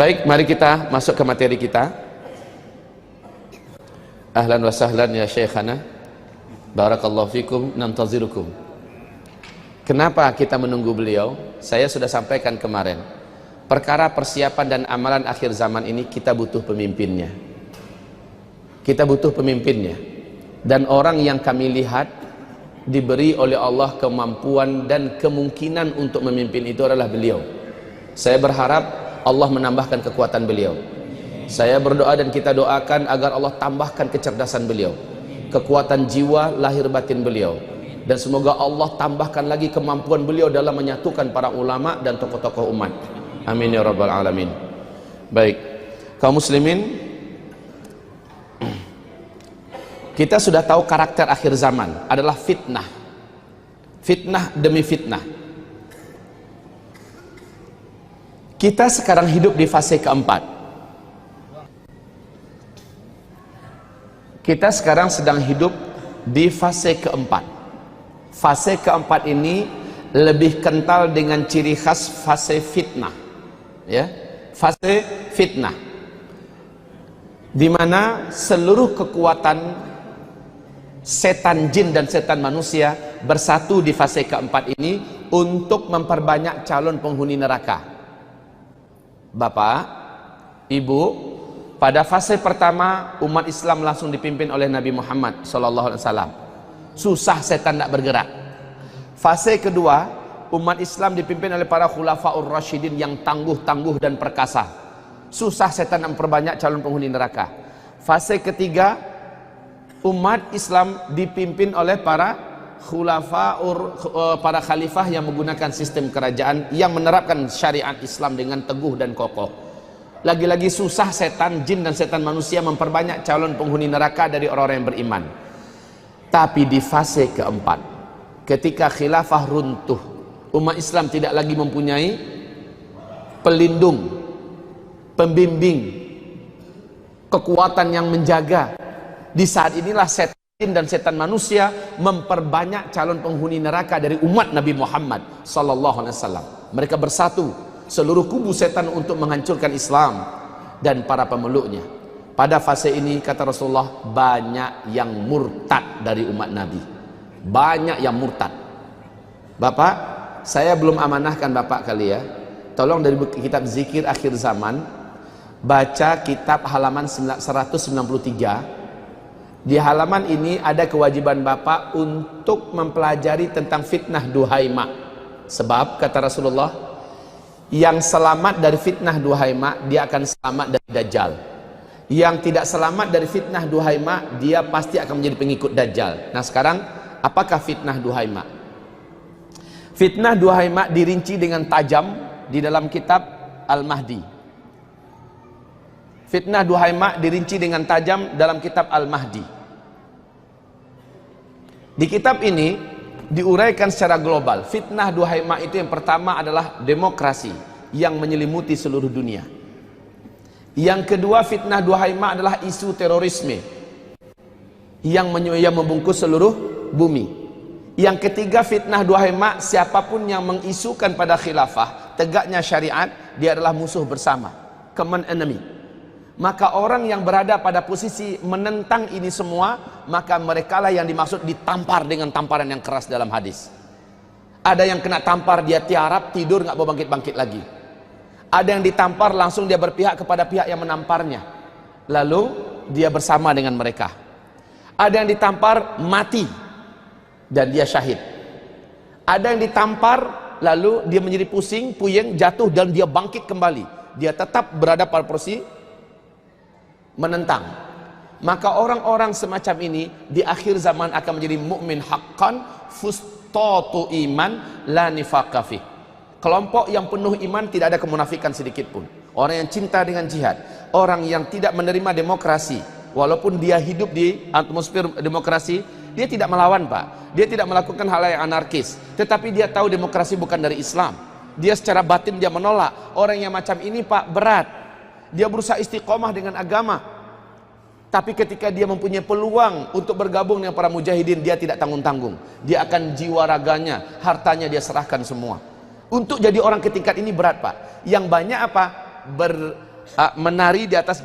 Baik, mari kita masuk ke materi kita. Ahlan wa sahlan ya Syekhana. Barakallahu fikum, nantazirukum. Kenapa kita menunggu beliau? Saya sudah sampaikan kemarin. Perkara persiapan dan amalan akhir zaman ini kita butuh pemimpinnya. Kita butuh pemimpinnya. Dan orang yang kami lihat diberi oleh Allah kemampuan dan kemungkinan untuk memimpin itu adalah beliau. Saya berharap Allah menambahkan kekuatan beliau. Saya berdoa dan kita doakan agar Allah tambahkan kecerdasan beliau, kekuatan jiwa lahir batin beliau, dan semoga Allah tambahkan lagi kemampuan beliau dalam menyatukan para ulama dan tokoh-tokoh umat. Amin ya rabbal alamin. Baik, kaum muslimin, kita sudah tahu karakter akhir zaman adalah fitnah. Fitnah demi fitnah. Kita sekarang hidup di fase keempat. Kita sekarang sedang hidup di fase keempat. Fase keempat ini lebih kental dengan ciri khas fase fitnah, ya, fase fitnah, di mana seluruh kekuatan setan jin dan setan manusia bersatu di fase keempat ini untuk memperbanyak calon penghuni neraka. Bapak, Ibu, pada fase pertama umat Islam langsung dipimpin oleh Nabi Muhammad SAW. Susah setan tidak bergerak. Fase kedua umat Islam dipimpin oleh para khulafaur rasyidin yang tangguh-tangguh dan perkasa. Susah setan memperbanyak calon penghuni neraka. Fase ketiga umat Islam dipimpin oleh para para khalifah yang menggunakan sistem kerajaan yang menerapkan syariat Islam dengan teguh dan kokoh. Lagi-lagi susah setan jin dan setan manusia memperbanyak calon penghuni neraka dari orang-orang yang beriman. Tapi di fase keempat, ketika khilafah runtuh, umat Islam tidak lagi mempunyai pelindung, pembimbing, kekuatan yang menjaga. Di saat inilah setan jin dan setan manusia memperbanyak calon penghuni neraka dari umat Nabi Muhammad SAW. Mereka bersatu, seluruh kubu setan, untuk menghancurkan Islam dan para pemeluknya. Pada fase ini kata Rasulullah, banyak yang murtad dari umat Nabi. Banyak yang murtad. Bapak, saya belum amanahkan Bapak kali ya. Tolong dari kitab zikir akhir zaman, baca kitab halaman 193. Di halaman ini ada kewajiban Bapak untuk mempelajari tentang fitnah Duhaima. Sebab kata Rasulullah, yang selamat dari fitnah Duhaima, dia akan selamat dari Dajjal. Yang tidak selamat dari fitnah Duhaima, dia pasti akan menjadi pengikut Dajjal. Nah sekarang, apakah fitnah Duhaima? Fitnah Duhaima dirinci dengan tajam di dalam kitab Al-Mahdi. Fitnah Duhaima dirinci dengan tajam dalam kitab Al-Mahdi. Di kitab ini diuraikan secara global. Fitnah Duhaima itu yang pertama adalah demokrasi yang menyelimuti seluruh dunia. Yang kedua, fitnah Duhaima adalah isu terorisme yang membungkus seluruh bumi. Yang ketiga, fitnah Duhaima, siapapun yang mengisukan pada khilafah tegaknya syariat, dia adalah musuh bersama, common enemy. Maka orang yang berada pada posisi menentang ini semua, maka merekalah yang dimaksud ditampar dengan tamparan yang keras dalam hadis. Ada yang kena tampar, dia tiarap, tidur, nggak mau bangkit-bangkit lagi. Ada yang ditampar, langsung dia berpihak kepada pihak yang menamparnya, lalu dia bersama dengan mereka. Ada yang ditampar, mati, dan dia syahid. Ada yang ditampar, lalu dia menjadi pusing, puyeng, jatuh, dan dia bangkit kembali. Dia tetap berada pada posisi menentang. Maka orang-orang semacam ini di akhir zaman akan menjadi mukmin haqqan, fustatu iman, la nifaqa fi. Kelompok yang penuh iman, tidak ada kemunafikan sedikit pun. Orang yang cinta dengan jihad, orang yang tidak menerima demokrasi, walaupun dia hidup di atmosfer demokrasi, dia tidak melawan Pak. Dia tidak melakukan hal yang anarkis, tetapi dia tahu demokrasi bukan dari Islam. Dia secara batin dia menolak. Orang yang macam ini Pak berat. Dia berusaha istiqomah dengan agama, tapi ketika dia mempunyai peluang untuk bergabung dengan para mujahidin, dia tidak tanggung-tanggung. Dia akan jiwa raganya, hartanya dia serahkan semua. Untuk jadi orang ketingkat ini berat Pak. Yang banyak apa? menari di atas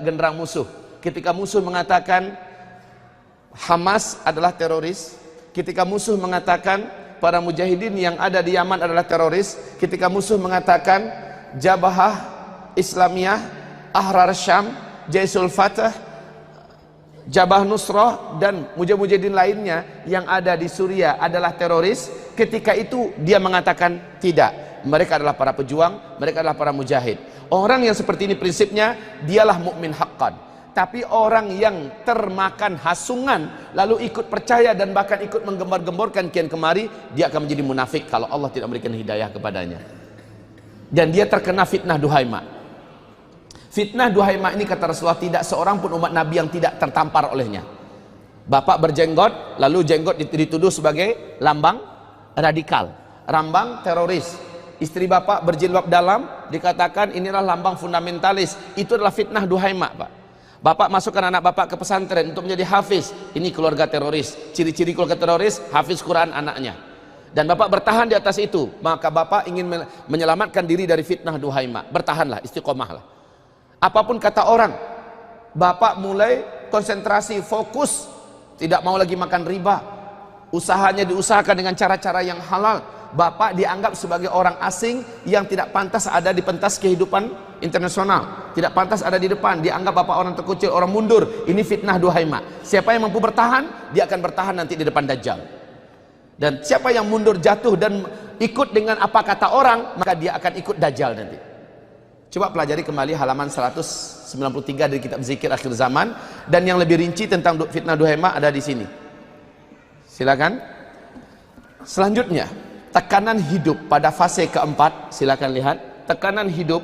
genderang musuh. Ketika musuh mengatakan Hamas adalah teroris, ketika musuh mengatakan para mujahidin yang ada di Yaman adalah teroris, ketika musuh mengatakan Jabhah Islamiyah, Ahrar Syam, Jaisul Fatah, Jabhah Nusrah dan mujahidin lainnya yang ada di Suriah adalah teroris, ketika itu dia mengatakan tidak, mereka adalah para pejuang, mereka adalah para mujahid. Orang yang seperti ini prinsipnya dialah mukmin haqqan. Tapi orang yang termakan hasungan lalu ikut percaya dan bahkan ikut menggembar-gemborkan kian kemari, dia akan menjadi munafik kalau Allah tidak memberikan hidayah kepadanya. Dan dia terkena fitnah duhaima. Fitnah duhaima ini kata Rasulullah tidak seorang pun umat Nabi yang tidak tertampar olehnya. Bapak berjenggot, lalu jenggot dituduh sebagai lambang radikal, lambang teroris. Istri bapak berjilbab dalam dikatakan inilah lambang fundamentalis. Itu adalah fitnah duhaima, Pak. Bapak masukkan anak bapak ke pesantren untuk menjadi hafiz, ini keluarga teroris. Ciri-ciri keluarga teroris, hafiz Quran anaknya. Dan bapak bertahan di atas itu, maka bapak ingin menyelamatkan diri dari fitnah duhaima. Bertahanlah, istiqomahlah. Apapun kata orang, bapak mulai konsentrasi, fokus, tidak mau lagi makan riba. Usahanya diusahakan dengan cara-cara yang halal. Bapak dianggap sebagai orang asing yang tidak pantas ada di pentas kehidupan internasional, tidak pantas ada di depan, dianggap bapak orang terkucil, orang mundur. Ini fitnah duhaima. Siapa yang mampu bertahan, dia akan bertahan nanti di depan Dajjal. Dan siapa yang mundur, jatuh dan ikut dengan apa kata orang, maka dia akan ikut Dajjal nanti. Coba pelajari kembali halaman 193 dari kitab Zikir Akhir Zaman, dan yang lebih rinci tentang fitnah duhaima ada di sini. Silakan. Selanjutnya, tekanan hidup pada fase keempat, silakan lihat. Tekanan hidup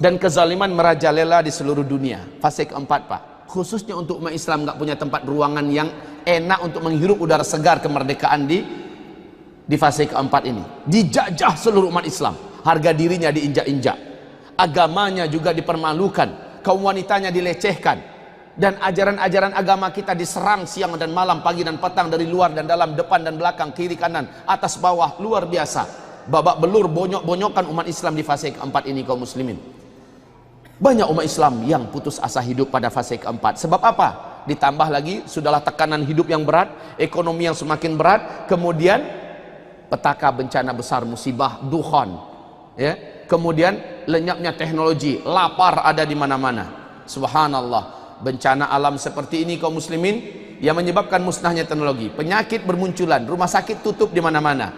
dan kezaliman merajalela di seluruh dunia. Fase keempat, Pak. Khususnya untuk umat Islam nggak punya tempat ruangan yang enak untuk menghirup udara segar kemerdekaan di fase keempat ini. Dijajah seluruh umat Islam. Harga dirinya diinjak-injak. Agamanya juga dipermalukan. Kaum wanitanya dilecehkan. Dan ajaran-ajaran agama kita diserang siang dan malam, pagi dan petang, dari luar dan dalam, depan dan belakang, kiri kanan, atas bawah, luar biasa. Babak belur, bonyok-bonyokan umat Islam di fase keempat ini, kaum muslimin. Banyak umat Islam yang putus asa hidup pada fase keempat. Sebab apa? Ditambah lagi sudahlah tekanan hidup yang berat, ekonomi yang semakin berat, kemudian petaka bencana besar, musibah, dukhon, ya, kemudian lenyapnya teknologi, lapar ada di mana-mana. Subhanallah. Bencana alam seperti ini kaum muslimin yang menyebabkan musnahnya teknologi, penyakit bermunculan, rumah sakit tutup di mana-mana,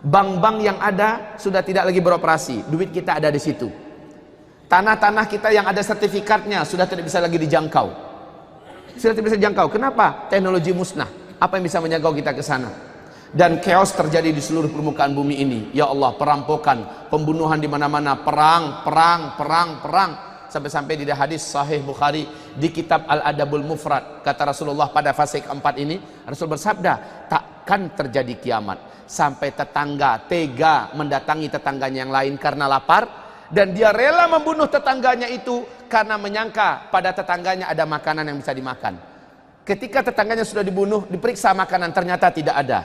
bank-bank yang ada sudah tidak lagi beroperasi, duit kita ada di situ, tanah-tanah kita yang ada sertifikatnya sudah tidak bisa lagi dijangkau, sudah tidak bisa dijangkau. Kenapa? Teknologi musnah. Apa yang bisa menjangkau kita ke sana? Dan chaos terjadi di seluruh permukaan bumi ini. Ya Allah, perampokan, pembunuhan di mana-mana, perang. Sampai-sampai di hadis Sahih Bukhari di kitab Al-Adabul Mufrad, kata Rasulullah pada fase keempat ini, Rasul bersabda, takkan terjadi kiamat sampai tetangga tega mendatangi tetangganya yang lain karena lapar, dan dia rela membunuh tetangganya itu karena menyangka pada tetangganya ada makanan yang bisa dimakan. Ketika tetangganya sudah dibunuh, diperiksa makanan, ternyata tidak ada.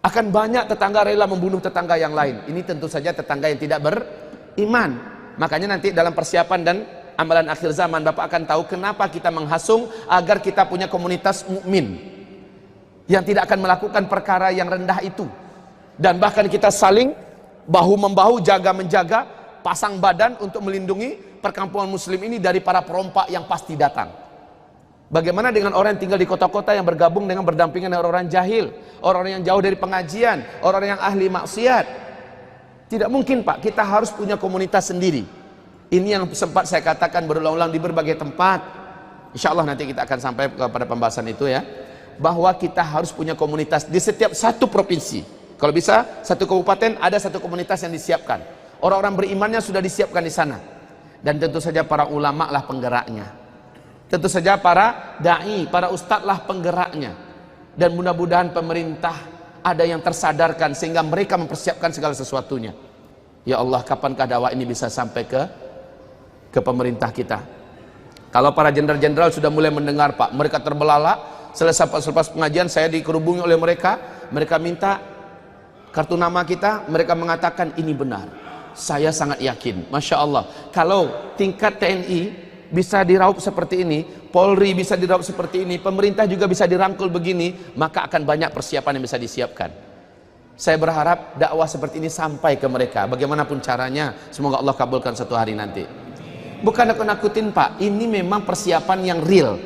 Akan banyak tetangga rela membunuh tetangga yang lain. Ini tentu saja tetangga yang tidak beriman. Makanya nanti dalam persiapan dan amalan akhir zaman, Bapak akan tahu kenapa kita menghasung agar kita punya komunitas mukmin yang tidak akan melakukan perkara yang rendah itu, dan bahkan kita saling bahu-membahu, jaga-menjaga, pasang badan untuk melindungi perkampungan muslim ini dari para perompak yang pasti datang. Bagaimana dengan orang yang tinggal di kota-kota yang bergabung dengan berdampingan dengan orang jahil, orang yang jauh dari pengajian, orang yang ahli maksiat? Tidak mungkin, Pak, kita harus punya komunitas sendiri. Ini yang sempat saya katakan berulang-ulang di berbagai tempat. Insya Allah nanti kita akan sampai kepada pembahasan itu ya, bahwa kita harus punya komunitas di setiap satu provinsi. Kalau bisa satu kabupaten ada satu komunitas yang disiapkan. Orang-orang berimannya sudah disiapkan di sana. Dan tentu saja para ulama lah penggeraknya. Tentu saja para da'i, para ustadz lah penggeraknya. Dan mudah-mudahan pemerintah ada yang tersadarkan sehingga mereka mempersiapkan segala sesuatunya. Ya Allah, kapankah dakwah ini bisa sampai ke pemerintah kita? Kalau para jenderal-jenderal sudah mulai mendengar, Pak, mereka terbelalak. Selepas pengajian saya dikerubungi oleh mereka minta kartu nama kita, mereka mengatakan ini benar. Saya sangat yakin, Masya Allah, kalau tingkat TNI bisa diraup seperti ini, Polri bisa diraup seperti ini, pemerintah juga bisa dirangkul begini, maka akan banyak persiapan yang bisa disiapkan. Saya berharap dakwah seperti ini sampai ke mereka, bagaimanapun caranya. Semoga Allah kabulkan suatu hari nanti. Bukan aku nakutin Pak, ini memang persiapan yang real.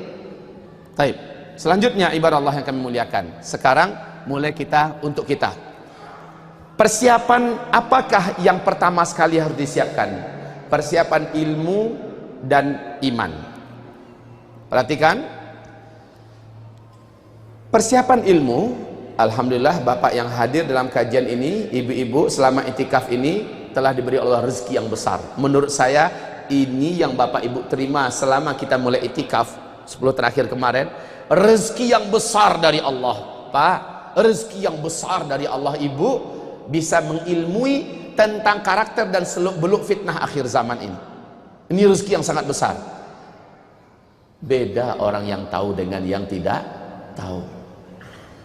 Baik, selanjutnya ibarat Allah yang kami muliakan, sekarang mulai kita untuk kita. Persiapan apakah yang pertama sekali harus disiapkan? Persiapan ilmu dan iman. Perhatikan, persiapan ilmu. Alhamdulillah Bapak yang hadir dalam kajian ini, ibu-ibu selama itikaf ini telah diberi Allah rezeki yang besar. Menurut saya ini yang Bapak Ibu terima selama kita mulai itikaf 10 terakhir kemarin, rezeki yang besar dari Allah. Pak, rezeki yang besar dari Allah. Ibu bisa mengilmui tentang karakter dan seluk-beluk fitnah akhir zaman ini. Ini rezeki yang sangat besar. Beda orang yang tahu dengan yang tidak tahu.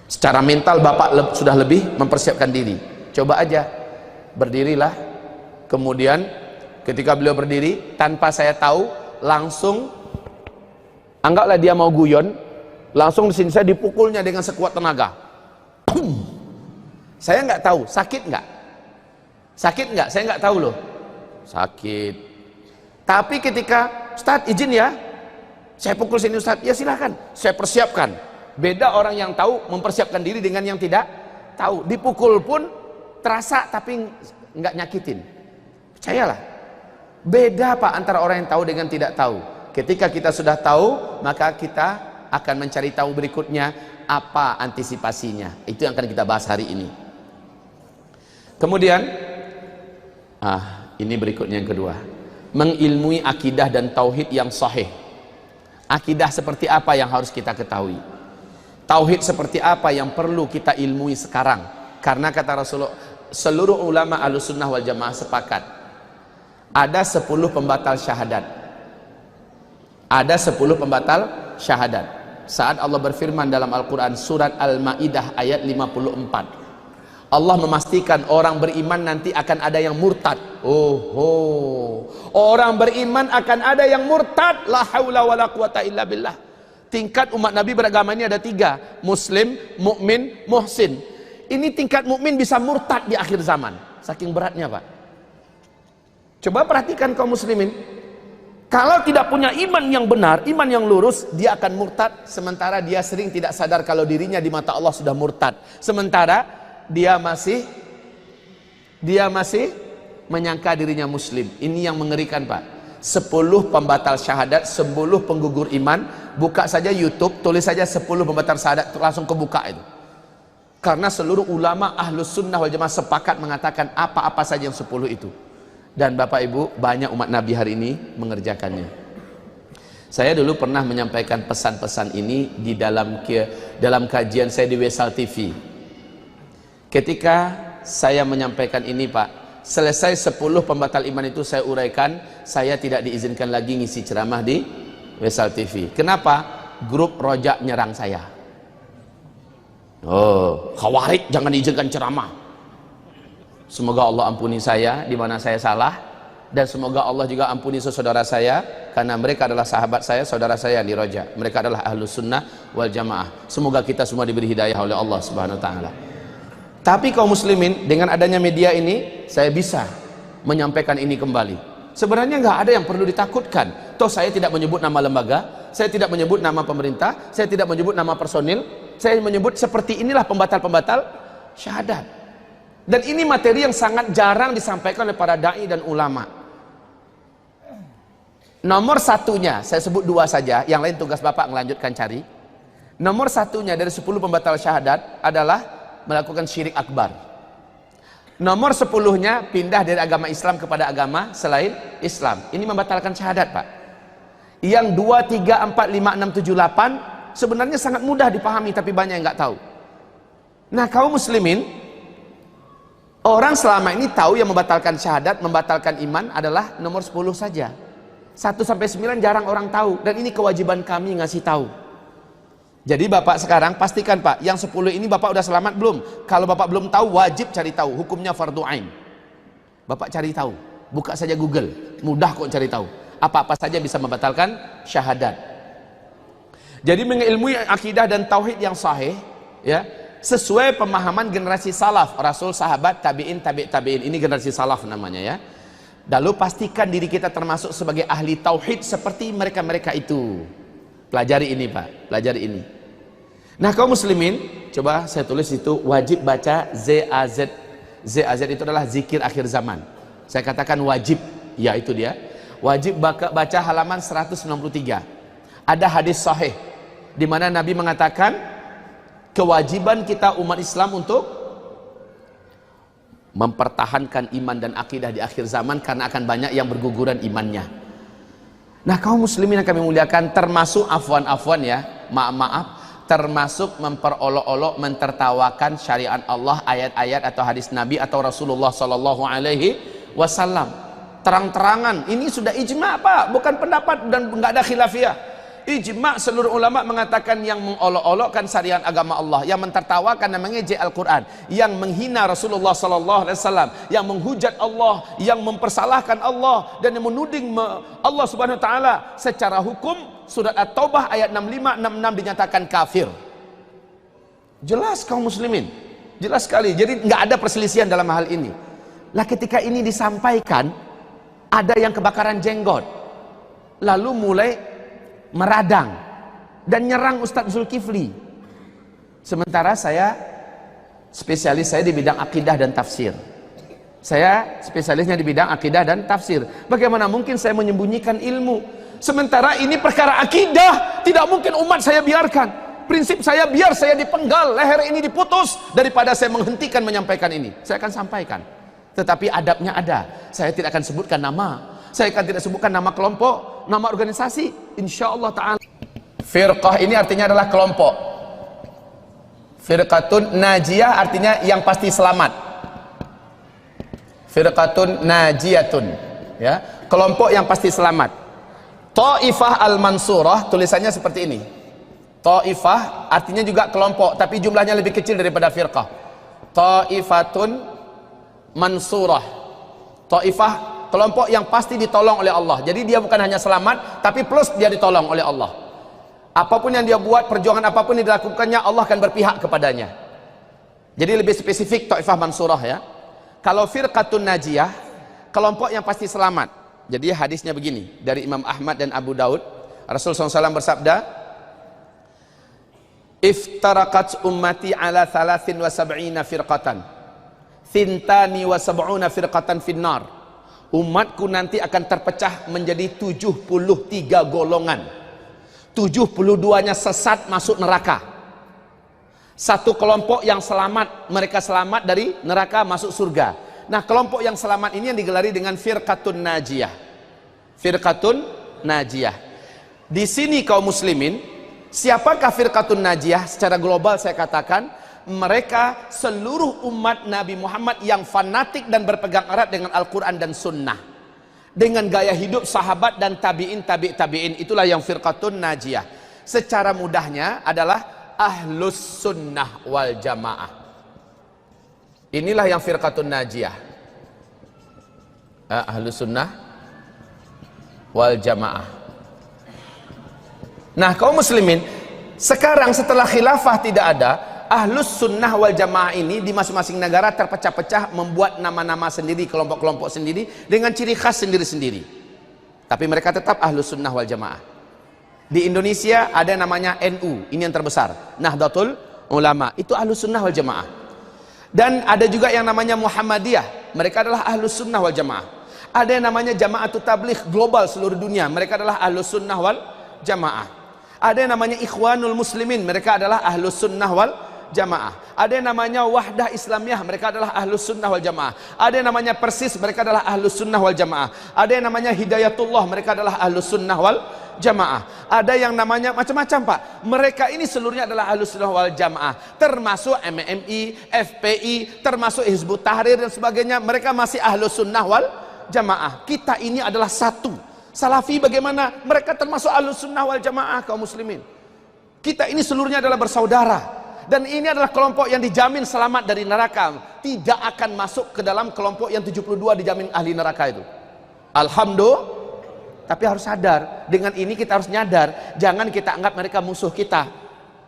Secara mental Bapak sudah lebih mempersiapkan diri. Coba aja, berdirilah, kemudian ketika beliau berdiri tanpa saya tahu, langsung anggaplah dia mau guyon, langsung di sini saya dipukulnya dengan sekuat tenaga. Saya nggak tahu, sakit nggak? Sakit nggak? Saya nggak tahu loh. Sakit. Tapi ketika Ustadz izin ya, saya pukul sini Ustadz, ya silakan, saya persiapkan. Beda orang yang tahu mempersiapkan diri dengan yang tidak tahu. Dipukul pun terasa tapi nggak nyakitin. Percayalah. Beda Pak antara orang yang tahu dengan tidak tahu. Ketika kita sudah tahu, maka kita akan mencari tahu berikutnya apa antisipasinya. Itu yang akan kita bahas hari ini. Kemudian ini berikutnya yang kedua, mengilmui akidah dan tauhid yang sahih. Akidah seperti apa yang harus kita ketahui, tauhid seperti apa yang perlu kita ilmui sekarang. Karena kata Rasulullah, seluruh ulama Ahlussunnah wal Jamaah sepakat ada 10 pembatal syahadat. Ada 10 pembatal syahadat. Saat Allah berfirman dalam Al-Quran surat Al-Ma'idah ayat 54, Allah memastikan orang beriman nanti akan ada yang murtad. Orang beriman akan ada yang murtad. La haula wala quwata illa billah. Tingkat umat Nabi beragama ini ada 3, Muslim, mukmin, muhsin. Ini tingkat mukmin bisa murtad di akhir zaman. Saking beratnya Pak. Coba perhatikan kaum muslimin. Kalau tidak punya iman yang benar, iman yang lurus, dia akan murtad. Sementara dia sering tidak sadar kalau dirinya di mata Allah sudah murtad. Sementara dia masih menyangka dirinya muslim. Ini yang mengerikan Pak. 10 pembatal syahadat, 10 penggugur iman. Buka saja YouTube, tulis saja 10 pembatal syahadat, langsung kebuka itu. Karena seluruh ulama Ahlussunnah wal Jamaah sepakat mengatakan apa-apa saja yang 10 itu. Dan Bapak Ibu, banyak umat Nabi hari ini mengerjakannya. Saya dulu pernah menyampaikan pesan-pesan ini di dalam kajian saya di Wesal TV. Ketika saya menyampaikan ini Pak, selesai 10 pembatal iman itu saya uraikan, saya tidak diizinkan lagi ngisi ceramah di Wesal TV. Kenapa? Grup rojak nyerang saya. Khawarij jangan diizinkan ceramah. Semoga Allah ampuni saya di mana saya salah, dan semoga Allah juga ampuni saudara saya, karena mereka adalah sahabat saya, saudara saya di rojak. Mereka adalah Ahlussunnah wal Jamaah. Semoga kita semua diberi hidayah oleh Allah Subhanahu wa taala. Tapi kaum muslimin, dengan adanya media ini, saya bisa menyampaikan ini kembali. Sebenarnya nggak ada yang perlu ditakutkan. Toh saya tidak menyebut nama lembaga, saya tidak menyebut nama pemerintah, saya tidak menyebut nama personil, saya menyebut seperti inilah pembatal-pembatal syahadat. Dan ini materi yang sangat jarang disampaikan oleh para dai dan ulama. Nomor satunya, saya sebut 2 saja, yang lain tugas Bapak melanjutkan cari. Nomor satunya dari 10 pembatal syahadat adalah melakukan syirik akbar. Nomor 10-nya pindah dari agama Islam kepada agama selain Islam. Ini membatalkan syahadat Pak. Yang 2, 3, 4, 5, 6, 7, 8 sebenarnya sangat mudah dipahami, tapi banyak yang nggak tahu. Nah kaum muslimin, orang selama ini tahu yang membatalkan syahadat, membatalkan iman adalah nomor 10 saja. 1 sampai 9 jarang orang tahu, dan ini kewajiban kami ngasih tahu. Jadi Bapak sekarang pastikan Pak, yang 10 ini Bapak udah selamat belum? Kalau Bapak belum tahu, wajib cari tahu, hukumnya fardu ain. Bapak cari tahu, buka saja Google, mudah kok cari tahu. Apa-apa saja bisa membatalkan syahadat. Jadi mengilmui akidah dan tauhid yang sahih, ya, sesuai pemahaman generasi salaf, Rasul, sahabat, tabi'in, tabi'in. Ini generasi salaf namanya, ya. Lalu pastikan diri kita termasuk sebagai ahli tauhid seperti mereka-mereka itu. Pelajari ini, Pak, pelajari ini. Nah, kaum muslimin, coba saya tulis itu, wajib baca ZAZ. ZAZ itu adalah zikir akhir zaman. Saya katakan wajib, ya itu dia. Wajib baca halaman 193. Ada hadis sahih di mana Nabi mengatakan kewajiban kita umat Islam untuk mempertahankan iman dan akidah di akhir zaman karena akan banyak yang berguguran imannya. Nah, kaum muslimin yang kami muliakan, termasuk afwan ya, maaf, termasuk memperolok-olok, mentertawakan syariat Allah, ayat-ayat atau hadis Nabi atau Rasulullah sallallahu alaihi wasallam. Terang-terangan, ini sudah ijma, Pak, bukan pendapat dan enggak ada khilafiyah. Ijma, seluruh ulama mengatakan yang mengolok-olokkan syariat agama Allah, yang mentertawakan dan mengejek Al-Quran, yang menghina Rasulullah sallallahu alaihi wasallam, yang menghujat Allah, yang mempersalahkan Allah dan yang menuding Allah Subhanahu wa taala secara hukum, surat At-Taubah ayat 65-66 dinyatakan kafir. Jelas kaum muslimin, jelas sekali. Jadi nggak ada perselisihan dalam hal ini. Lah ketika ini disampaikan, ada yang kebakaran jenggot, lalu mulai meradang dan nyerang Ustadz Zulkifli. Sementara spesialis saya di bidang akidah dan tafsir. Saya spesialisnya di bidang akidah dan tafsir. Bagaimana mungkin saya menyembunyikan ilmu? Sementara ini perkara akidah, tidak mungkin umat saya biarkan. Prinsip saya, biar saya dipenggal, leher ini diputus, daripada saya menghentikan menyampaikan ini. Saya akan sampaikan. Tetapi adabnya ada. Saya tidak akan sebutkan nama. Saya akan tidak sebutkan nama kelompok, nama organisasi, insyaallah ta'ala. Firqah ini artinya adalah kelompok. Firqatun najiyah artinya yang pasti selamat. Firqatun najiyatun, ya, kelompok yang pasti selamat. Ta'ifah al-mansurah, tulisannya seperti ini. Ta'ifah artinya juga kelompok, tapi jumlahnya lebih kecil daripada firqah. Ta'ifatun mansurah. Ta'ifah, kelompok yang pasti ditolong oleh Allah. Jadi dia bukan hanya selamat, tapi plus dia ditolong oleh Allah. Apapun yang dia buat, perjuangan apapun yang dilakukannya, Allah akan berpihak kepadanya. Jadi lebih spesifik Taifah Mansurah, ya. Kalau firqatun najiyah, kelompok yang pasti selamat. Jadi hadisnya begini, dari Imam Ahmad dan Abu Daud, Rasulullah SAW bersabda, iftarakat ummati ala 73 firqatan, thintani wa sab'una firqatan finnar. Umatku nanti akan terpecah menjadi 73 golongan. 72-nya sesat masuk neraka. Satu kelompok yang selamat, mereka selamat dari neraka masuk surga. Nah, kelompok yang selamat ini yang digelari dengan firqatun najiyah. Firqatun najiyah. Di sini kaum muslimin, siapakah firqatun najiyah? Secara global saya katakan, mereka seluruh umat Nabi Muhammad yang fanatik dan berpegang erat dengan Al-Quran dan Sunnah, dengan gaya hidup sahabat dan tabi'in, tabi'in. Itulah yang firqatun najiyah. Secara mudahnya adalah ahlus sunnah wal jamaah. Inilah yang firqatun najiyah, ahlus sunnah wal jamaah. Nah, kaum muslimin, sekarang setelah khilafah tidak ada, Ahlus Sunnah wal Jamaah ini di masing-masing negara terpecah-pecah, membuat nama-nama sendiri, kelompok-kelompok sendiri dengan ciri khas sendiri-sendiri. Tapi mereka tetap Ahlus Sunnah wal Jamaah. Di Indonesia ada namanya NU, ini yang terbesar, Nahdlatul Ulama, itu Ahlus Sunnah wal Jamaah. Dan ada juga yang namanya Muhammadiyah, mereka adalah Ahlus Sunnah wal Jamaah. Ada yang namanya Jama'atut Tabligh global seluruh dunia, mereka adalah Ahlus Sunnah wal Jamaah. Ada yang namanya Ikhwanul Muslimin, mereka adalah Ahlus Sunnah wal Jamaah. Ada yang namanya Wahdah Islamiyah, mereka adalah Ahlus Sunnah wal Jamaah. Ada yang namanya Persis, mereka adalah Ahlus Sunnah wal Jamaah. Ada yang namanya Hidayatullah, mereka adalah Ahlus Sunnah wal Jamaah. Ada yang namanya macam-macam, Pak. Mereka ini seluruhnya adalah Ahlus Sunnah wal Jamaah, termasuk MMI, FPI, termasuk Hizbut Tahrir dan sebagainya. Mereka masih Ahlus Sunnah wal Jamaah. Kita ini adalah satu. Salafi bagaimana? Mereka termasuk Ahlus Sunnah wal Jamaah, kaum muslimin. Kita ini seluruhnya adalah bersaudara. Dan ini adalah kelompok yang dijamin selamat dari neraka. Tidak akan masuk ke dalam kelompok yang 72 dijamin ahli neraka itu. Alhamdulillah. Tapi harus sadar, dengan ini kita harus nyadar, jangan kita anggap mereka musuh kita.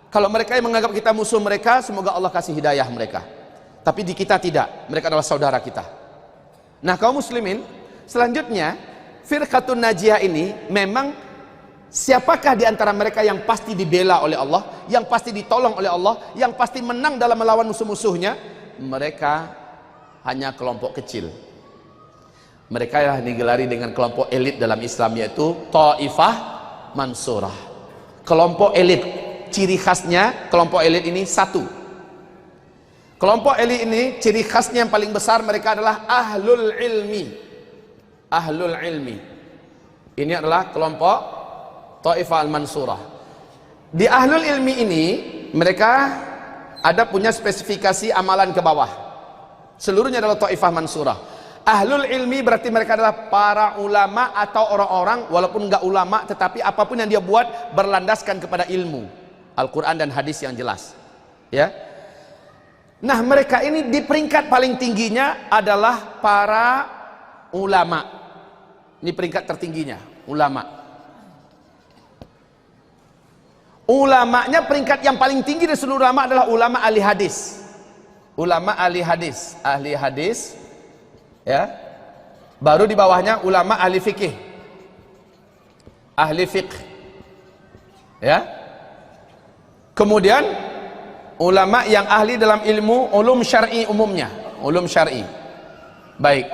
Kalau mereka yang menganggap kita musuh mereka, semoga Allah kasih hidayah mereka. Tapi di kita tidak, mereka adalah saudara kita. Nah, kaum muslimin, selanjutnya Firqatun Najiyah ini memang siapakah di antara mereka yang pasti dibela oleh Allah, yang pasti ditolong oleh Allah, yang pasti menang dalam melawan musuh-musuhnya? Mereka hanya kelompok kecil. Mereka yang digelari dengan kelompok elit dalam Islam, yaitu Taifah Mansurah. Kelompok elit, ciri khasnya kelompok elit ini satu. Kelompok elit ini ciri khasnya yang paling besar, mereka adalah ahlul ilmi. Ahlul ilmi. Ini adalah kelompok Taifah Al-Mansurah. Di ahlul ilmi ini mereka ada punya spesifikasi amalan ke bawah. Seluruhnya adalah Taifah Mansurah. Ahlul ilmi berarti mereka adalah para ulama atau orang-orang walaupun enggak ulama, tetapi apapun yang dia buat berlandaskan kepada ilmu Al-Quran dan hadis yang jelas, ya. Nah, mereka ini di peringkat paling tingginya adalah para ulama. Ini peringkat tertingginya, ulama. Ulamanya peringkat yang paling tinggi dari seluruh ulama adalah ulama ahli hadis. Ulama ahli hadis, ahli hadis, ya. Baru di bawahnya ulama ahli fikih, ahli fiqh, ya. Kemudian ulama yang ahli dalam ilmu ulum syar'i umumnya, ulum syar'i. Baik.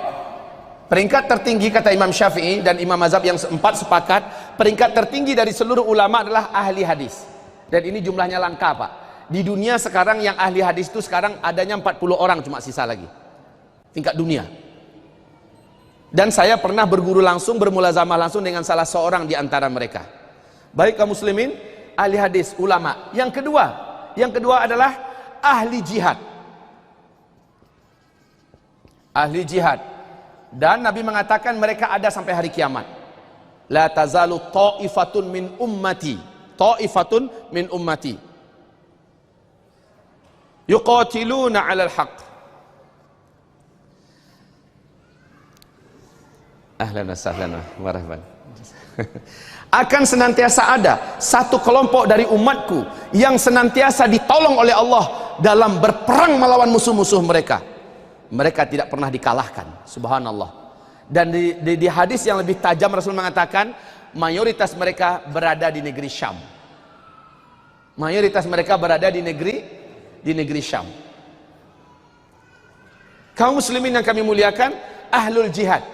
Peringkat tertinggi kata Imam Syafi'i dan Imam Mazhab yang empat sepakat, peringkat tertinggi dari seluruh ulama adalah ahli hadis. Dan ini jumlahnya langka, Pak. Di dunia sekarang yang ahli hadis itu sekarang adanya 40 orang cuma sisa lagi. Tingkat dunia. Dan saya pernah berguru langsung, bermulazamah langsung dengan salah seorang di antara mereka. Baik kaum muslimin, ahli hadis, ulama. Yang kedua adalah ahli jihad. Ahli jihad. Dan Nabi mengatakan mereka ada sampai hari kiamat. La tazalu ta'ifatun min ummati. Ta'ifatun min ummati. Yuqatiluna 'alal haqq. Ahlan wa sahlan wa marhaban. Akan senantiasa ada satu kelompok dari umatku yang senantiasa ditolong oleh Allah dalam berperang melawan musuh-musuh mereka. Mereka tidak pernah dikalahkan, subhanallah. Dan di hadis yang lebih tajam Rasul mengatakan mayoritas mereka berada di negeri Syam. Mayoritas mereka berada di negeri Syam. Kaum muslimin yang kami muliakan, ahlul jihad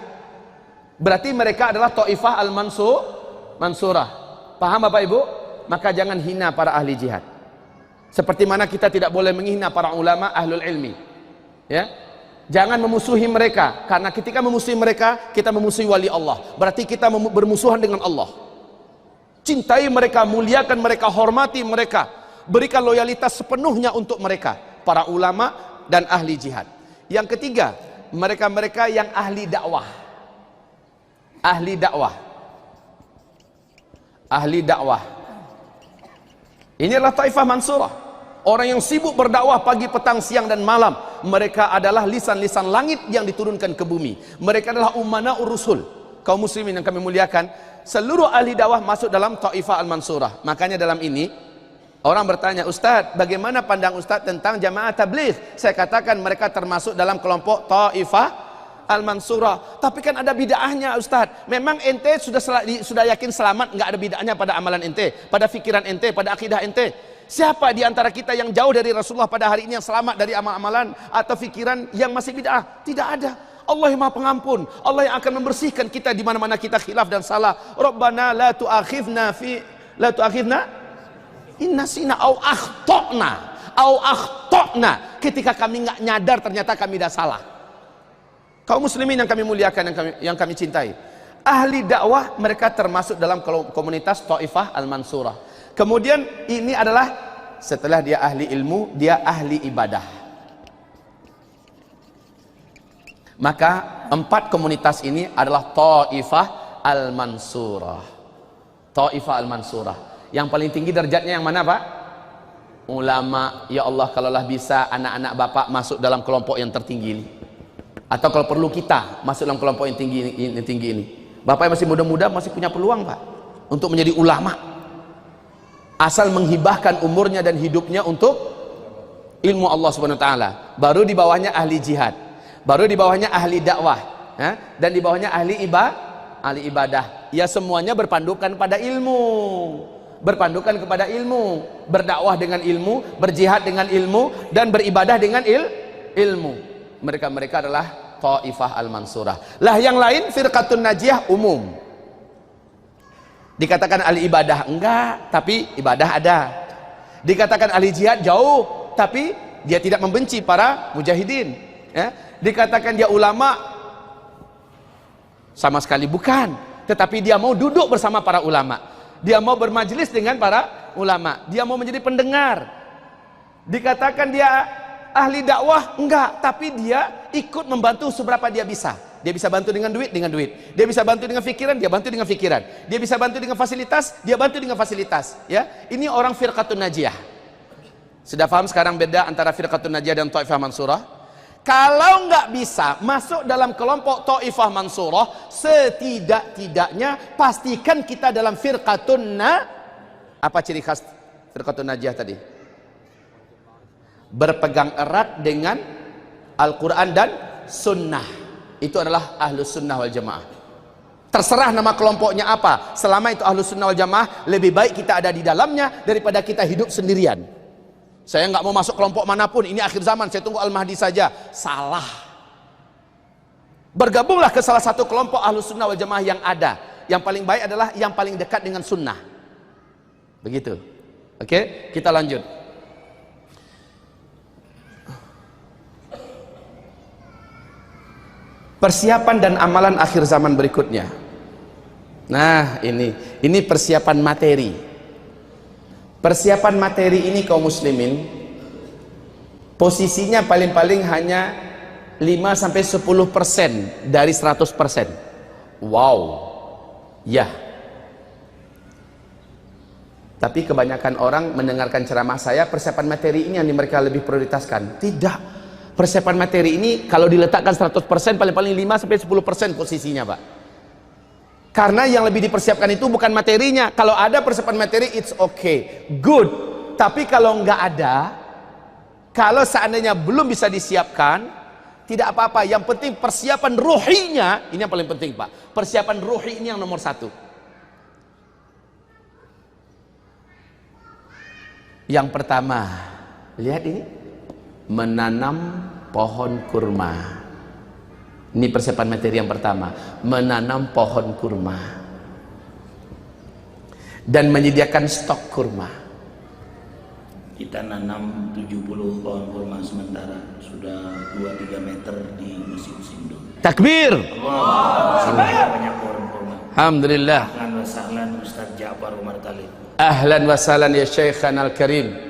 berarti mereka adalah Taifah Al-Mansurah. Paham Bapak Ibu? Maka jangan hina para ahli jihad. Seperti mana kita tidak boleh menghina para ulama ahlul ilmi. Ya. Jangan memusuhi mereka, karena ketika memusuhi mereka, kita memusuhi wali Allah. Berarti kita bermusuhan dengan Allah. Cintai mereka, muliakan mereka, hormati mereka. Berikan loyalitas sepenuhnya untuk mereka, para ulama dan ahli jihad. Yang ketiga, mereka-mereka yang ahli dakwah. Ahli dakwah. Ahli dakwah. Ini adalah Taifah Mansurah. Orang yang sibuk berdakwah pagi, petang, siang dan malam. Mereka adalah lisan-lisan langit yang diturunkan ke bumi. Mereka adalah umana'ur rusul. Kaum muslimin yang kami muliakan, seluruh ahli dakwah masuk dalam Taifah Al-Mansurah. Makanya dalam ini orang bertanya, Ustadz, bagaimana pandang Ustadz tentang jamaah tabligh? Saya katakan mereka termasuk dalam kelompok Taifah Al-Mansurah. Tapi kan ada bid'ahnya Ustadz. Memang ente sudah yakin selamat, nggak ada bid'ahnya pada amalan ente, pada fikiran ente, pada akidah ente. Siapa di antara kita yang jauh dari Rasulullah pada hari ini yang selamat dari amal-amalan atau fikiran yang masih bid'ah? Tidak ada. Allah yang Maha Pengampun. Allah yang akan membersihkan kita di mana-mana kita khilaf dan salah. Rabbana la tu'akhidna in nasina au akhtana. Ketika kami nggak nyadar ternyata kami dah salah. Kaum muslimin yang kami muliakan, yang kami cintai, ahli dakwah mereka termasuk dalam komunitas Taifah Al-Mansurah. Kemudian ini adalah setelah dia ahli ilmu, dia ahli ibadah. Maka empat komunitas ini adalah Taifah Al-Mansurah. Taifah Al-Mansurah. Yang paling tinggi derajatnya yang mana, Pak? ulama, ya Allah kalaulah bisa anak-anak bapak masuk dalam kelompok yang tertinggi ini, atau kalau perlu kita masuk dalam kelompok yang tinggi ini. Bapak yang masih muda-muda masih punya peluang Pak untuk menjadi ulama, asal menghibahkan umurnya dan hidupnya untuk ilmu Allah Subhanahu wa taala. Baru di bawahnya ahli jihad, baru di bawahnya ahli dakwah, dan di bawahnya ahli ibadah. Ya semuanya berpandukan pada ilmu, berpandukan kepada ilmu, berdakwah dengan ilmu, berjihad dengan ilmu, dan beribadah dengan ilmu. Mereka adalah Taifah Al-Mansurah. Lah yang lain firqatun najiyah umum. Dikatakan ahli ibadah enggak, tapi ibadah ada. Dikatakan ahli jihad jauh, tapi dia tidak membenci para mujahidin. Ya. Dikatakan dia ulama, sama sekali bukan. Tetapi dia mau duduk bersama para ulama. Dia mau bermajelis dengan para ulama. Dia mau menjadi pendengar. Dikatakan dia ahli dakwah, enggak, tapi dia ikut membantu seberapa dia bisa. Dia bisa bantu dengan duit, dia bisa bantu dengan pikiran, dia bantu dengan pikiran, dia bisa bantu dengan fasilitas, dia bantu dengan fasilitas. Ya, ini orang firqatun najiyah. Sudah paham sekarang beda antara firqatun najiyah dan Taifah Mansurah? Kalau nggak bisa masuk dalam kelompok Taifah Mansurah, setidak-tidaknya pastikan kita dalam firqatun apa ciri khas firqatun najiyah tadi? Berpegang erat dengan Al-Quran dan Sunnah. Itu adalah Ahlus Sunnah wal Jamaah. Terserah nama kelompoknya apa, selama itu Ahlus Sunnah wal Jamaah, lebih baik kita ada di dalamnya daripada kita hidup sendirian. Saya nggak mau masuk kelompok manapun, ini akhir zaman, saya tunggu Al-Mahdi saja. Salah. Bergabunglah ke salah satu kelompok Ahlus Sunnah wal Jamaah yang ada. Yang paling baik adalah yang paling dekat dengan Sunnah. Begitu. Oke, kita lanjut. Persiapan dan amalan akhir zaman berikutnya. Nah, ini persiapan materi. Persiapan materi ini kaum muslimin posisinya paling-paling hanya 5-10% dari 100%. Wow. Ya. Tapi kebanyakan orang mendengarkan ceramah saya, persiapan materi ini yang mereka lebih prioritaskan. Tidak. Persiapan materi ini kalau diletakkan 100% paling-paling 5-10% posisinya Pak. Karena yang lebih dipersiapkan itu bukan materinya. Kalau ada persiapan materi it's okay, good. Tapi kalau nggak ada, kalau seandainya belum bisa disiapkan, tidak apa-apa. Yang penting persiapan ruhinya, ini yang paling penting Pak. Persiapan ruhi ini yang nomor 1. Yang pertama, lihat ini, menanam pohon kurma. Ini persiapan materi yang pertama, menanam pohon kurma dan menyediakan stok kurma. Kita nanam 70 pohon kurma sementara, sudah 2-3 meter di musim-musim dulu. Takbir. Allah. Banyak pohon kurma. Alhamdulillah. Ahlan wa sahlan Ustaz Ja'far Umar Talib. Ahlan wa sahlan ya Syeikhan al-Karim,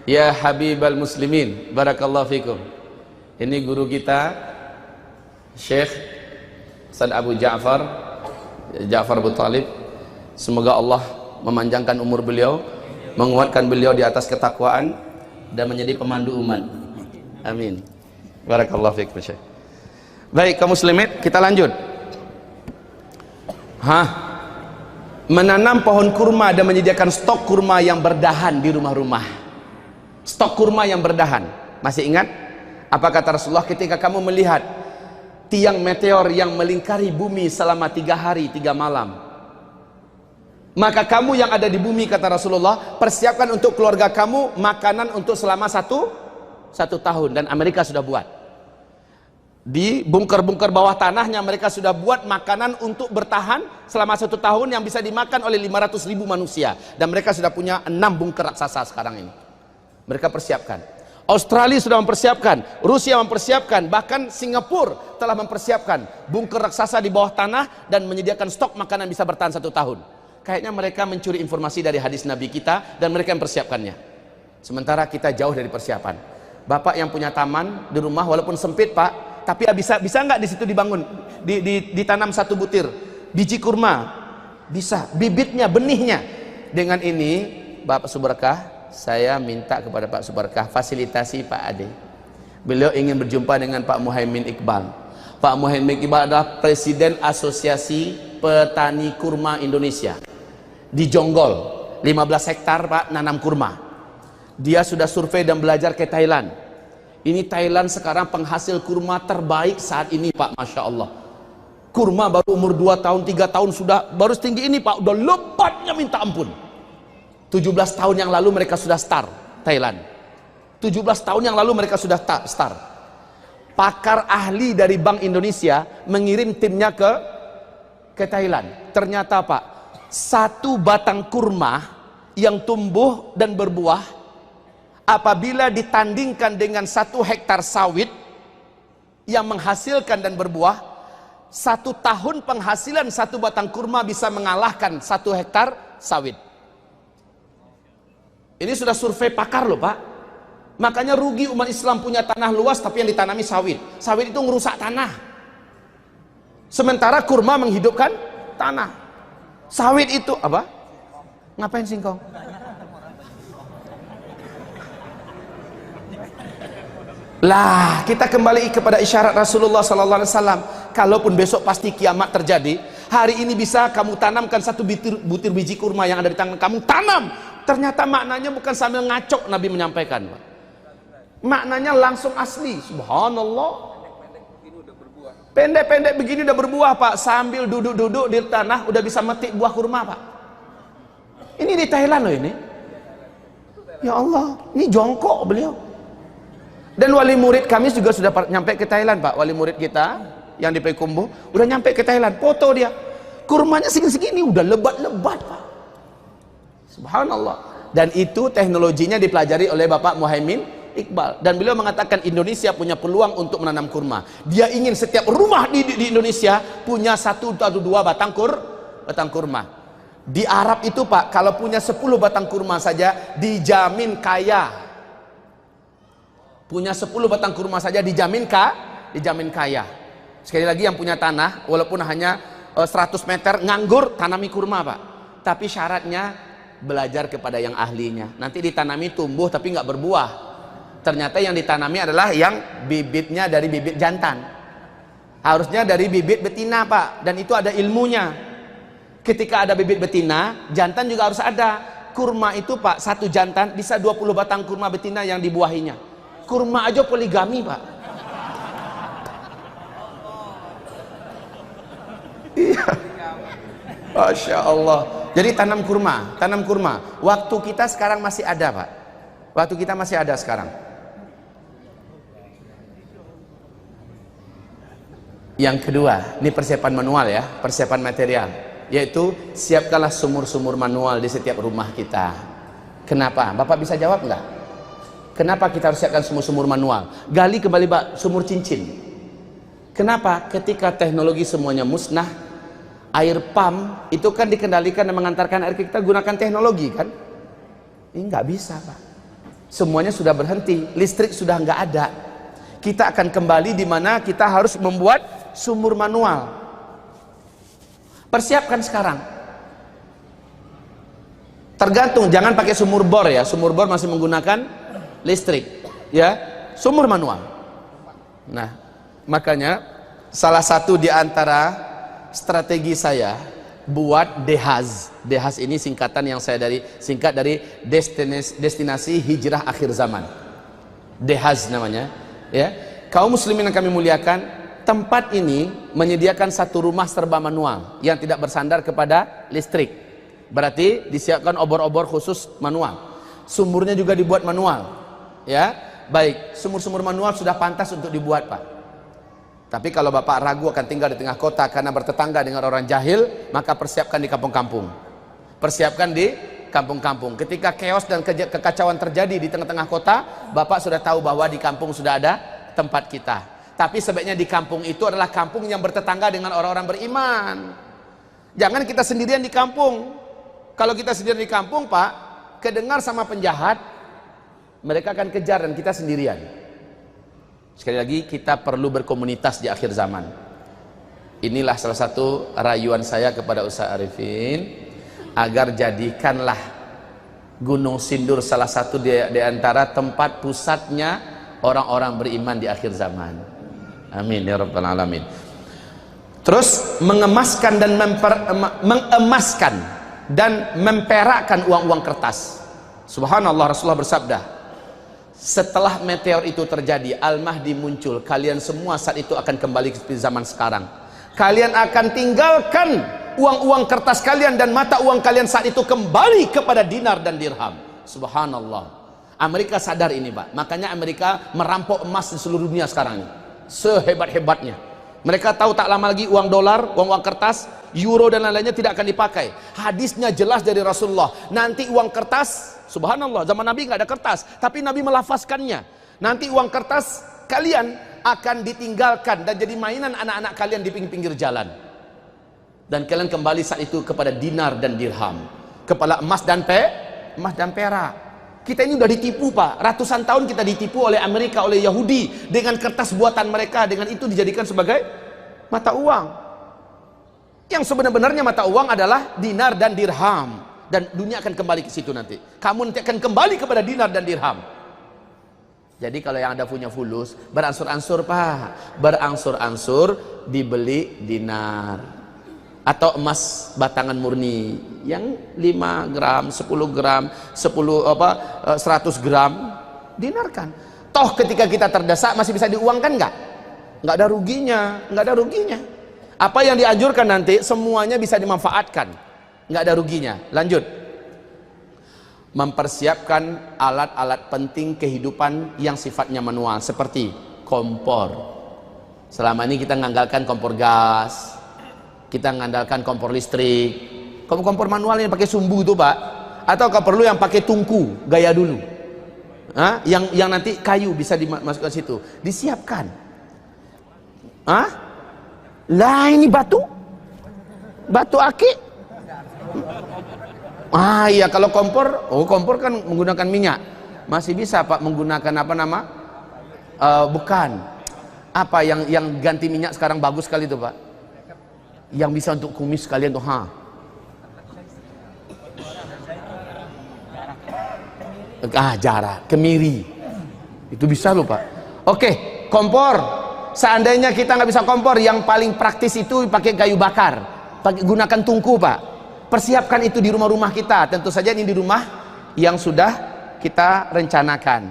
ya Habibal Muslimin, barakallahu fikum. Ini guru kita Syekh Ustaz Abu Ja'far Abu Talib. Semoga Allah memanjangkan umur beliau, menguatkan beliau di atas ketakwaan dan menjadi pemandu umat. Amin. Barakallahu fikum Syekh. Baik kaum muslimin, kita lanjut. Menanam pohon kurma dan menyediakan stok kurma yang berdahan di rumah-rumah. Stok kurma yang berdahan. Masih ingat apa kata Rasulullah ketika kamu melihat tiang meteor yang melingkari bumi selama 3 hari 3 malam, maka kamu yang ada di bumi, kata Rasulullah, persiapkan untuk keluarga kamu makanan untuk selama satu tahun. Dan Amerika sudah buat di bunker-bunker bawah tanahnya, mereka sudah buat makanan untuk bertahan selama 1 tahun yang bisa dimakan oleh 500.000 manusia. Dan mereka sudah punya 6 bunker raksasa sekarang ini. Mereka persiapkan. Australia sudah mempersiapkan, Rusia mempersiapkan, bahkan Singapura telah mempersiapkan bunker raksasa di bawah tanah dan menyediakan stok makanan bisa bertahan 1 tahun. Kayaknya mereka mencuri informasi dari hadis Nabi kita dan mereka mempersiapkannya. Sementara kita jauh dari persiapan. Bapak yang punya taman di rumah walaupun sempit Pak, tapi bisa nggak di situ dibangun, ditanam 1 butir biji kurma, bisa, bibitnya, benihnya. Dengan ini Bapak Subrakah, saya minta kepada Pak Subarkah fasilitasi Pak Ade. Beliau ingin berjumpa dengan Pak Muhaimin Iqbal. Pak Muhaimin Iqbal adalah Presiden Asosiasi Petani Kurma Indonesia di Jonggol, 15 hektar Pak nanam kurma. Dia sudah survei dan belajar ke Thailand. Ini Thailand sekarang penghasil kurma terbaik saat ini Pak, Masya Allah. Kurma baru umur 2 tahun 3 tahun sudah baru setinggi ini Pak, udah lebatnya minta ampun. 17 tahun yang lalu mereka sudah start Thailand. 17 tahun yang lalu mereka sudah start. Pakar ahli dari Bank Indonesia mengirim timnya ke Thailand. Ternyata Pak, satu batang kurma yang tumbuh dan berbuah apabila ditandingkan dengan 1 hektar sawit yang menghasilkan dan berbuah, 1 tahun penghasilan 1 batang kurma bisa mengalahkan 1 hektar sawit. Ini sudah survei pakar loh Pak. Makanya rugi umat Islam punya tanah luas tapi yang ditanami sawit. Sawit itu ngerusak tanah. Sementara kurma menghidupkan tanah. Sawit itu apa? Ngapain singkong? Lah, kita kembali kepada isyarat Rasulullah sallallahu alaihi wasallam. Kalaupun besok pasti kiamat terjadi, hari ini bisa kamu tanamkan 1 butir biji kurma yang ada di tangan kamu, tanam. Ternyata maknanya bukan sambil ngacok Nabi menyampaikan, Pak. Maknanya langsung asli. Subhanallah. Pendek-pendek begini udah berbuah, Pak. Sambil duduk-duduk di tanah udah bisa metik buah kurma, Pak. Ini di Thailand loh ini. Ya Allah, ini jongkok beliau. Dan wali murid kami juga sudah nyampe ke Thailand, Pak. Wali murid kita yang di Payakumbuh udah nyampe ke Thailand. Foto dia. Kurmanya segini-segini udah lebat-lebat, Pak. Subhanallah. Dan itu teknologinya dipelajari oleh Bapak Muhaimin Iqbal. Dan beliau mengatakan Indonesia punya peluang untuk menanam kurma. Dia ingin setiap rumah di Indonesia punya 1 atau 2 batang kurma. Di Arab itu Pak, kalau punya 10 batang kurma saja dijamin kaya. Punya 10 batang kurma saja dijamin kaya. Sekali lagi yang punya tanah walaupun hanya 100 meter nganggur, tanami kurma Pak. Tapi syaratnya belajar kepada yang ahlinya. Nanti ditanami tumbuh tapi nggak berbuah. Ternyata yang ditanami adalah yang bibitnya dari bibit jantan. Harusnya dari bibit betina Pak. Dan itu ada ilmunya. Ketika ada bibit betina, jantan juga harus ada. Kurma itu Pak, 1 jantan bisa 20 batang kurma betina yang dibuahinya. Kurma aja poligami Pak. Iya. Masya Allah. Jadi tanam kurma. Waktu kita sekarang masih ada Pak. Waktu kita masih ada sekarang. Yang kedua, ini persiapan manual ya, persiapan material. Yaitu siapkanlah sumur-sumur manual di setiap rumah kita. Kenapa? Bapak bisa jawab nggak? Kenapa kita harus siapkan sumur-sumur manual? Gali kembali Pak, sumur cincin. Kenapa? Ketika teknologi semuanya musnah, air pump itu kan dikendalikan dan mengantarkan air kita gunakan teknologi kan? Ini nggak bisa Pak. Semuanya sudah berhenti, listrik sudah nggak ada. Kita akan kembali di mana kita harus membuat sumur manual. Persiapkan sekarang. Tergantung, jangan pakai sumur bor ya. Sumur bor masih menggunakan listrik, ya. Sumur manual. Nah, makanya salah satu di antara strategi saya buat DEHAZ. DEHAZ ini singkatan yang saya singkat dari destinasi hijrah akhir zaman. DEHAZ namanya, ya. Kaum muslimin yang kami muliakan, tempat ini menyediakan 1 rumah serba manual yang tidak bersandar kepada listrik. Berarti disiapkan obor-obor khusus manual. Sumurnya juga dibuat manual, ya. Baik, sumur-sumur manual sudah pantas untuk dibuat Pak. Tapi kalau Bapak ragu akan tinggal di tengah kota karena bertetangga dengan orang jahil, maka persiapkan di kampung-kampung. Persiapkan di kampung-kampung. Ketika chaos dan kekacauan terjadi di tengah-tengah kota, Bapak sudah tahu bahwa di kampung sudah ada tempat kita. Tapi sebaiknya di kampung itu adalah kampung yang bertetangga dengan orang-orang beriman. Jangan kita sendirian di kampung. Kalau kita sendirian di kampung Pak, kedengar sama penjahat, mereka akan kejar dan kita sendirian. Sekali lagi, kita perlu berkomunitas di akhir zaman. Inilah salah satu rayuan saya kepada Ustaz Arifin, agar jadikanlah Gunung Sindur salah satu di antara tempat pusatnya orang-orang beriman di akhir zaman. Amin ya rabbal alamin. Terus mengemaskan dan mengemaskan dan memperakkan uang-uang kertas. Subhanallah, Rasulullah bersabda, setelah meteor itu terjadi, Al-Mahdi muncul, kalian semua saat itu akan kembali ke zaman sekarang. Kalian akan tinggalkan uang-uang kertas kalian dan mata uang kalian saat itu kembali kepada dinar dan dirham. Subhanallah. Amerika sadar ini, Pak. Makanya Amerika merampok emas di seluruh dunia sekarang ini. Sehebat-hebatnya. Mereka tahu tak lama lagi uang dolar, uang kertas, euro dan lain-lainnya tidak akan dipakai. Hadisnya jelas dari Rasulullah. Nanti uang kertas, subhanallah, zaman Nabi nggak ada kertas, tapi Nabi melafazkannya. Nanti uang kertas kalian akan ditinggalkan dan jadi mainan anak-anak kalian di pinggir-pinggir jalan. Dan kalian kembali saat itu kepada dinar dan dirham, kepada emas dan perak. Kita ini udah ditipu, Pak. Ratusan tahun kita ditipu oleh Amerika, oleh Yahudi dengan kertas buatan mereka, dengan itu dijadikan sebagai mata uang. Yang sebenarnya mata uang adalah dinar dan dirham, dan dunia akan kembali ke situ nanti. Kamu nanti akan kembali kepada dinar dan dirham. Jadi kalau yang Anda punya fulus, berangsur-angsur, Pak. Berangsur-angsur dibeli dinar atau emas batangan murni yang 5 gram, 10 gram, 100 gram dinarkan. Toh ketika kita terdesak masih bisa diuangkan nggak? Nggak ada ruginya, nggak ada ruginya. Apa yang dianjurkan nanti semuanya bisa dimanfaatkan, nggak ada ruginya. Lanjut. Mempersiapkan alat-alat penting kehidupan yang sifatnya manual seperti kompor. Selama ini kita mengandalkan kompor gas, kita mengandalkan kompor listrik. Kompor manual ini pakai sumbu itu, Pak. Atau kalau perlu yang pakai tungku gaya dulu. Yang nanti kayu bisa dimasukkan situ. Disiapkan. Lah ini batu akik. Iya, kalau kompor kan menggunakan minyak. Masih bisa, Pak, menggunakan bukan. Apa yang ganti minyak sekarang bagus sekali itu, Pak. Yang bisa untuk kumis kalian tuh, jarak, kemiri. Itu bisa loh, Pak. Oke, kompor. Seandainya kita nggak bisa kompor, yang paling praktis itu pakai kayu bakar. Gunakan tungku, Pak. Persiapkan itu di rumah-rumah kita. Tentu saja ini di rumah yang sudah kita rencanakan.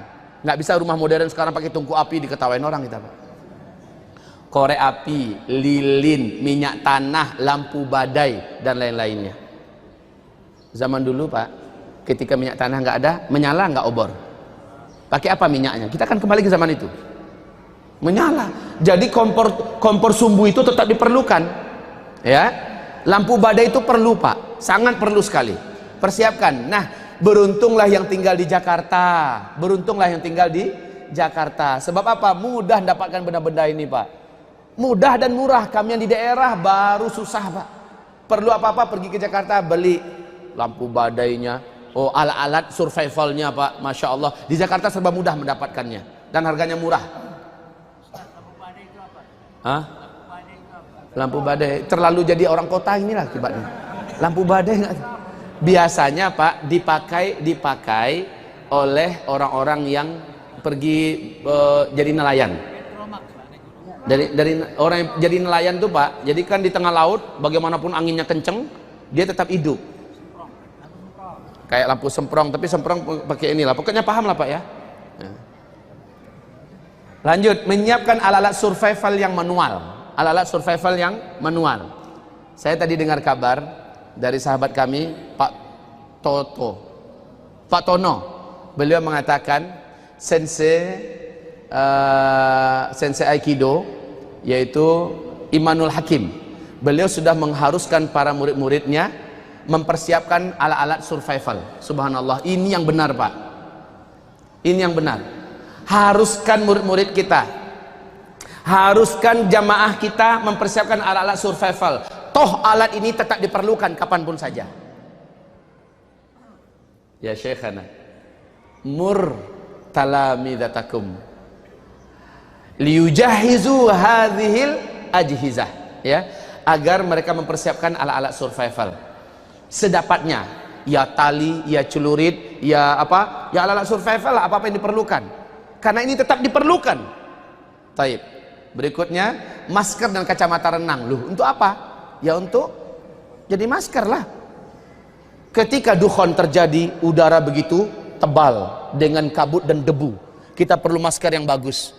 Nggak bisa rumah modern sekarang pakai tungku api, diketawain orang kita, Pak. Korek api, lilin, minyak tanah, lampu badai, dan lain-lainnya. Zaman dulu, Pak, ketika minyak tanah nggak ada, menyala nggak obor? Pakai apa minyaknya? Kita akan kembali ke zaman itu. Menyala. Jadi kompor sumbu itu tetap diperlukan. Ya, lampu badai itu perlu, Pak. Sangat perlu sekali. Persiapkan. Nah, beruntunglah yang tinggal di Jakarta. Beruntunglah yang tinggal di Jakarta. Sebab apa? Mudah mendapatkan benda-benda ini, Pak. Mudah dan murah. Kami yang di daerah baru susah, Pak. Perlu apa-apa pergi ke Jakarta, beli lampu badainya, alat-alat survivalnya, Pak. Masya Allah, di Jakarta serba mudah mendapatkannya dan harganya murah. Lampu badai terlalu jadi orang kota inilah akibatnya. Lampu badai biasanya, Pak, dipakai oleh orang-orang yang pergi jadi nelayan. Dari orang yang jadi nelayan tuh, Pak, jadi kan di tengah laut bagaimanapun anginnya kenceng, dia tetap hidup. Kayak lampu semprong, tapi semprong pakai inilah. Pokoknya paham lah, Pak, ya. Lanjut, menyiapkan alat-alat survival yang manual. Alat-alat survival yang manual. Saya tadi dengar kabar dari sahabat kami, Pak Tono. Beliau mengatakan sensei Aikido, yaitu Imanul Hakim. Beliau sudah mengharuskan para murid-muridnya mempersiapkan alat-alat survival. Subhanallah, ini yang benar, Pak. Ini yang benar. Haruskan murid-murid kita, haruskan jamaah kita mempersiapkan alat-alat survival. Toh alat ini tetap diperlukan kapanpun saja. Ya Syekhana, mur talamidatakum liyujahizu hadhil ajhizah, ya, agar mereka mempersiapkan alat-alat survival sedapatnya, ya tali, ya celurit, ya apa? Ya alat survival lah, apa-apa yang diperlukan. Karena ini tetap diperlukan. Taib. Berikutnya, masker dan kacamata renang. Loh, untuk apa? Ya untuk jadi masker lah. Ketika dukhon terjadi, udara begitu tebal dengan kabut dan debu, kita perlu masker yang bagus.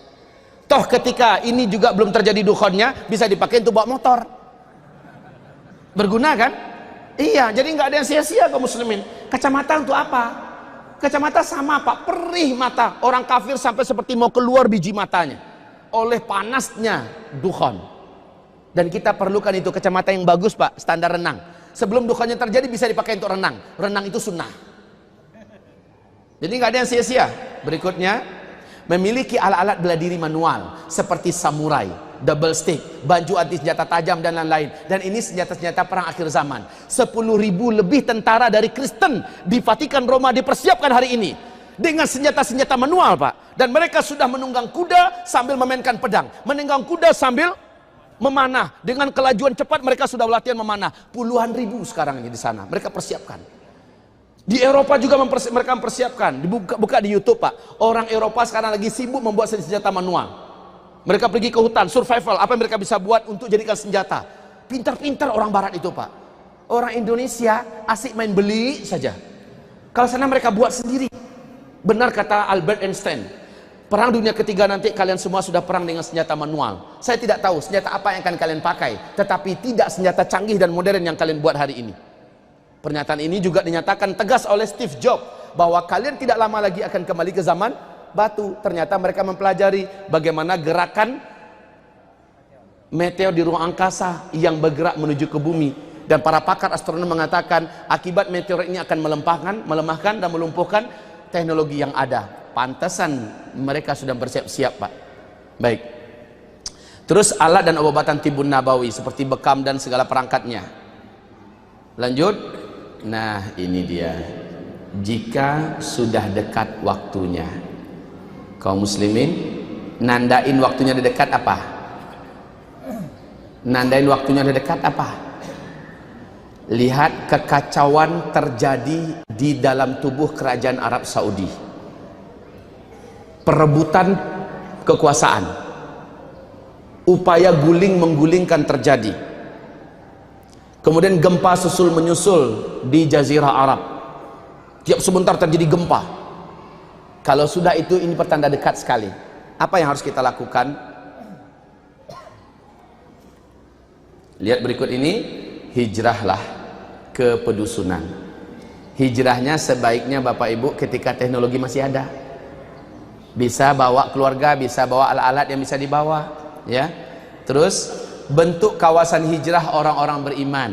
Toh ketika ini juga belum terjadi dukhonnya, bisa dipakai untuk bawa motor. Berguna kan? Iya, jadi nggak ada yang sia-sia kaum muslimin. Kacamata untuk apa? Kacamata sama Pak, perih mata. Orang kafir sampai seperti mau keluar biji matanya oleh panasnya dukhon. Dan kita perlukan itu kacamata yang bagus Pak, standar renang. Sebelum dukhonnya terjadi bisa dipakai untuk renang. Renang itu sunnah. Jadi nggak ada yang sia-sia. Berikutnya, memiliki alat-alat bela diri manual seperti samurai, double stick, baju anti senjata tajam dan lain-lain. Dan ini senjata-senjata perang akhir zaman. 10.000 lebih tentara dari Kristen di Vatikan Roma dipersiapkan hari ini dengan senjata-senjata manual Pak. Dan mereka sudah menunggang kuda sambil memainkan pedang, menunggang kuda sambil memanah. Dengan kelajuan cepat mereka sudah latihan memanah. Puluhan ribu sekarang ini di sana. Mereka persiapkan. Di Eropa juga mereka mempersiapkan. Buka di YouTube Pak. Orang Eropa sekarang lagi sibuk membuat senjata manual. Mereka pergi ke hutan, survival. Apa yang mereka bisa buat untuk jadikan senjata. Pintar-pintar orang Barat itu Pak. Orang Indonesia asik main beli saja. Kalau sana mereka buat sendiri. Benar kata Albert Einstein. Perang dunia ketiga nanti kalian semua sudah perang dengan senjata manual. Saya tidak tahu senjata apa yang akan kalian pakai, tetapi tidak senjata canggih dan modern yang kalian buat hari ini. Pernyataan ini juga dinyatakan tegas oleh Steve Jobs bahwa kalian tidak lama lagi akan kembali ke zaman batu. Ternyata mereka mempelajari bagaimana gerakan meteor di ruang angkasa yang bergerak menuju ke bumi. Dan para pakar astronom mengatakan akibat meteor ini akan melemahkan dan melumpuhkan teknologi yang ada. Pantesan mereka sudah bersiap-siap Pak. Baik. Terus alat dan obatan tibun nabawi seperti bekam dan segala perangkatnya. Lanjut. Nah ini dia. Jika sudah dekat waktunya, kaum muslimin, nandain waktunya dekat apa? Nandain waktunya dekat apa? Lihat kekacauan terjadi di dalam tubuh kerajaan Arab Saudi. Perebutan kekuasaan, upaya guling menggulingkan terjadi, kemudian gempa susul menyusul di Jazirah Arab. Tiap sebentar terjadi gempa. Kalau sudah itu, ini pertanda dekat sekali. Apa yang harus kita lakukan? Lihat berikut ini. Hijrahlah ke pedusunan. Hijrahnya sebaiknya Bapak Ibu ketika teknologi masih ada. Bisa bawa keluarga, bisa bawa alat-alat yang bisa dibawa, ya. Terus bentuk kawasan hijrah orang-orang beriman.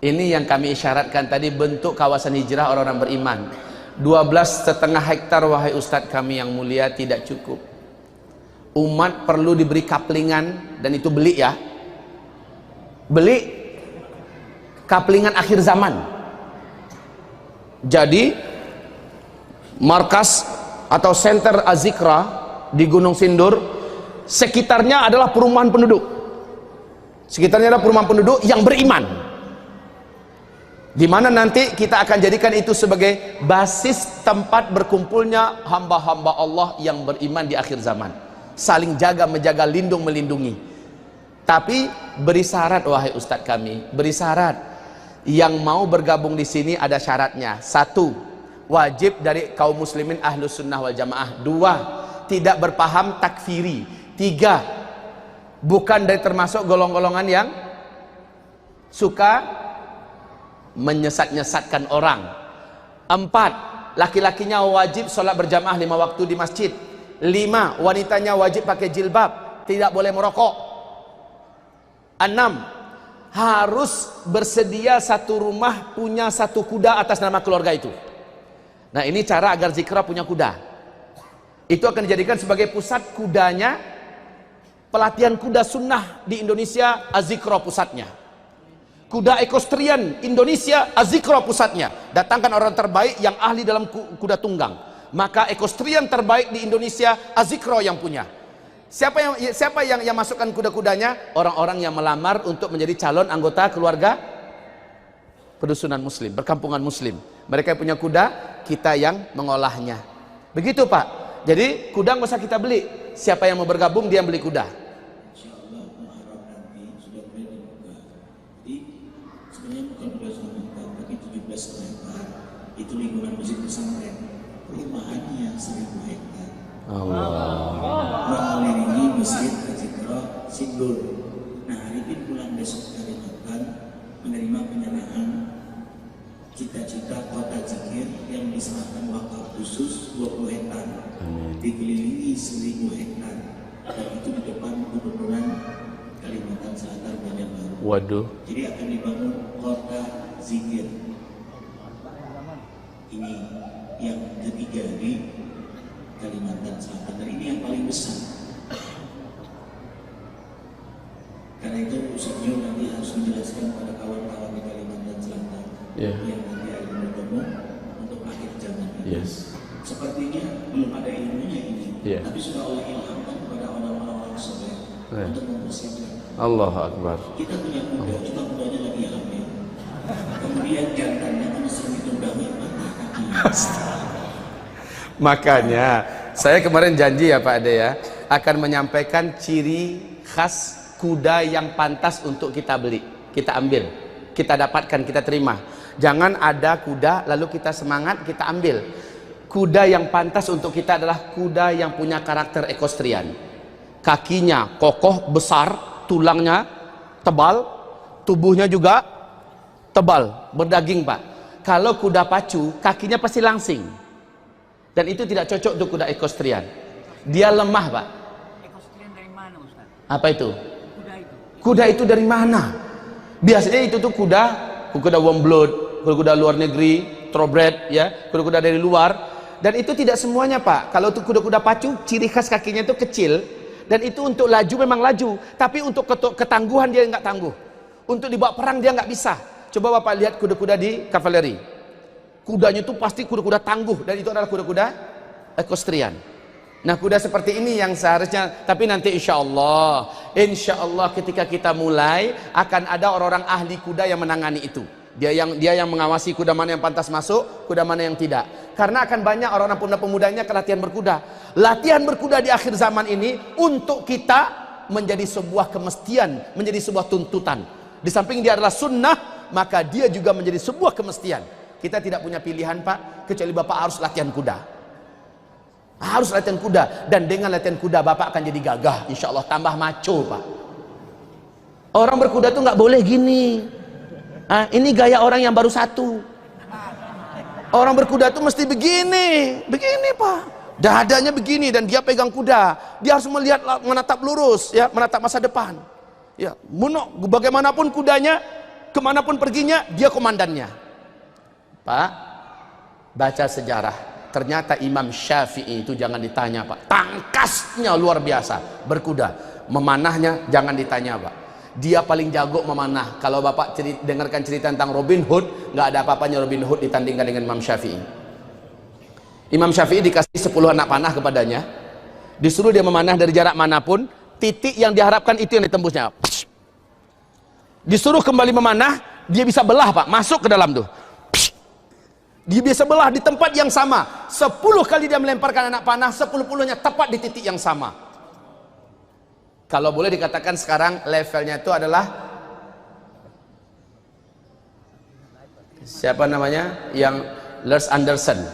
Ini yang kami isyaratkan tadi, bentuk kawasan hijrah orang-orang beriman. 12,5 hektar wahai Ustadz kami yang mulia tidak cukup. Umat perlu diberi kaplingan, dan itu beli ya. Beli kaplingan akhir zaman. Jadi markas atau center Azikra di Gunung Sindur, sekitarnya adalah perumahan penduduk. Sekitarnya adalah perumahan penduduk yang beriman, di mana nanti kita akan jadikan itu sebagai basis tempat berkumpulnya hamba-hamba Allah yang beriman di akhir zaman. Saling jaga, menjaga, lindung, melindungi. Tapi beri syarat wahai Ustadz kami, beri syarat. Yang mau bergabung di sini ada syaratnya. 1, wajib dari kaum muslimin ahlus sunnah wal jamaah. 2, tidak berpaham takfiri. 3, bukan dari termasuk golong-golongan yang suka menyesat-nyesatkan orang. 4, laki-lakinya wajib sholat berjamaah 5 waktu di masjid. 5, wanitanya wajib pakai jilbab, tidak boleh merokok. 6, harus bersedia satu rumah punya satu kuda atas nama keluarga itu. Nah ini cara agar Zikra punya kuda. Itu akan dijadikan sebagai pusat kudanya. Pelatihan kuda sunnah di Indonesia, Azikra pusatnya. Kuda equestrian Indonesia, Azikra pusatnya. Datangkan orang terbaik yang ahli dalam kuda tunggang. Maka equestrian terbaik di Indonesia, Azikra yang punya. Siapa yang masukkan kuda-kudanya? Orang-orang yang melamar untuk menjadi calon anggota keluarga pedusunan muslim, perkampungan muslim. Mereka yang punya kuda, kita yang mengolahnya. Begitu Pak. Jadi kuda nggak usah kita beli. Siapa yang mau bergabung dia beli kuda. Insya Allah mengharap nanti sudah mulai dibuka. Jadi sebenarnya bukan 12 hektar, tapi 17 hektar. Itu lingkungan masjid pesantren. Perumahannya 1000 hektar. Allah. Mengelilingi masjid Al-Jitra Sindur. Nah, Arifin pulang besok Kalimantan menerima penyerahan cita-cita kota zikir yang diserahkan wakaf khusus 20 hektar. Dikelilingi 1000 hektar. Dan itu di depan Gubernur Kalimantan Selatan Banjarbaru. Waduh. Jadi akan dibangun kota zikir. Ini yang ketiga di Kalimantan Selatan, dan ini yang paling besar. Karena itu Ustaz nanti harus menjelaskan pada kawan-kawan di Kalimantan Selatan yang nanti akan bertemu untuk akhir zaman ini. Sepertinya belum ada ilmunya ini, tapi sudah Allah ilhamkan kepada orang-orang soleh untuk mempersiapkan. Allahu Akbar. Kita punya kuda, cuma kudanya lagi hamil. Kemudian jantannya kan sering ditunggangi patah kaki. Makanya saya kemarin janji ya Pak Ade ya, akan menyampaikan ciri khas kuda yang pantas untuk kita beli, kita ambil, kita dapatkan, kita terima. Jangan ada kuda lalu kita semangat kita ambil. Kuda yang pantas untuk kita adalah kuda yang punya karakter equestrian. Kakinya kokoh, besar, tulangnya tebal, tubuhnya juga tebal, berdaging Pak. Kalau kuda pacu, kakinya pasti langsing. Dan itu tidak cocok untuk kuda equestrian. Dia lemah Pak. Equestrian dari mana Ustaz? Apa itu? Kuda itu. Kuda itu dari mana? Biasanya itu tuh kuda warmblood, kuda luar negeri, thoroughbred ya, kuda-kuda dari luar. Dan itu tidak semuanya Pak. Kalau untuk kuda-kuda pacu, ciri khas kakinya itu kecil. Dan itu untuk laju memang laju, tapi untuk ketangguhan dia nggak tangguh. Untuk dibawa perang dia nggak bisa. Coba Bapak lihat kuda-kuda di kavaleri. Kudanya itu pasti kuda-kuda tangguh, dan itu adalah kuda-kuda equestrian. Nah, kuda seperti ini yang seharusnya, tapi nanti insya Allah ketika kita mulai akan ada orang-orang ahli kuda yang menangani itu. Dia yang mengawasi kuda mana yang pantas masuk, kuda mana yang tidak. Karena akan banyak orang-orang pemuda-pemudanya ke latihan berkuda. Latihan berkuda di akhir zaman ini untuk kita menjadi sebuah kemestian, menjadi sebuah tuntutan. Di samping dia adalah sunnah, maka dia juga menjadi sebuah kemestian. Kita tidak punya pilihan Pak, kecuali Bapak harus latihan kuda. Harus latihan kuda, dan dengan latihan kuda Bapak akan jadi gagah, insya Allah tambah maco Pak. Orang berkuda tuh nggak boleh gini. Ini gaya orang yang baru satu. Orang berkuda tuh mesti begini Pak. Dadanya begini dan dia pegang kuda. Dia harus melihat, menatap lurus, ya, menatap masa depan. Ya, bagaimanapun kudanya, kemanapun perginya, dia komandannya. Pak, baca sejarah. Ternyata Imam Syafi'i itu jangan ditanya Pak. Tangkasnya luar biasa berkuda. Memanahnya jangan ditanya Pak. Dia paling jago memanah. Kalau Bapak dengarkan cerita tentang Robin Hood, nggak ada apa-apanya Robin Hood ditandingkan dengan Imam Syafi'i. Imam Syafi'i dikasih 10 anak panah kepadanya, disuruh dia memanah dari jarak manapun, titik yang diharapkan itu yang ditembusnya. Disuruh kembali memanah, dia bisa belah Pak, masuk ke dalam tuh. Dia bisa belah di tempat yang sama. 10 kali dia melemparkan anak panah, 10-10-nya tepat di titik yang sama. Kalau boleh dikatakan sekarang levelnya itu adalah siapa namanya? Yang Lars Anderson.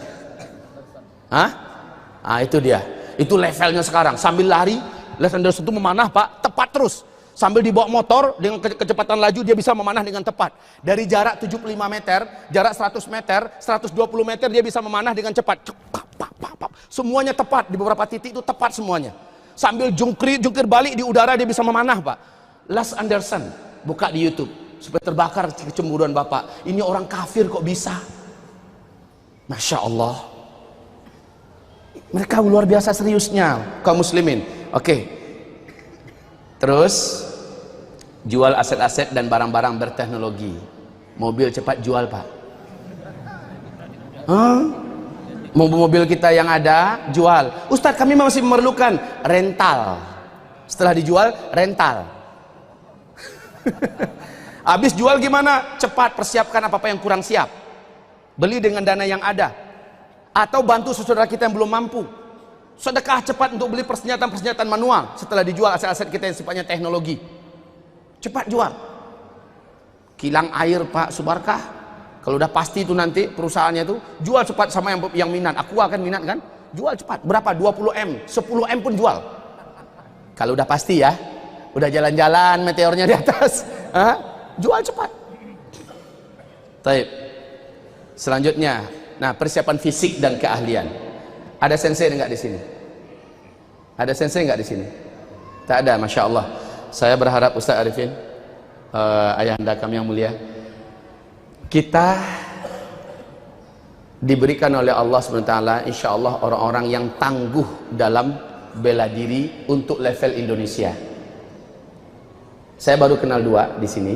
Itu dia. Itu levelnya sekarang. Sambil lari, Lars Anderson itu memanah Pak, tepat terus. Sambil dibawa motor dengan kecepatan laju dia bisa memanah dengan tepat. Dari jarak 75 meter, jarak 100 meter, 120 meter dia bisa memanah dengan cepat. Semuanya tepat, di beberapa titik itu tepat semuanya. Sambil jungkir balik di udara dia bisa memanah Pak. Lars Anderson, buka di YouTube supaya terbakar kecemburuan Bapak. Ini orang kafir kok bisa? Masya Allah. Mereka luar biasa seriusnya kaum muslimin. Oke. Terus jual aset-aset dan barang-barang berteknologi. Mobil cepat jual Pak. Mobil kita yang ada jual. Ustadz, kami masih memerlukan rental. Setelah dijual rental. Habis jual gimana? Cepat persiapkan apa-apa yang kurang siap. Beli dengan dana yang ada. Atau bantu saudara kita yang belum mampu. Sedekah cepat untuk beli persenjataan manual setelah dijual aset-aset kita yang sifatnya teknologi. Cepat jual. Kilang air Pak Subarkah, kalau udah pasti itu nanti perusahaannya itu, jual cepat sama yang minat. Aku akan minat kan? Jual cepat. Berapa? 20M, 10M pun jual. Kalau udah pasti ya, udah jalan-jalan meteornya di atas, jual cepat. Baik. Selanjutnya, nah persiapan fisik dan keahlian. Ada sensei enggak di sini? Ada sensei enggak di sini? Tak ada, masya Allah. Saya berharap Ustaz Arifin, ayahanda kami yang mulia, kita diberikan oleh Allah SWT insya Allah orang-orang yang tangguh dalam bela diri untuk level Indonesia. Saya baru kenal dua di sini.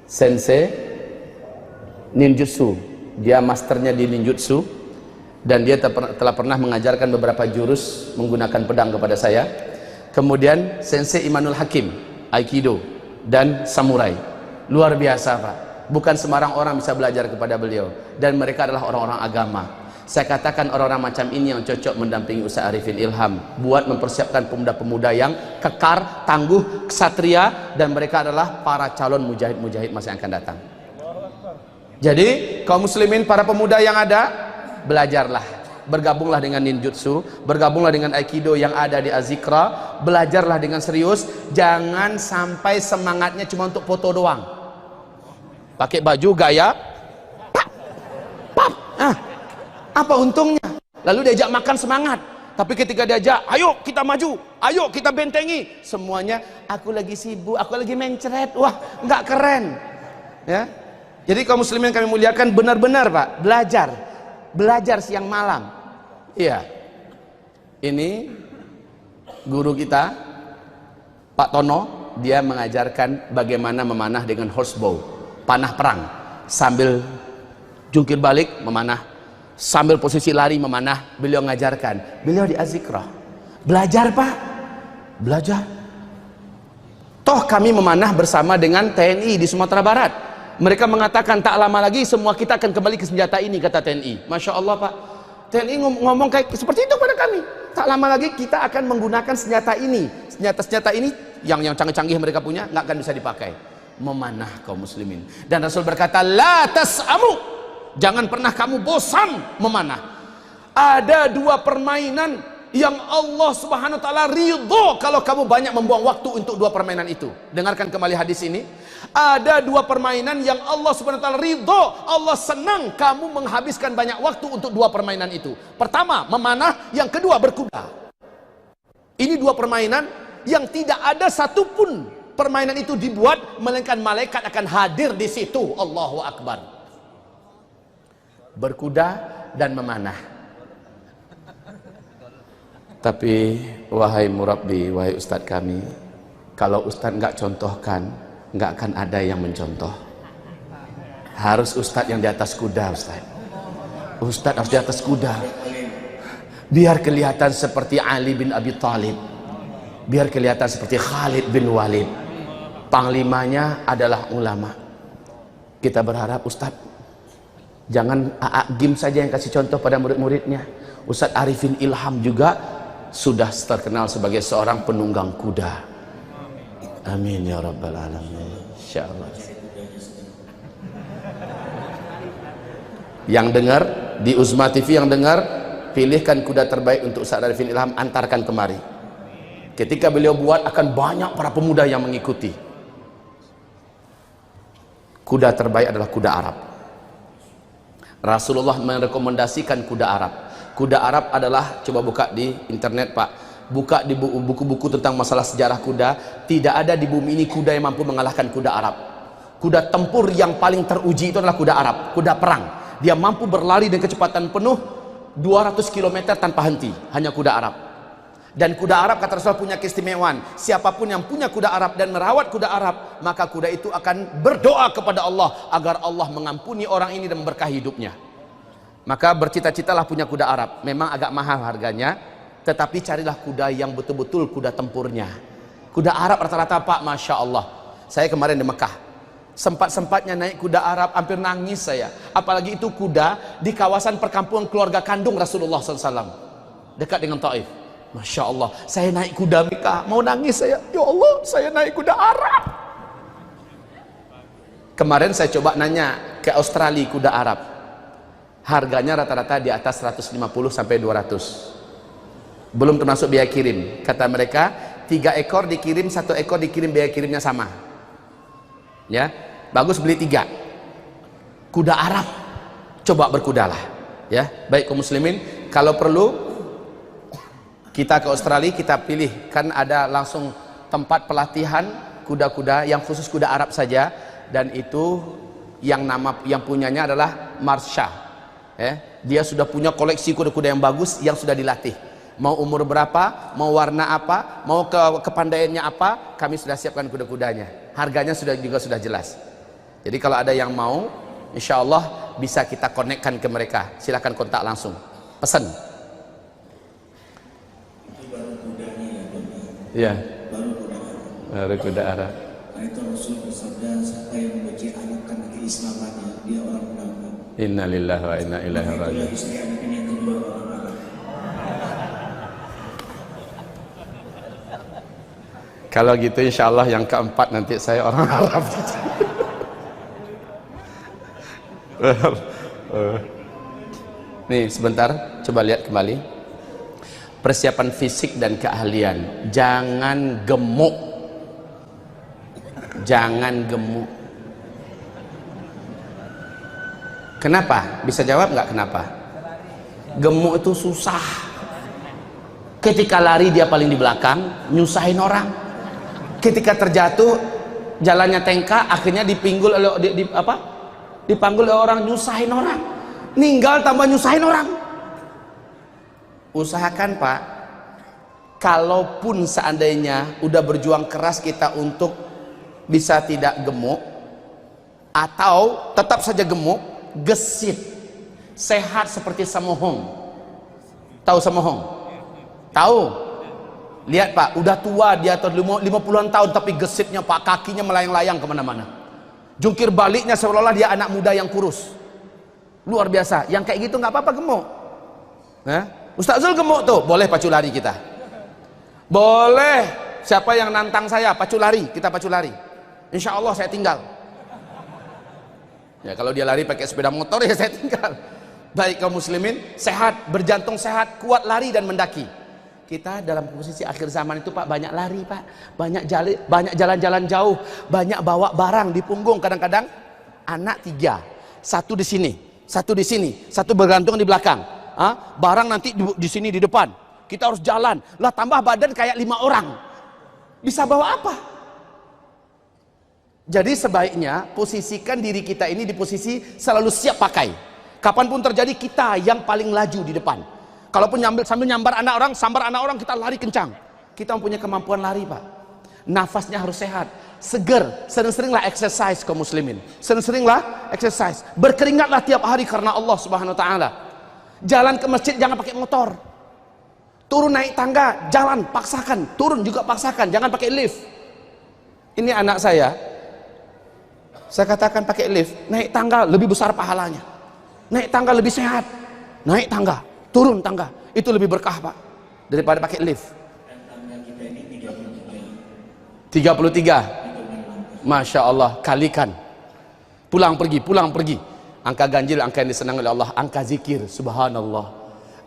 Sensei ninjutsu, dia masternya di ninjutsu, dan dia telah pernah mengajarkan beberapa jurus menggunakan pedang kepada saya. Kemudian Sensei Imanul Hakim, Aikido dan Samurai. Luar biasa Pak, bukan sembarang orang bisa belajar kepada beliau, dan mereka adalah orang-orang agama. Saya katakan orang-orang macam ini yang cocok mendampingi Ustaz Arifin Ilham buat mempersiapkan pemuda-pemuda yang kekar, tangguh, ksatria, dan mereka adalah para calon mujahid-mujahid masa yang akan datang. Jadi kaum muslimin, para pemuda yang ada, belajarlah, bergabunglah dengan ninjutsu, bergabunglah dengan aikido yang ada di Azikra, belajarlah dengan serius. Jangan sampai semangatnya cuma untuk foto doang, pakai baju gaya pap, pap. Apa untungnya? Lalu diajak makan semangat, tapi ketika diajak ayo kita maju, ayo kita bentengi, semuanya aku lagi sibuk, aku lagi mencret. Wah, nggak keren ya. Jadi kaum muslimin kami muliakan, benar-benar Pak, belajar siang malam. Iya. Ini guru kita Pak Tono, dia mengajarkan bagaimana memanah dengan horsebow, panah perang, sambil jungkir balik memanah, sambil posisi lari memanah. Beliau mengajarkan, beliau di Azikra. Belajar Pak, belajar. Toh kami memanah bersama dengan TNI di Sumatera Barat. Mereka mengatakan tak lama lagi semua kita akan kembali ke senjata ini, kata TNI. Masya Allah Pak, TNI ngomong kayak seperti itu pada kami. Tak lama lagi kita akan menggunakan senjata ini. Senjata ini yang canggih-canggih mereka punya nggak akan bisa dipakai. Memanah kaum muslimin. Dan Rasul berkata, la tas'amu, jangan pernah kamu bosan memanah. Ada dua permainan yang Allah Subhanahu wa taala ridho kalau kamu banyak membuang waktu untuk dua permainan itu. Dengarkan kembali hadis ini. Ada dua permainan yang Allah Subhanahu wa taala ridho, Allah senang kamu menghabiskan banyak waktu untuk dua permainan itu. Pertama, memanah, yang kedua berkuda. Ini dua permainan yang tidak ada satupun permainan itu dibuat melainkan malaikat akan hadir di situ. Allahu Akbar. Berkuda dan memanah. Tapi wahai murabbi, wahai ustadz kami, kalau ustadz nggak contohkan, nggak akan ada yang mencontoh. Harus ustadz yang di atas kuda. Ustadz harus di atas kuda, biar kelihatan seperti Ali bin Abi Thalib, biar kelihatan seperti Khalid bin Walid. Panglimanya adalah ulama. Kita berharap ustadz jangan Gim saja yang kasih contoh pada murid-muridnya. Ustadz Arifin Ilham juga sudah terkenal sebagai seorang penunggang kuda. Amin ya rabbal alamin. Insyaallah. Yang dengar di Uzma TV, yang dengar, pilihkan kuda terbaik untuk Ustaz Arifin Ilham, antarkan kemari. Ketika beliau buat, akan banyak para pemuda yang mengikuti. Kuda terbaik adalah kuda Arab. Rasulullah merekomendasikan kuda Arab. Kuda Arab adalah, coba buka di internet Pak, buka di buku-buku tentang masalah sejarah kuda. Tidak ada di bumi ini kuda yang mampu mengalahkan kuda Arab. Kuda tempur yang paling teruji itu adalah kuda Arab, kuda perang. Dia mampu berlari dengan kecepatan penuh 200 km tanpa henti, hanya kuda Arab. Dan kuda Arab, kata Rasul, punya keistimewaan. Siapapun yang punya kuda Arab dan merawat kuda Arab, maka kuda itu akan berdoa kepada Allah agar Allah mengampuni orang ini dan memberkahi hidupnya. Maka bercita-citalah punya kuda Arab. Memang agak mahal harganya, tetapi carilah kuda yang betul-betul kuda tempurnya. Kuda Arab rata-rata Pak, Masya Allah. Saya kemarin di Mekah, Sempat-sempatnya naik kuda Arab, hampir nangis saya. Apalagi itu kuda di kawasan perkampungan keluarga kandung Rasulullah SAW, dekat dengan Taif. Masya Allah, saya naik kuda Mekah, mau nangis saya. Ya Allah, saya naik kuda Arab. Kemarin saya coba nanya ke Australia kuda Arab. Harganya rata-rata di atas 150 sampai 200. Belum termasuk biaya kirim. Kata mereka, 3 ekor dikirim, 1 ekor dikirim, biaya kirimnya sama. Ya, bagus beli 3. Kuda Arab. Coba berkudalah. Ya, baik kaum muslimin, kalau perlu kita ke Australia, kita pilih, kan ada langsung tempat pelatihan kuda-kuda yang khusus kuda Arab saja, dan itu yang punyanya adalah Marsha. Dia sudah punya koleksi kuda-kuda yang bagus yang sudah dilatih. Mau umur berapa, mau warna apa, mau kepandaiannya apa, kami sudah siapkan kuda-kudanya. Harganya juga sudah jelas. Jadi kalau ada yang mau, insya Allah bisa kita konekkan ke mereka. Silahkan kontak langsung, pesan. Iya. Baru kuda Arab. Karena itu Rasul bersabda, siapa yang membenci anak karena keislamannya, dia orang munafik. Innalillahi wa inna ilaihi raji'un. Istri anaknya yang kedua orang Arab. Kalau gitu insya Allah yang keempat nanti saya orang Arab. Nih sebentar, coba lihat kembali. Persiapan fisik dan keahlian. Jangan gemuk. Jangan gemuk. Kenapa? Bisa jawab nggak kenapa? Gemuk itu susah. Ketika lari dia paling di belakang, nyusahin orang. Ketika terjatuh, jalannya tengkak, akhirnya dipinggul oleh dipanggul oleh orang, nyusahin orang. Ninggal tambah nyusahin orang. Usahakan Pak, kalaupun seandainya udah berjuang keras kita untuk bisa tidak gemuk, atau tetap saja gemuk, gesit, sehat seperti samohong. Tahu samohong? Tahu? Lihat Pak, udah tua dia atau 50-an tahun tapi gesitnya Pak, kakinya melayang-layang kemana-mana. Jungkir baliknya seolah-olah dia anak muda yang kurus. Luar biasa. Yang kayak gitu nggak apa-apa gemuk. Ustaz Zul gemuk tuh, boleh pacu lari kita. Boleh. Siapa yang nantang saya pacu lari, kita pacu lari. Insya Allah saya tinggal. Ya kalau dia lari pakai sepeda motor ya saya tinggal. Baik kaum muslimin, sehat, berjantung sehat, kuat lari dan mendaki. Kita dalam posisi akhir zaman itu Pak, banyak lari Pak, banyak jalan-jalan jauh, banyak bawa barang di punggung. Kadang-kadang anak 3, 1 di sini, 1 di sini, 1 bergantung di belakang. Barang nanti di sini di depan. Kita harus jalan. Lah tambah badan kayak 5 orang. Bisa bawa apa? Jadi sebaiknya posisikan diri kita ini di posisi selalu siap pakai. Kapanpun terjadi kita yang paling laju di depan. Kalaupun sambil nyambar anak orang, sambar anak orang, kita lari kencang. Kita mempunyai kemampuan lari Pak. Nafasnya harus sehat, seger. Sering-seringlah exercise kaum muslimin. Sering-seringlah exercise. Berkeringatlah tiap hari karena Allah Subhanahu wa taala. Jalan ke masjid jangan pakai motor. Turun naik tangga, jalan paksakan. Turun juga paksakan, jangan pakai lift. Ini anak saya katakan pakai lift, naik tangga lebih besar pahalanya. Naik tangga lebih sehat. Naik tangga, turun tangga, itu lebih berkah Pak daripada pakai lift. Dan tangga kita ini 33. 33. Masya Allah, kalikan. Pulang pergi. Angka ganjil, angka yang disenangi oleh Allah. Angka zikir, subhanallah.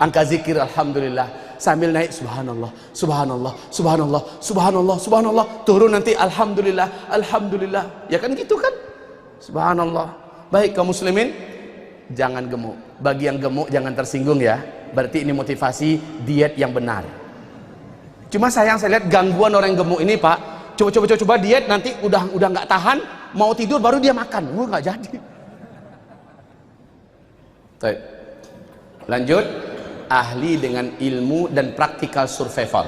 Angka zikir, alhamdulillah. Sambil naik, subhanallah, subhanallah, subhanallah, subhanallah, subhanallah. Turun nanti, alhamdulillah, alhamdulillah. Ya kan gitu kan? Subhanallah. Baik kaum muslimin, jangan gemuk. Bagi yang gemuk jangan tersinggung ya. Berarti ini motivasi diet yang benar. Cuma sayang saya lihat gangguan orang yang gemuk ini Pak. Coba diet nanti udah nggak tahan, mau tidur baru dia makan. Nggak jadi. Baik. Lanjut, ahli dengan ilmu dan praktikal survival.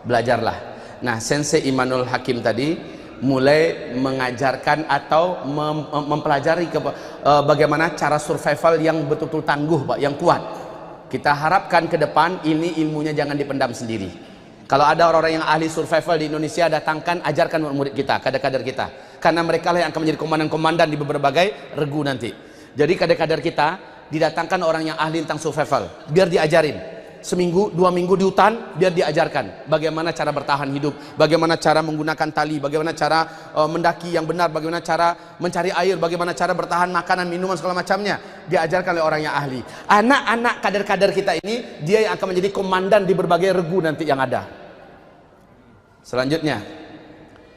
Belajarlah. Nah, Sensei Immanuel Hakim tadi mulai mengajarkan atau mempelajari bagaimana cara survival yang betul-betul tangguh Pak, yang kuat. Kita harapkan ke depan ini ilmunya jangan dipendam sendiri. Kalau ada orang-orang yang ahli survival di Indonesia, datangkan, ajarkan murid kita, kader-kader kita. karena mereka lah yang akan menjadi komandan-komandan di berbagai regu nanti. Jadi kader-kader kita didatangkan orang yang ahli tentang survival, biar diajarin. Seminggu, 2 minggu di hutan, biar diajarkan bagaimana cara bertahan hidup, bagaimana cara menggunakan tali, bagaimana cara mendaki yang benar, bagaimana cara mencari air, bagaimana cara bertahan makanan, minuman, segala macamnya. Diajarkan oleh orang yang ahli. Anak-anak kader-kader kita ini, dia yang akan menjadi komandan di berbagai regu nanti yang ada. Selanjutnya,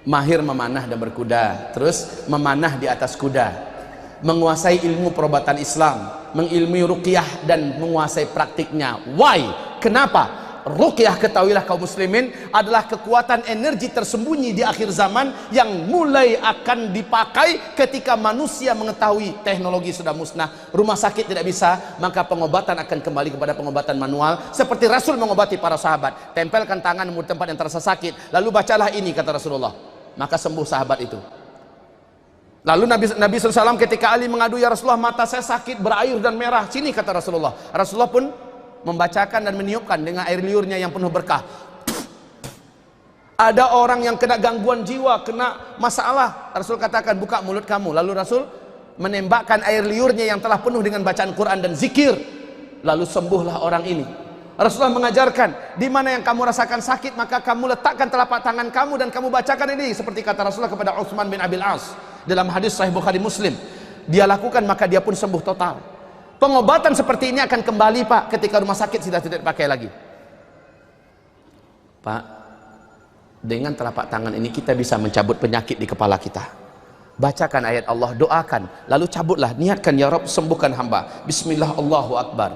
mahir memanah dan berkuda, terus memanah di atas kuda, menguasai ilmu perobatan Islam, mengilmui ruqyah dan menguasai praktiknya. Why? Kenapa? Ruqyah, ketahuilah kaum muslimin, adalah kekuatan energi tersembunyi di akhir zaman yang mulai akan dipakai ketika manusia mengetahui teknologi sudah musnah, rumah sakit tidak bisa, maka pengobatan akan kembali kepada pengobatan manual, seperti Rasul mengobati para sahabat. Tempelkan tangan di tempat yang terasa sakit, lalu bacalah ini, kata Rasulullah, maka sembuh sahabat itu. Lalu Nabi SAW ketika Ali mengadu, ya Rasulullah, mata saya sakit, berair dan merah. Sini, kata Rasulullah. Rasulullah pun membacakan dan meniupkan dengan air liurnya yang penuh berkah. Ada orang yang kena gangguan jiwa, kena masalah, Rasul katakan, buka mulut kamu. Lalu Rasul menembakkan air liurnya yang telah penuh dengan bacaan Quran dan zikir. Lalu sembuhlah orang ini. Rasulullah mengajarkan, di mana yang kamu rasakan sakit, maka kamu letakkan telapak tangan kamu dan kamu bacakan ini, seperti kata Rasulullah kepada Utsman bin Abil As dalam hadis Sahih Bukhari Muslim. Dia lakukan, maka dia pun sembuh total. Pengobatan seperti ini akan kembali, Pak, ketika rumah sakit sudah tidak dipakai lagi. Pak, dengan telapak tangan ini kita bisa mencabut penyakit di kepala kita. Bacakan ayat Allah, doakan, lalu cabutlah, niatkan, ya Rabb, sembuhkan hamba. Bismillah, Allahu Akbar.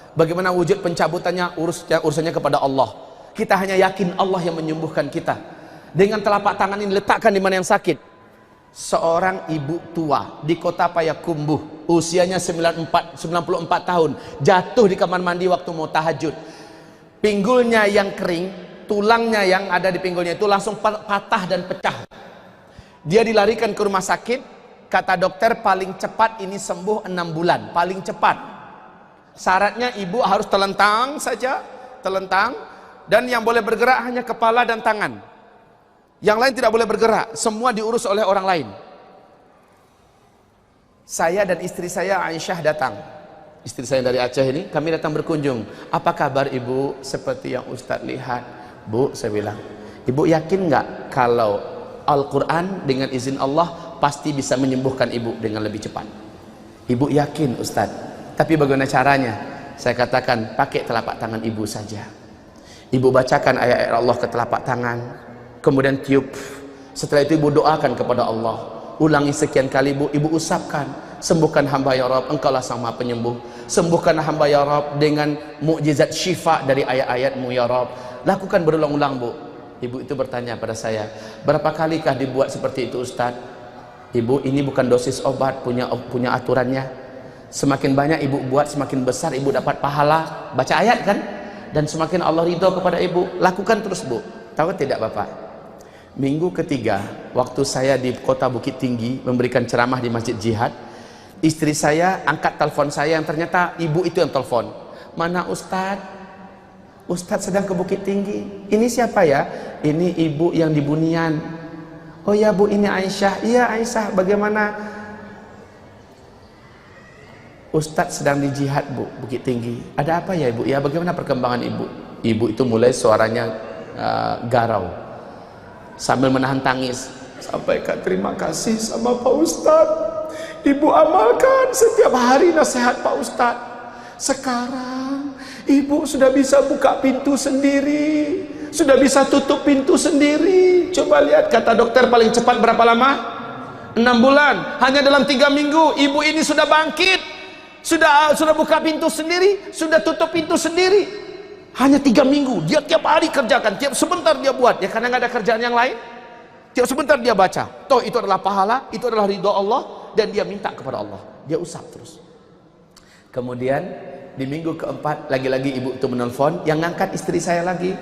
Bagaimana wujud pencabutannya, urusannya kepada Allah. Kita hanya yakin Allah yang menyembuhkan kita. Dengan telapak tangan ini letakkan di mana yang sakit. Seorang ibu tua di kota Payakumbuh, usianya 94 tahun, jatuh di kamar mandi waktu mau tahajud. Pinggulnya yang kering, tulangnya yang ada di pinggulnya itu langsung patah dan pecah. Dia dilarikan ke rumah sakit. Kata dokter, paling cepat ini sembuh 6 bulan, paling cepat. Syaratnya ibu harus telentang saja, telentang, dan yang boleh bergerak hanya kepala dan tangan. Yang lain tidak boleh bergerak, semua diurus oleh orang lain. Saya dan istri saya Aisyah datang. Istri saya dari Aceh ini, kami datang berkunjung. Apa kabar ibu? Seperti yang Ustadz lihat. Bu, saya bilang, ibu yakin nggak kalau Al-Quran dengan izin Allah pasti bisa menyembuhkan ibu dengan lebih cepat? Ibu yakin, Ustadz. Tapi bagaimana caranya? Saya katakan, pakai telapak tangan ibu saja. Ibu bacakan ayat-ayat Allah ke telapak tangan, kemudian tiup. Setelah itu ibu doakan kepada Allah. Ulangi sekian kali, ibu usapkan. Sembuhkan hamba ya Rabb, engkaulah sang maha penyembuh. Sembuhkan hamba ya Rabb dengan mukjizat syifa dari ayat-ayatmu ya Rabb. Lakukan berulang-ulang, Bu. Ibu itu bertanya pada saya, berapa kalikah dibuat seperti itu, Ustaz? Ibu, ini bukan dosis obat, punya aturannya. Semakin banyak ibu buat, semakin besar ibu dapat pahala. Baca ayat kan? Dan semakin Allah ridho kepada ibu. Lakukan terus, Bu. Tahu tidak Bapak? Minggu ketiga, waktu saya di kota Bukit Tinggi memberikan ceramah di Masjid Jihad, istri saya angkat telepon saya, yang ternyata ibu itu yang telepon. Mana Ustadz? Ustadz sedang ke Bukit Tinggi. Ini siapa ya? Ini ibu yang di Bunian. Oh ya Bu, ini Aisyah. Iya Aisyah, bagaimana? Ustadz sedang di jihad, Bu, Bukit Tinggi. Ada apa ya Ibu? Ya, bagaimana perkembangan Ibu? Ibu itu mulai suaranya garau sambil menahan tangis. Sampaikan terima kasih sama Pak Ustadz. Ibu amalkan setiap hari nasihat Pak Ustadz. Sekarang Ibu sudah bisa buka pintu sendiri, sudah bisa tutup pintu sendiri. Coba lihat, kata dokter paling cepat berapa lama? 6 bulan. Hanya dalam 3 minggu Ibu ini sudah bangkit. Sudah buka pintu sendiri, sudah tutup pintu sendiri. Hanya 3 minggu. Dia tiap hari kerjakan, tiap sebentar dia buat. Ya karena nggak ada kerjaan yang lain. Tiap sebentar dia baca. Toh itu adalah pahala, itu adalah ridho Allah, dan dia minta kepada Allah. Dia usap terus. Kemudian di minggu keempat lagi-lagi ibu itu menelpon, yang ngangkat istri saya lagi.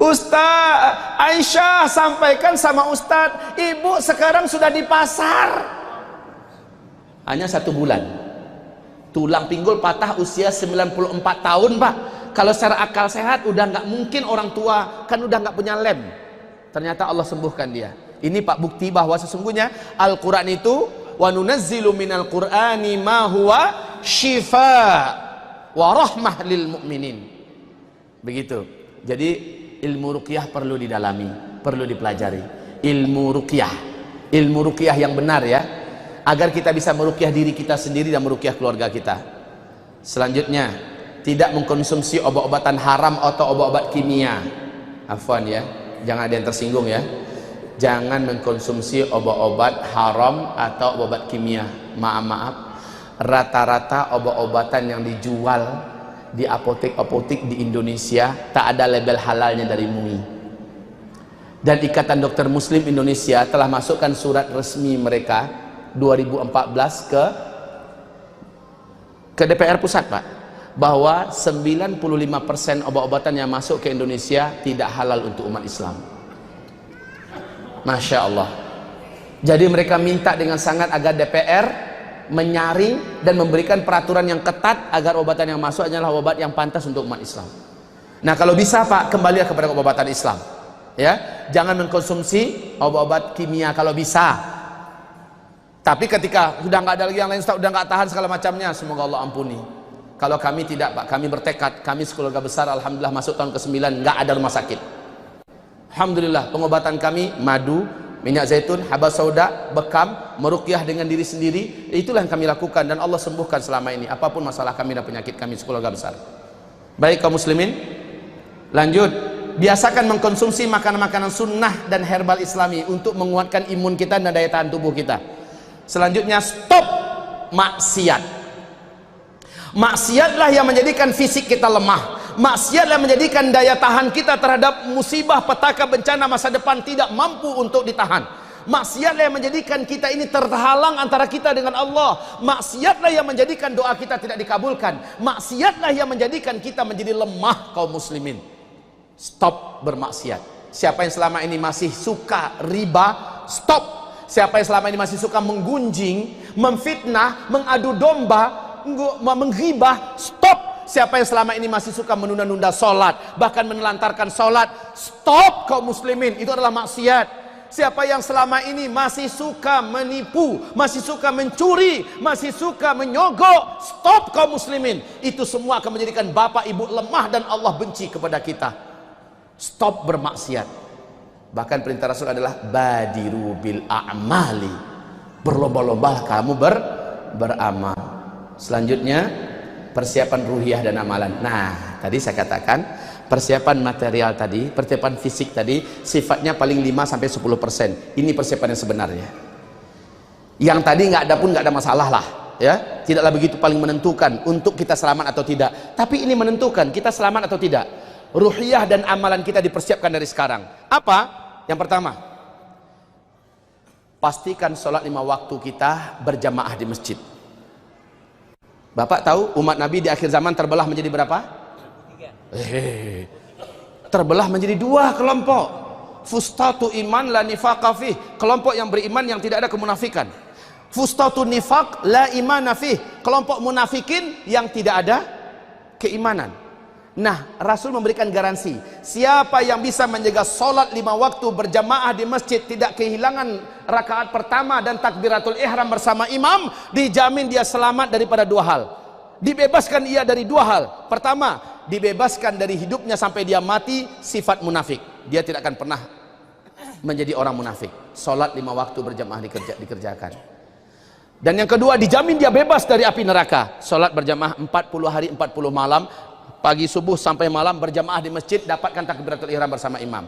Ustaz, Aisyah sampaikan sama Ustaz, ibu sekarang sudah di pasar. Hanya 1 bulan. Tulang pinggul patah usia 94 tahun, Pak. Kalau secara akal sehat udah nggak mungkin, orang tua kan udah nggak punya lem. Ternyata Allah sembuhkan dia. Ini Pak bukti bahwa sesungguhnya Al-Quran itu wa nunazzilu minal Qur'ani ma huwa syifa wa rahmah lil mu'minin. Begitu. Jadi ilmu ruqyah perlu didalami, perlu dipelajari. Ilmu ruqyah yang benar ya, agar kita bisa meruqyah diri kita sendiri dan meruqyah keluarga kita. Selanjutnya, tidak mengkonsumsi obat-obatan haram atau obat-obat kimia. Afwan ya, jangan ada yang tersinggung ya. Jangan mengkonsumsi obat-obat haram atau obat kimia. Maaf, rata-rata obat-obatan yang dijual di apotek-apotek di Indonesia tak ada label halalnya dari MUI. Dan Ikatan Dokter Muslim Indonesia telah masukkan surat resmi mereka 2014 ke DPR pusat Pak, bahwa 95% obat-obatan yang masuk ke Indonesia tidak halal untuk umat Islam. Masya Allah. Jadi mereka minta dengan sangat agar DPR menyaring dan memberikan peraturan yang ketat agar obatan yang masuk adalah obat yang pantas untuk umat Islam. Nah kalau bisa Pak, kembali kepada obatan Islam ya, jangan mengkonsumsi obat-obat kimia kalau bisa. Tapi ketika sudah nggak ada lagi yang lain, sudah nggak tahan segala macamnya, semoga Allah ampuni. Kalau kami tidak Pak, kami bertekad, kami sekeluarga besar alhamdulillah masuk tahun ke-9 nggak ada rumah sakit. Alhamdulillah, pengobatan kami madu, minyak zaitun, habas sauda, bekam, meruqyah dengan diri sendiri, itulah yang kami lakukan dan Allah sembuhkan selama ini apapun masalah kami dan penyakit kami sekeluarga besar. Baik kaum muslimin, lanjut, biasakan mengkonsumsi makanan-makanan sunnah dan herbal islami untuk menguatkan imun kita dan daya tahan tubuh kita. Selanjutnya, stop maksiat. Maksiatlah yang menjadikan fisik kita lemah. Maksiatlah menjadikan daya tahan kita terhadap musibah, petaka, bencana masa depan tidak mampu untuk ditahan. Maksiatlah yang menjadikan kita ini terhalang antara kita dengan Allah. Maksiatlah yang menjadikan doa kita tidak dikabulkan. Maksiatlah yang menjadikan kita menjadi lemah kaum muslimin. Stop bermaksiat. Siapa yang selama ini masih suka riba, stop. Siapa yang selama ini masih suka menggunjing, memfitnah, mengadu domba, menghibah, stop. Siapa yang selama ini masih suka menunda-nunda sholat, bahkan menelantarkan sholat, stop kaum muslimin, itu adalah maksiat. Siapa yang selama ini masih suka menipu, masih suka mencuri, masih suka menyogok, stop kaum muslimin. Itu semua akan menjadikan bapak ibu lemah dan Allah benci kepada kita. Stop bermaksiat. Bahkan perintah Rasul adalah badiru bil a'mali, berlomba-lomba kamu beramal. Selanjutnya, persiapan ruhiyah dan amalan. Nah, tadi saya katakan persiapan material tadi, persiapan fisik tadi sifatnya paling 5-10%. Ini persiapan yang sebenarnya. Yang tadi nggak ada pun nggak ada masalah lah, ya. Tidaklah begitu paling menentukan untuk kita selamat atau tidak. Tapi ini menentukan kita selamat atau tidak. Ruhiyah dan amalan kita dipersiapkan dari sekarang. Apa? Yang pertama, pastikan sholat 5 waktu kita berjamaah di masjid. Bapak tahu umat Nabi di akhir zaman terbelah menjadi berapa? Terbelah menjadi 2 kelompok. Fustatu iman la nifaqa fih, kelompok yang beriman yang tidak ada kemunafikan. Fustatu nifaq la imana fih, kelompok munafikin yang tidak ada keimanan. Nah, Rasul memberikan garansi, siapa yang bisa menjaga sholat 5 waktu berjamaah di masjid, tidak kehilangan rakaat pertama dan takbiratul ihram bersama imam, dijamin dia selamat daripada 2 hal. Dibebaskan ia dari 2 hal. Pertama, dibebaskan dari hidupnya sampai dia mati sifat munafik. Dia tidak akan pernah menjadi orang munafik. Sholat 5 waktu berjamaah dikerjakan. Dan yang kedua, dijamin dia bebas dari api neraka. Sholat berjamaah 40 hari 40 malam, pagi subuh sampai malam berjamaah di masjid, dapatkan takbiratul ihram bersama imam.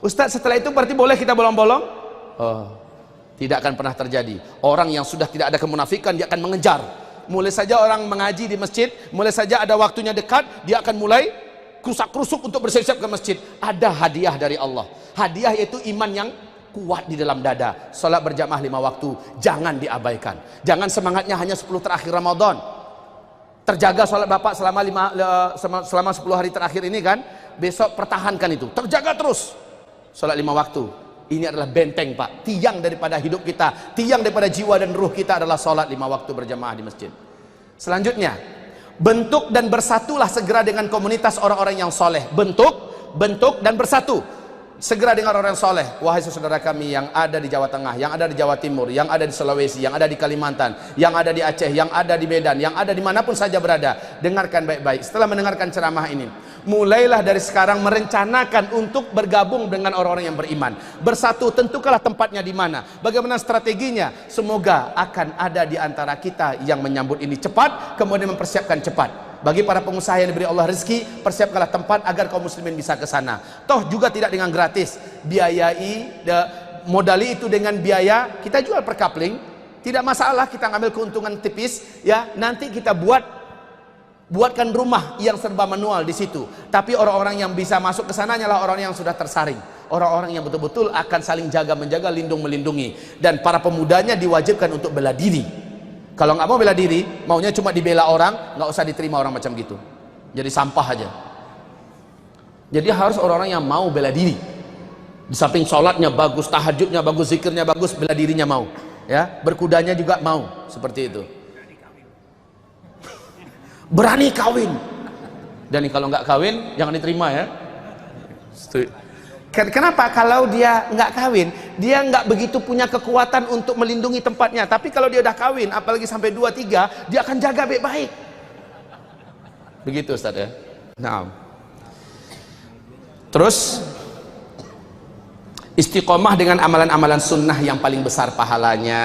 Ustaz, setelah itu berarti boleh kita bolong-bolong? Oh, tidak akan pernah terjadi. Orang yang sudah tidak ada kemunafikan dia akan mengejar. Mulai saja orang mengaji di masjid, mulai saja ada waktunya dekat, dia akan mulai krusak-krusuk untuk bersiap-siap ke masjid. Ada hadiah dari Allah. Hadiah yaitu iman yang kuat di dalam dada. Salat berjamaah 5 waktu jangan diabaikan. Jangan semangatnya hanya 10 terakhir Ramadan. Terjaga sholat bapak selama 10 hari terakhir ini kan, besok pertahankan itu, terjaga terus sholat 5 waktu. Ini adalah benteng Pak, tiang daripada hidup kita, tiang daripada jiwa dan ruh kita adalah sholat 5 waktu berjamaah di masjid. Selanjutnya, bentuk dan bersatulah segera dengan komunitas orang-orang yang soleh. Bentuk dan bersatu. Segera dengar orang soleh, wahai saudara kami yang ada di Jawa Tengah, yang ada di Jawa Timur, yang ada di Sulawesi, yang ada di Kalimantan, yang ada di Aceh, yang ada di Medan, yang ada dimanapun saja berada. Dengarkan baik-baik. Setelah mendengarkan ceramah ini, mulailah dari sekarang merencanakan untuk bergabung dengan orang-orang yang beriman. Bersatu, tentukanlah tempatnya di mana, bagaimana strateginya. Semoga akan ada di antara kita yang menyambut ini cepat, kemudian mempersiapkan cepat. Bagi para pengusaha yang diberi Allah rezeki, persiapkanlah tempat agar kaum muslimin bisa ke sana. Toh juga tidak dengan gratis, biayai, modali itu dengan biaya, kita jual per coupling, tidak masalah, kita ngambil keuntungan tipis, ya. Nanti kita buatkan rumah yang serba manual di situ. Tapi orang-orang yang bisa masuk ke sana hanyalah orang yang sudah tersaring, orang-orang yang betul-betul akan saling jaga menjaga, lindung melindungi. Dan para pemudanya diwajibkan untuk bela diri. Kalau nggak mau bela diri, maunya cuma dibela orang, nggak usah diterima orang macam gitu. Jadi sampah aja. Jadi harus orang-orang yang mau bela diri. Di samping sholatnya bagus, tahajudnya bagus, zikirnya bagus, bela dirinya mau. Ya, berkudanya juga mau, seperti itu. Berani kawin. Dan kalau nggak kawin, jangan diterima ya. Kenapa? Kalau dia nggak kawin, dia nggak begitu punya kekuatan untuk melindungi tempatnya. Tapi kalau dia udah kawin, apalagi sampai 2-3, dia akan jaga baik-baik. Begitu Ustaz ya. Nah, terus istiqomah dengan amalan-amalan sunnah yang paling besar pahalanya.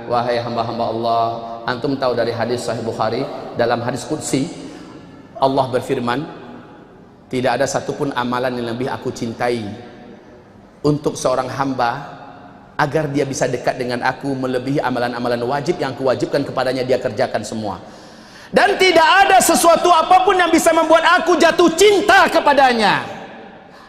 Wahai hamba-hamba Allah, antum tahu dari hadis Sahih Bukhari, dalam hadis qudsi Allah berfirman, tidak ada satupun amalan yang lebih aku cintai untuk seorang hamba agar dia bisa dekat dengan aku melebihi amalan-amalan wajib yang kuwajibkan kepadanya, dia kerjakan semua. Dan tidak ada sesuatu apapun yang bisa membuat aku jatuh cinta kepadanya,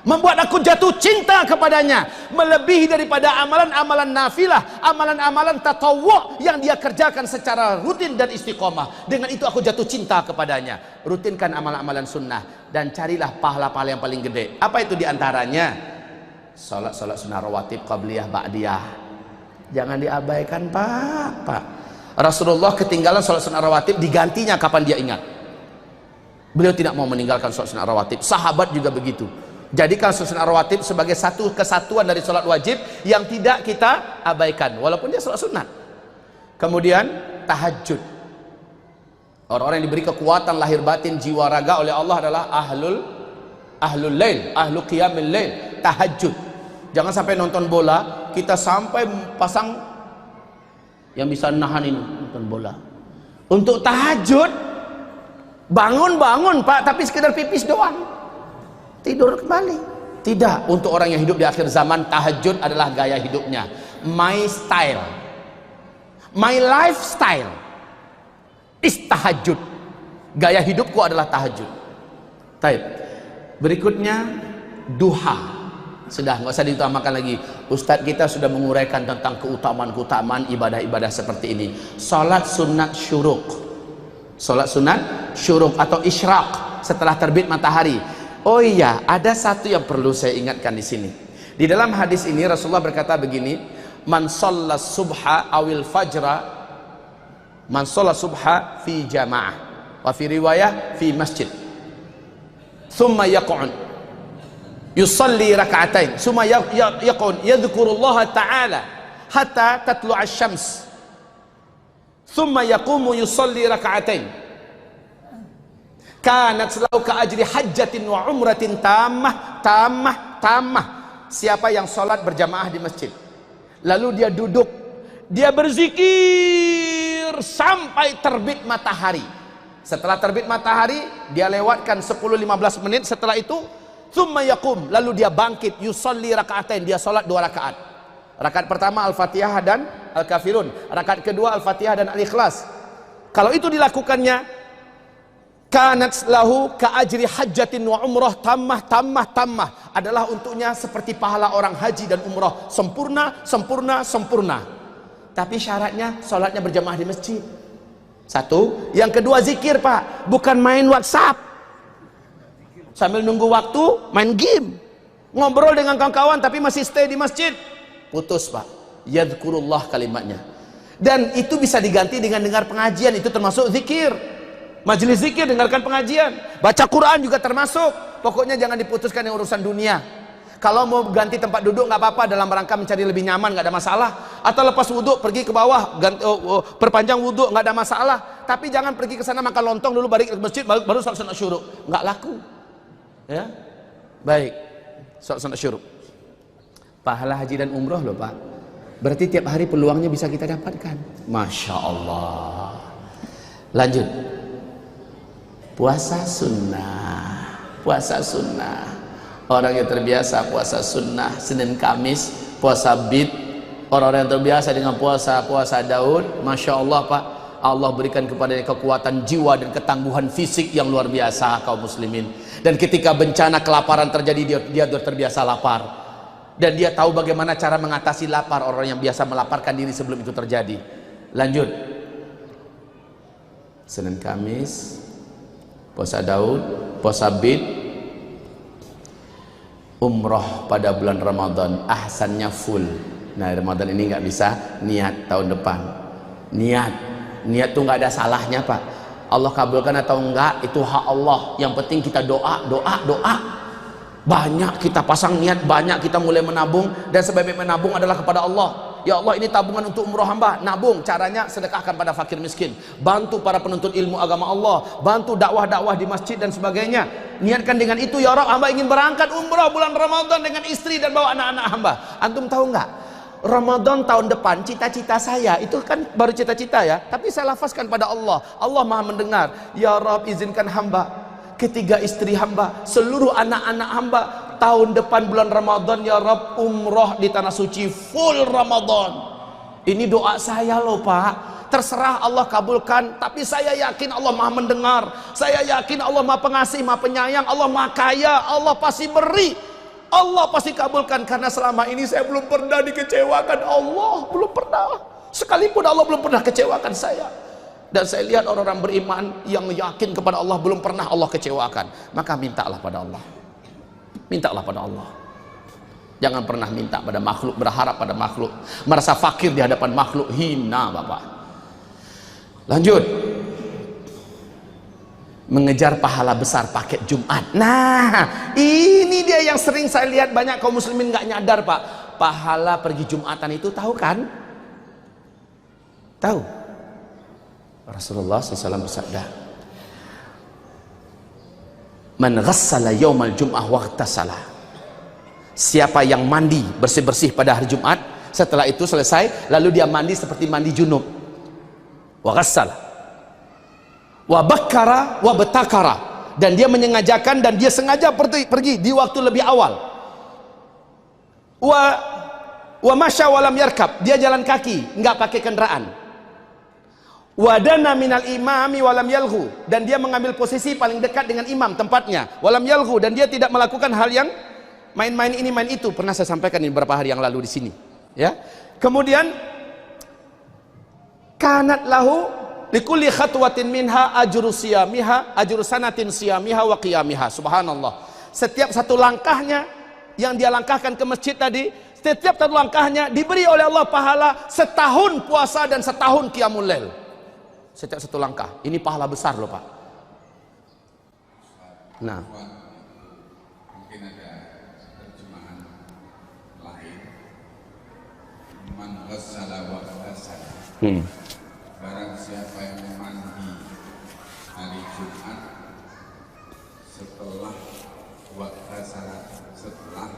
membuat aku jatuh cinta kepadanya melebihi daripada amalan-amalan nafilah, amalan-amalan tatawwu yang dia kerjakan secara rutin dan istiqomah. Dengan itu aku jatuh cinta kepadanya. Rutinkan amalan-amalan sunnah dan carilah pahala-pahala yang paling gede. Apa itu diantaranya? Salat sunnah rawatib, qabliyah, ba'diyah. Jangan diabaikan Pak. Rasulullah ketinggalan salat sunnah rawatib, digantinya kapan dia ingat. Beliau tidak mau meninggalkan salat sunnah rawatib. Sahabat juga begitu. Jadikan salat sunnah rawatib sebagai satu kesatuan dari salat wajib yang tidak kita abaikan, walaupun dia salat sunat. Kemudian tahajud. Orang-orang yang diberi kekuatan lahir batin jiwa raga oleh Allah adalah ahlul lail, ahlu qiyamil lail, tahajud. Jangan sampai nonton bola kita sampai pasang yang bisa nahan ini nonton bola. Untuk tahajud bangun Pak, tapi sekedar pipis doang, tidur kembali. Tidak, untuk orang yang hidup di akhir zaman, tahajud adalah gaya hidupnya. My style, my lifestyle is tahajud. Gaya hidupku adalah tahajud. Baik. Berikutnya duha. Sudah nggak usah diutamakan lagi. Ustadz kita sudah menguraikan tentang keutamaan ibadah-ibadah seperti ini. Salat sunat syuruk. Salat sunat syuruk atau isyraq, setelah terbit matahari. Oh iya, ada satu yang perlu saya ingatkan di sini. Di dalam hadis ini Rasulullah berkata begini, man shalla subha awil fajra, man shalla subha fi jamaah, wa fi riwayah fi masjid, thumma yaq'ud yusalli rak'atain, thumma yaq'ud yadhkurullaha ta'ala hatta tatlu'a asy-syams, thumma yaqumu yusalli rak'atain, kanat lahu ka ajri hajjatin wa umratin tamah. Siapa yang sholat berjamaah di masjid, lalu dia duduk, dia berzikir sampai terbit matahari. Setelah terbit matahari, dia lewatkan 10-15 menit. Setelah itu, thumma yaqum, lalu dia bangkit, yusalli raka'atain, dia sholat 2 rakaat. Rakaat pertama Al-Fatihah dan Al-Kafirun, rakaat kedua Al-Fatihah dan Al-Ikhlas. Kalau itu dilakukannya, kanat lahu ka ajri hajjatin wa umrah tamah, adalah untuknya seperti pahala orang haji dan umrah, sempurna. Tapi syaratnya sholatnya berjamaah di masjid. Satu. Yang kedua zikir Pak, bukan main WhatsApp sambil nunggu waktu main game, ngobrol dengan kawan-kawan tapi masih stay di masjid. Putus Pak. Yadhkurullah kalimatnya. Dan itu bisa diganti dengan dengar pengajian, itu termasuk zikir. Majelis zikir, dengarkan pengajian, baca Quran juga termasuk. Pokoknya jangan diputuskan yang urusan dunia. Kalau mau ganti tempat duduk nggak apa-apa, dalam rangka mencari lebih nyaman, nggak ada masalah. Atau lepas wudhu pergi ke bawah, perpanjang wudhu, nggak ada masalah. Tapi jangan pergi ke sana makan lontong dulu, balik ke masjid, baru sholat sunat syuruk. Nggak laku. Ya, baik. Sholat sunat syuruk. Pahala haji dan umroh loh Pak. Berarti tiap hari peluangnya bisa kita dapatkan. Masya Allah. Lanjut. Puasa sunnah. Puasa sunnah. Orang yang terbiasa puasa sunnah Senin Kamis, puasa bid. Orang-orang yang terbiasa dengan puasa Daud, Masya Allah Pak, Allah berikan kepadanya kekuatan jiwa dan ketangguhan fisik yang luar biasa kaum muslimin. Dan ketika bencana kelaparan terjadi, dia terbiasa lapar. Dan dia tahu bagaimana cara mengatasi lapar. Orang yang biasa melaparkan diri sebelum itu terjadi. Lanjut. Senin Kamis, puasa Daud, puasa bid, umroh pada bulan Ramadan, ahsannya full. Nah Ramadan ini nggak bisa niat tahun depan. Niat tuh nggak ada salahnya Pak. Allah kabulkan atau enggak itu hak Allah. Yang penting kita doa. Banyak kita pasang niat, banyak kita mulai menabung, dan sebaik-baik menabung adalah kepada Allah. Ya Allah, ini tabungan untuk umroh hamba. Nabung, caranya sedekahkan pada fakir miskin, bantu para penuntut ilmu agama Allah, bantu dakwah-dakwah di masjid dan sebagainya. Niatkan dengan itu, ya Rabb, hamba ingin berangkat umroh bulan Ramadan dengan istri dan bawa anak-anak hamba. Antum tahu nggak? Ramadan tahun depan, cita-cita saya itu kan baru cita-cita ya, tapi saya lafazkan pada Allah. Allah Maha mendengar. Ya Rabb, izinkan hamba, ketiga istri hamba, seluruh anak-anak hamba, tahun depan bulan Ramadan ya Rabb, umroh di tanah suci full Ramadan. Ini doa saya loh Pak. Terserah Allah kabulkan, tapi saya yakin Allah Maha mendengar. Saya yakin Allah Maha pengasih, Maha penyayang, Allah Maha kaya, Allah pasti beri. Allah pasti kabulkan, karena selama ini saya belum pernah dikecewakan Allah, belum pernah. Sekalipun Allah belum pernah kecewakan saya. Dan saya lihat orang-orang beriman yang yakin kepada Allah belum pernah Allah kecewakan. Maka mintalah pada Allah. Mintalah pada Allah. Jangan pernah minta pada makhluk, berharap pada makhluk, merasa fakir di hadapan makhluk, hina Bapak. Lanjut. Mengejar pahala besar pakai Jumat. Nah, ini dia yang sering saya lihat banyak kaum muslimin nggak nyadar Pak. Pahala pergi Jumatan itu tahu kan? Tahu? Rasulullah SAW bersabda, Man ghassala yawmal jum'ah waghtasala. Siapa yang mandi bersih-bersih pada hari Jumat, setelah itu selesai, lalu dia mandi seperti mandi junub. Wa ghassala. Wa bakkara wa betakara, dan dia menyengajakan dan dia sengaja pergi di waktu lebih awal. Wa masya walam yarkab, dia jalan kaki, nggak pakai kendaraan. Wa dana minal imami walam yalghu, dan dia mengambil posisi paling dekat dengan imam tempatnya, walam yalghu, dan dia tidak melakukan hal yang main-main ini main itu. Pernah saya sampaikan ini beberapa hari yang lalu di sini ya. Kemudian kanat lahu likulli khatwatin minha ajru siyamiha, ajru sanatin siyamiha wa qiyamiha. Subhanallah. Setiap satu langkahnya yang dia langkahkan ke masjid tadi, setiap satu langkahnya diberi oleh Allah pahala setahun puasa dan setahun qiyamul lail. Setiap satu langkah. Ini pahala besar loh Pak. Nah, mungkin ada terjemahan lain. Man ghassala wa ghasala. Barang siapa yang mandi hari Jumat setelah setelah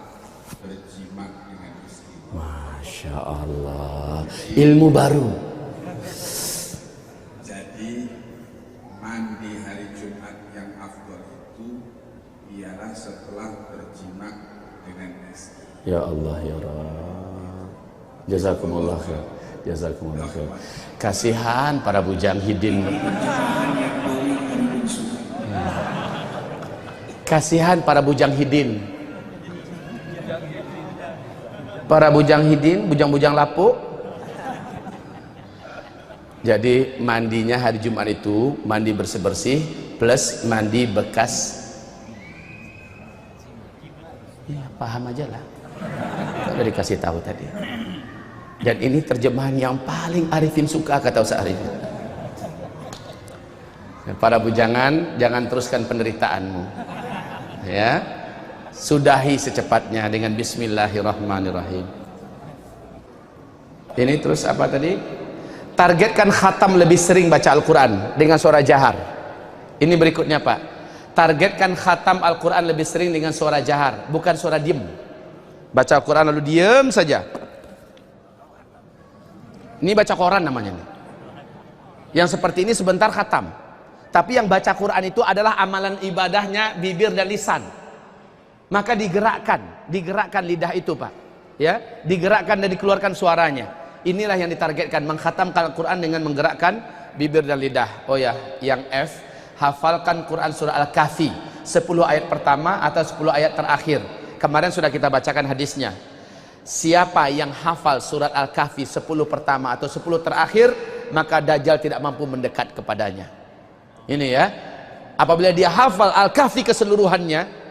berjima dengan istri. Masya Allah, ilmu baru. Jadi mandi hari Jumat yang afdal itu ialah setelah berjima dengan istri. Ya Allah ya Rabb, jazakumullah khair. Jazakumullah khair. Kasihan para bujang hidin. Kasihan para bujang hidin. Para bujang hidin, bujang-bujang lapuk. Jadi mandinya hari Jumat itu mandi bersih-bersih plus mandi bekas. Ya, paham aja lah. Udah dikasih tahu tadi. Dan ini terjemahan yang paling Arifin suka, kata Ustaz Arifin. Para bujangan, jangan teruskan penderitaanmu. Ya. sudahi secepatnya dengan bismillahirrahmanirrahim. Ini terus apa tadi? Targetkan khatam lebih sering baca Al-Quran dengan suara jahar. Ini berikutnya Pak. Targetkan khatam Al-Quran lebih sering dengan suara jahar, bukan suara diem. Baca Al-Quran lalu diem saja. Ini baca Quran namanya nih. Yang seperti ini sebentar khatam. Tapi yang baca Quran itu adalah amalan ibadahnya bibir dan lisan. Maka digerakkan lidah itu Pak. Ya, digerakkan dan dikeluarkan suaranya. Inilah yang ditargetkan, mengkhatamkan Al-Quran dengan menggerakkan bibir dan lidah. Oh ya, yang F, hafalkan Quran surah Al-Kahfi 10 ayat pertama atau 10 ayat terakhir. Kemarin sudah kita bacakan hadisnya. Siapa yang hafal surat Al-Kahfi 10 pertama atau 10 terakhir, maka Dajjal tidak mampu mendekat kepadanya. Ini ya. Apabila dia hafal Al-Kahfi keseluruhannya,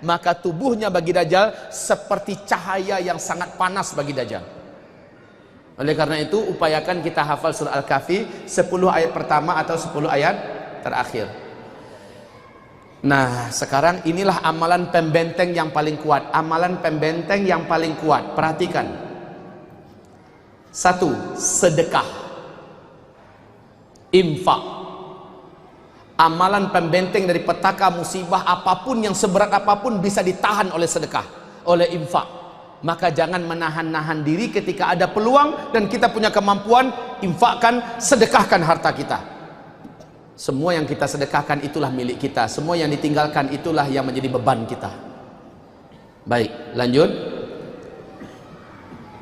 maka tubuhnya bagi Dajjal seperti cahaya yang sangat panas bagi Dajjal. Oleh karena itu upayakan kita hafal surah Al-Kahfi 10 ayat pertama atau 10 ayat terakhir. Nah sekarang inilah amalan pembenteng yang paling kuat. Amalan pembenteng yang paling kuat. Perhatikan. 1. Sedekah, infak. Amalan pembenteng dari petaka musibah apapun yang seberat apapun bisa ditahan oleh sedekah, oleh infak. Maka jangan menahan-nahan diri ketika ada peluang dan kita punya kemampuan, infakkan, sedekahkan harta kita. Semua yang kita sedekahkan itulah milik kita, semua yang ditinggalkan itulah yang menjadi beban kita. Baik, lanjut.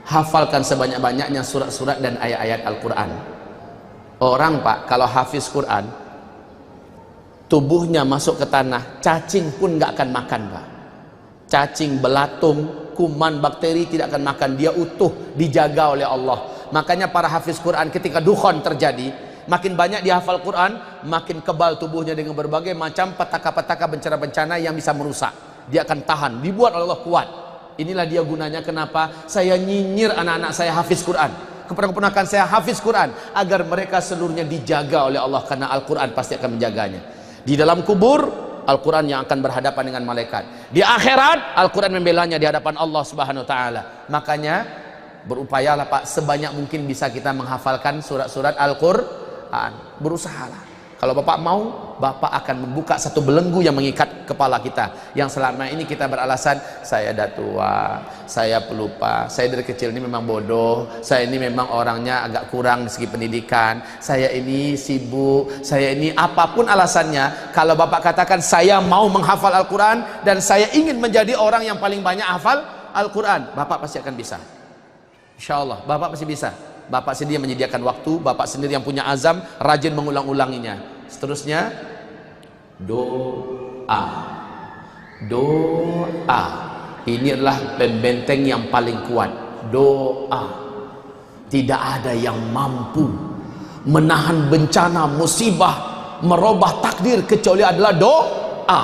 Hafalkan sebanyak-banyaknya surat-surat dan ayat-ayat Al-Quran. Orang Pak, kalau hafiz Quran, tubuhnya masuk ke tanah, cacing pun nggak akan makan Pak. Cacing, belatung, kuman, bakteri tidak akan makan. Dia utuh, dijaga oleh Allah. Makanya para hafiz Quran ketika dukhon terjadi, makin banyak dia hafal Quran, makin kebal tubuhnya dengan berbagai macam petaka-petaka bencana-bencana yang bisa merusak. Dia akan tahan, dibuat oleh Allah kuat. Inilah dia gunanya kenapa saya nyinyir anak-anak saya hafiz Quran, keponakan saya hafiz Quran, agar mereka seluruhnya dijaga oleh Allah, karena Al-Quran pasti akan menjaganya. Di dalam kubur, Al-Quran yang akan berhadapan dengan malaikat. Di akhirat, Al-Quran membelanya di hadapan Allah Subhanahu wa Ta'ala. Makanya berupayalah Pak, sebanyak mungkin bisa kita menghafalkan surat-surat Al-Quran. Berusahalah. Kalau Bapak mau, Bapak akan membuka satu belenggu yang mengikat kepala kita, yang selama ini kita beralasan, saya dah tua, saya pelupa, saya dari kecil ini memang bodoh, saya ini memang orangnya agak kurang segi pendidikan, saya ini sibuk, saya ini apapun alasannya. Kalau Bapak katakan saya mau menghafal Al-Quran dan saya ingin menjadi orang yang paling banyak hafal Al-Quran, Bapak pasti akan bisa. Insya Allah Bapak pasti bisa. Bapak sendiri yang menyediakan waktu, Bapak sendiri yang punya azam, rajin mengulang-ulanginya. Seterusnya, doa. Doa. Ini adalah pembenteng yang paling kuat. Doa. Tidak ada yang mampu menahan bencana, musibah, merubah takdir kecuali adalah doa.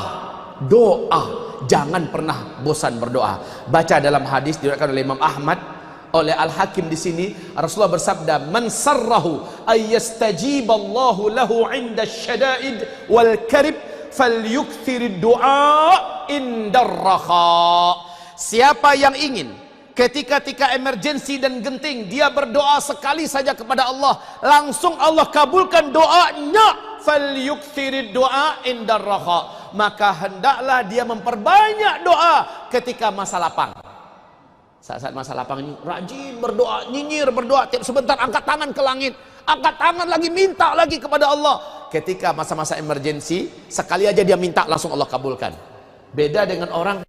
Doa. Jangan pernah bosan berdoa. Baca dalam hadis diriwayatkan oleh Imam Ahmad, oleh Al-Hakim di sini, Rasulullah bersabda, "Man sarrahu ayyastajiballahu lahu 'inda syada'id wal karib falyukthirid du'a indar rakha." Siapa yang ingin ketika emergensi dan genting dia berdoa sekali saja kepada Allah, langsung Allah kabulkan doanya, falyukthirid du'a indar rakha. Maka hendaklah dia memperbanyak doa ketika masa lapang. Saat-saat masa lapang ini rajin berdoa, nyinyir berdoa, tiap sebentar angkat tangan ke langit, angkat tangan lagi, minta lagi kepada Allah. Ketika masa-masa emergensi, sekali aja dia minta langsung Allah kabulkan. Beda dengan orang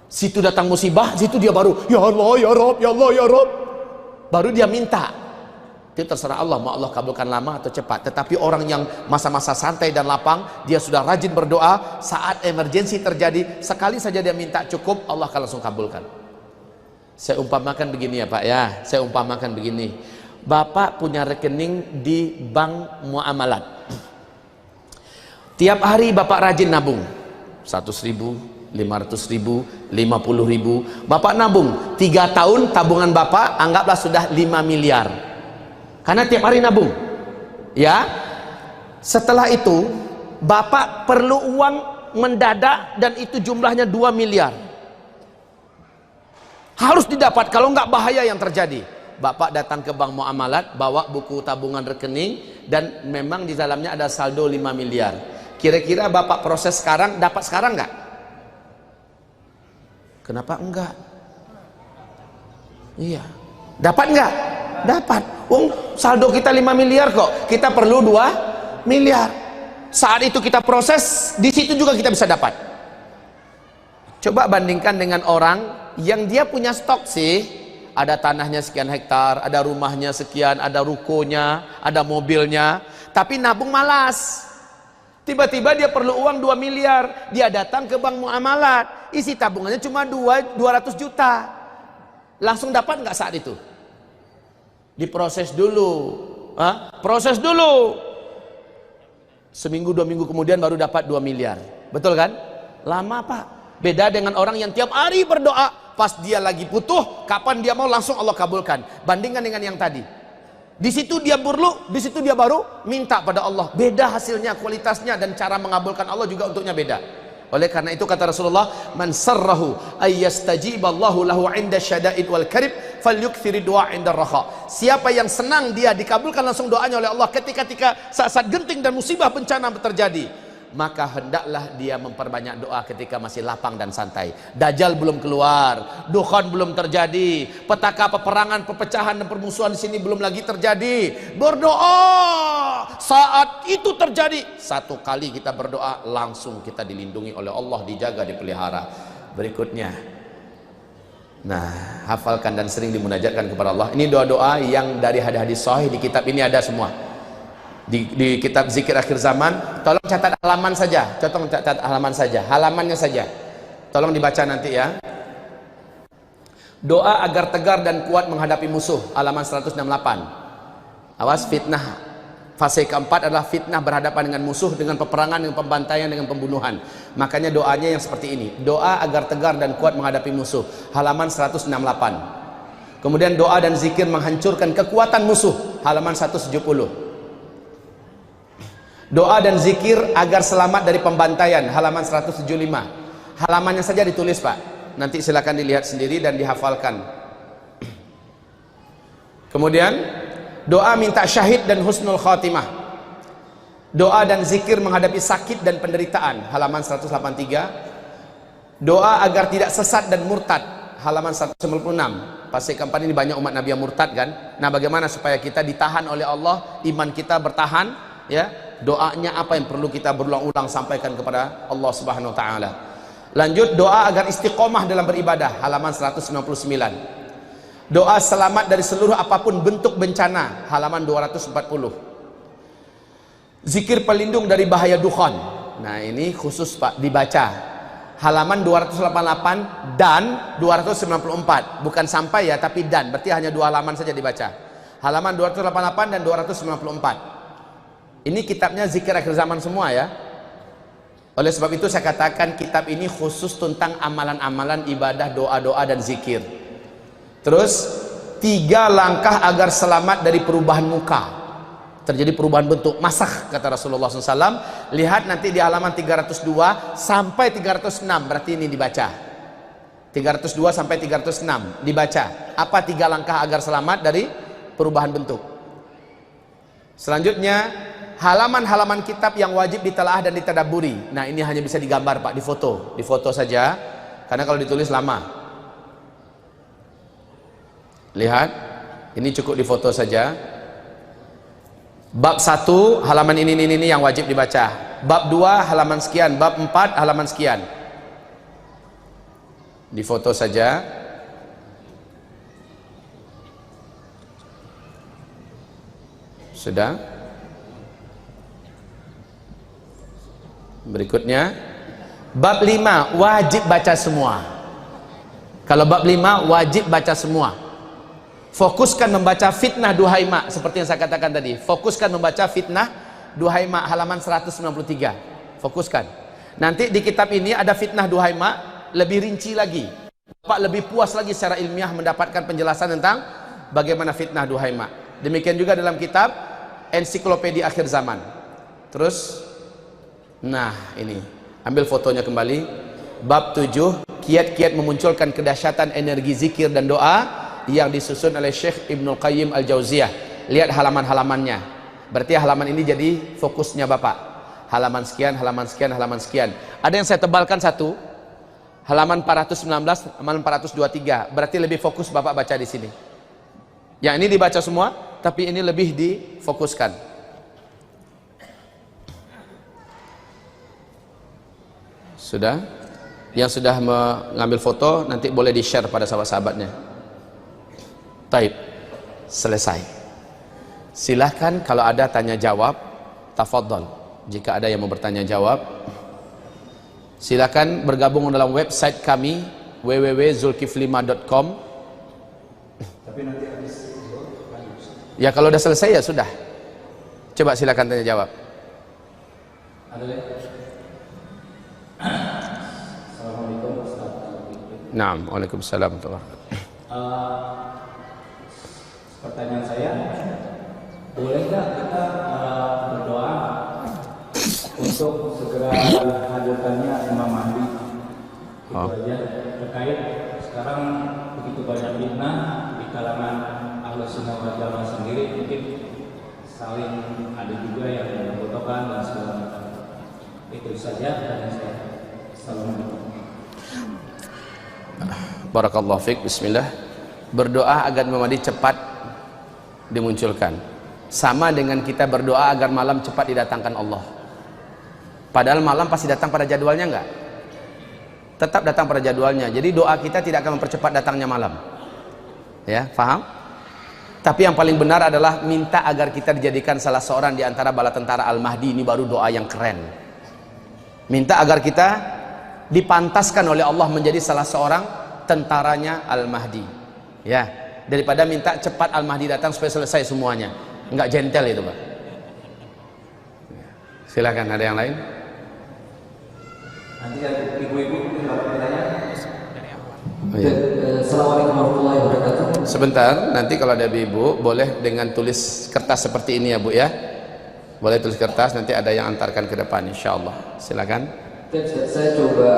situ datang musibah, situ dia baru ya Allah ya Rabb, ya Allah ya Rabb, baru dia minta. Itu terserah Allah, mau Allah kabulkan lama atau cepat. Tetapi orang yang masa-masa santai dan lapang, dia sudah rajin berdoa, saat emergensi terjadi, sekali saja dia minta cukup, Allah akan langsung kabulkan. Saya umpamakan begini ya Pak ya, saya umpamakan begini. Bapak punya rekening di bank muamalat. Tiap hari Bapak rajin nabung 100.000, 500.000, 50.000. Bapak nabung 3 tahun, tabungan Bapak anggaplah sudah 5 miliar. Karena tiap hari nabung. Ya. Setelah itu Bapak perlu uang mendadak dan itu jumlahnya 2 miliar. Harus didapat, kalau nggak bahaya yang terjadi. Bapak datang ke bank muamalat, bawa buku tabungan rekening, dan memang di dalamnya ada saldo 5 miliar. Kira-kira Bapak proses sekarang, dapat sekarang nggak? Kenapa enggak? Iya. Dapat nggak? Dapat. Saldo kita 5 miliar kok. Kita perlu 2 miliar. Saat itu kita proses, di situ juga kita bisa dapat. Coba bandingkan dengan orang yang dia punya stok sih. Ada tanahnya sekian hektar, ada rumahnya sekian, ada rukonya, ada mobilnya, tapi nabung malas. Tiba-tiba dia perlu uang 2 miliar, dia datang ke bank muamalat, isi tabungannya cuma 200 juta. Langsung dapat nggak saat itu? Diproses dulu. Proses dulu. Seminggu 2 minggu kemudian baru dapat 2 miliar. Betul kan? Lama Pak. Beda dengan orang yang tiap hari berdoa. Pas dia lagi butuh, kapan dia mau langsung Allah kabulkan. Bandingkan dengan yang tadi. Di situ dia perlu, di situ dia baru minta pada Allah. Beda hasilnya, kualitasnya, dan cara mengabulkan Allah juga untuknya beda. Oleh karena itu kata Rasulullah, man sarrahu ayyastajiballahu lahu 'inda syada'id wal karib falyukthiri du'a 'inda raha. Siapa yang senang dia dikabulkan langsung doanya oleh Allah ketika saat genting dan musibah bencana terjadi, maka hendaklah dia memperbanyak doa ketika masih lapang dan santai. Dajjal belum keluar, dukhan belum terjadi, petaka peperangan, perpecahan dan permusuhan di sini belum lagi terjadi. Berdoa saat itu terjadi. Satu kali kita berdoa langsung kita dilindungi oleh Allah, dijaga, dipelihara. Berikutnya, nah, hafalkan dan sering dimunajatkan kepada Allah. Ini doa-doa yang dari hadis-hadis sahih di kitab ini ada semua. Di kitab zikir akhir zaman, tolong catat halaman saja, catat halaman saja, halamannya saja, tolong dibaca nanti ya. Doa agar tegar dan kuat menghadapi musuh, halaman 168. Awas, fitnah fase keempat adalah fitnah berhadapan dengan musuh, dengan peperangan, dengan pembantaian, dengan pembunuhan. Makanya doanya yang seperti ini, doa agar tegar dan kuat menghadapi musuh, halaman 168. Kemudian doa dan zikir menghancurkan kekuatan musuh, halaman 170. Doa dan zikir agar selamat dari pembantaian, halaman 175. Halamannya saja ditulis Pak, nanti silakan dilihat sendiri dan dihafalkan. Kemudian doa minta syahid dan husnul khatimah. Doa dan zikir menghadapi sakit dan penderitaan, halaman 183. Doa agar tidak sesat dan murtad, halaman 196. Fase keempat ini banyak umat Nabi yang murtad kan. Nah, bagaimana supaya kita ditahan oleh Allah, iman kita bertahan ya? Doanya apa yang perlu kita berulang-ulang sampaikan kepada Allah Subhanahu wa taala. Lanjut, doa agar istiqomah dalam beribadah, halaman 199. Doa selamat dari seluruh apapun bentuk bencana, halaman 240. Zikir pelindung dari bahaya dukhan. Nah, ini khusus Pak dibaca. Halaman 288 dan 294. Bukan sampai ya, tapi dan. Berarti hanya 2 halaman saja dibaca. Halaman 288 dan 294. Ini kitabnya zikir akhir zaman semua ya. Oleh sebab itu saya katakan kitab ini khusus tentang amalan-amalan ibadah, doa-doa dan zikir. Terus 3 langkah agar selamat dari perubahan muka. Terjadi perubahan bentuk, masakh kata Rasulullah SAW. Lihat nanti di halaman 302 sampai 306, berarti ini dibaca. 302 sampai 306 dibaca. Apa 3 langkah agar selamat dari perubahan bentuk? Selanjutnya, halaman-halaman kitab yang wajib ditelaah dan ditadaburi. Nah, ini hanya bisa digambar Pak, difoto saja, karena kalau ditulis lama. Lihat, ini cukup difoto saja. Bab 1 halaman ini yang wajib dibaca. Bab 2 halaman sekian, bab 4 halaman sekian. Difoto saja. Sudah. Berikutnya bab 5 wajib baca semua. Kalau bab 5 wajib baca semua. Fokuskan membaca fitnah Duhaima, seperti yang saya katakan tadi. Fokuskan membaca fitnah Duhaima, halaman 193. Fokuskan. Nanti di kitab ini ada fitnah Duhaima lebih rinci lagi. Pak lebih puas lagi secara ilmiah mendapatkan penjelasan tentang bagaimana fitnah Duhaima. Demikian juga dalam kitab Ensiklopedia Akhir Zaman. Terus, nah ini Ambil fotonya kembali. Bab 7, kiat-kiat memunculkan kedahsyatan energi zikir dan doa yang disusun oleh Syekh Ibnul Qayyim Al-Jauziyah. Lihat halaman-halamannya. Berarti halaman ini jadi fokusnya Bapak. Halaman sekian, halaman sekian, halaman sekian. Ada yang saya tebalkan satu. Halaman 419, halaman 423. Berarti lebih fokus Bapak baca di sini. Yang ini dibaca semua, tapi ini lebih difokuskan. Sudah? Yang sudah mengambil foto nanti boleh di-share pada sahabat-sahabatnya. Taib. Selesai. Silahkan kalau ada tanya jawab, tafadhol. Jika ada yang mau bertanya jawab, silakan bergabung dalam website kami www.zulkiflima.com. Tapi nanti habis ya, kalau udah selesai ya sudah. Coba silakan tanya jawab. Ada lagi? Assalamualaikum Ustaz. Naam, waalaikumsalam. Pertanyaan saya, bolehkah kita berdoa untuk segera hadirkannya Imam Mahdi? Itu aja. Terkait sekarang begitu banyak fitnah di kalangan Ahlus Sunnah wal Jamaah sendiri, mungkin saling ada juga yang membutuhkan dan segala macam. Itu saja pertanyaan saya. Assalamualaikum. Barakallahu fiik. Bismillah. Berdoa agar Imam Mahdi cepat dimunculkan. Sama dengan kita berdoa agar malam cepat didatangkan Allah. Padahal malam pasti datang pada jadwalnya enggak? Tetap datang pada jadwalnya. Jadi doa kita tidak akan mempercepat datangnya malam. Ya, paham? Tapi yang paling benar adalah minta agar kita dijadikan salah seorang di antara bala tentara Al-Mahdi. Ini baru doa yang keren. Minta agar kita dipantaskan oleh Allah menjadi salah seorang tentaranya Al-Mahdi. Ya, daripada minta cepat Al-Mahdi datang supaya selesai semuanya. Enggak gentle itu, Pak. Silakan, ada yang lain? Nanti ibu-ibu mungkin dapat bertanya. Oh, iya. Assalamualaikum warahmatullahi wabarakatuh. Sebentar, nanti kalau ada ibu boleh dengan tulis kertas seperti ini ya Bu ya. Boleh tulis kertas, nanti ada yang antarkan ke depan insyaallah. Silakan. Saya coba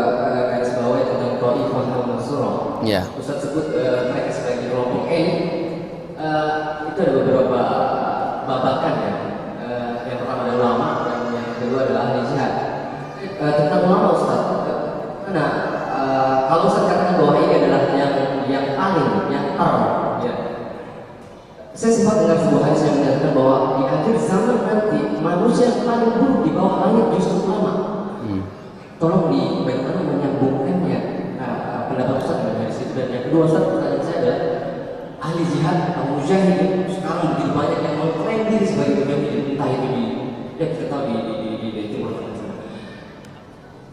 garis bawahi tentang Taifah al-Mansurah. Ya. Ustaz sebut mereka sebagai kelompok E. Itu ada beberapa babakan ya. Yang pertama adalah ulama dan yang kedua adalah ahli jihad. Tentang ulama Ustaz, karena kalau Ustaz katakan bahwa ini adalah yang paling, yang ya. Saya sempat dengar sebuah hadis yang menyatakan bahwa di akhir zaman nanti manusia yang paling buruk di bawah langit justru ulama. Tolong bagaimana menyambungkannya pendapat Ustaz dengan hadis itu. Dan yang kedua Ustaz, pertanyaan saya adalah ahli jihad atau mujahid sekarang begitu banyak yang mengklaim diri sebagai mujahid, entah itu ya kita tahu di Timur Tengah.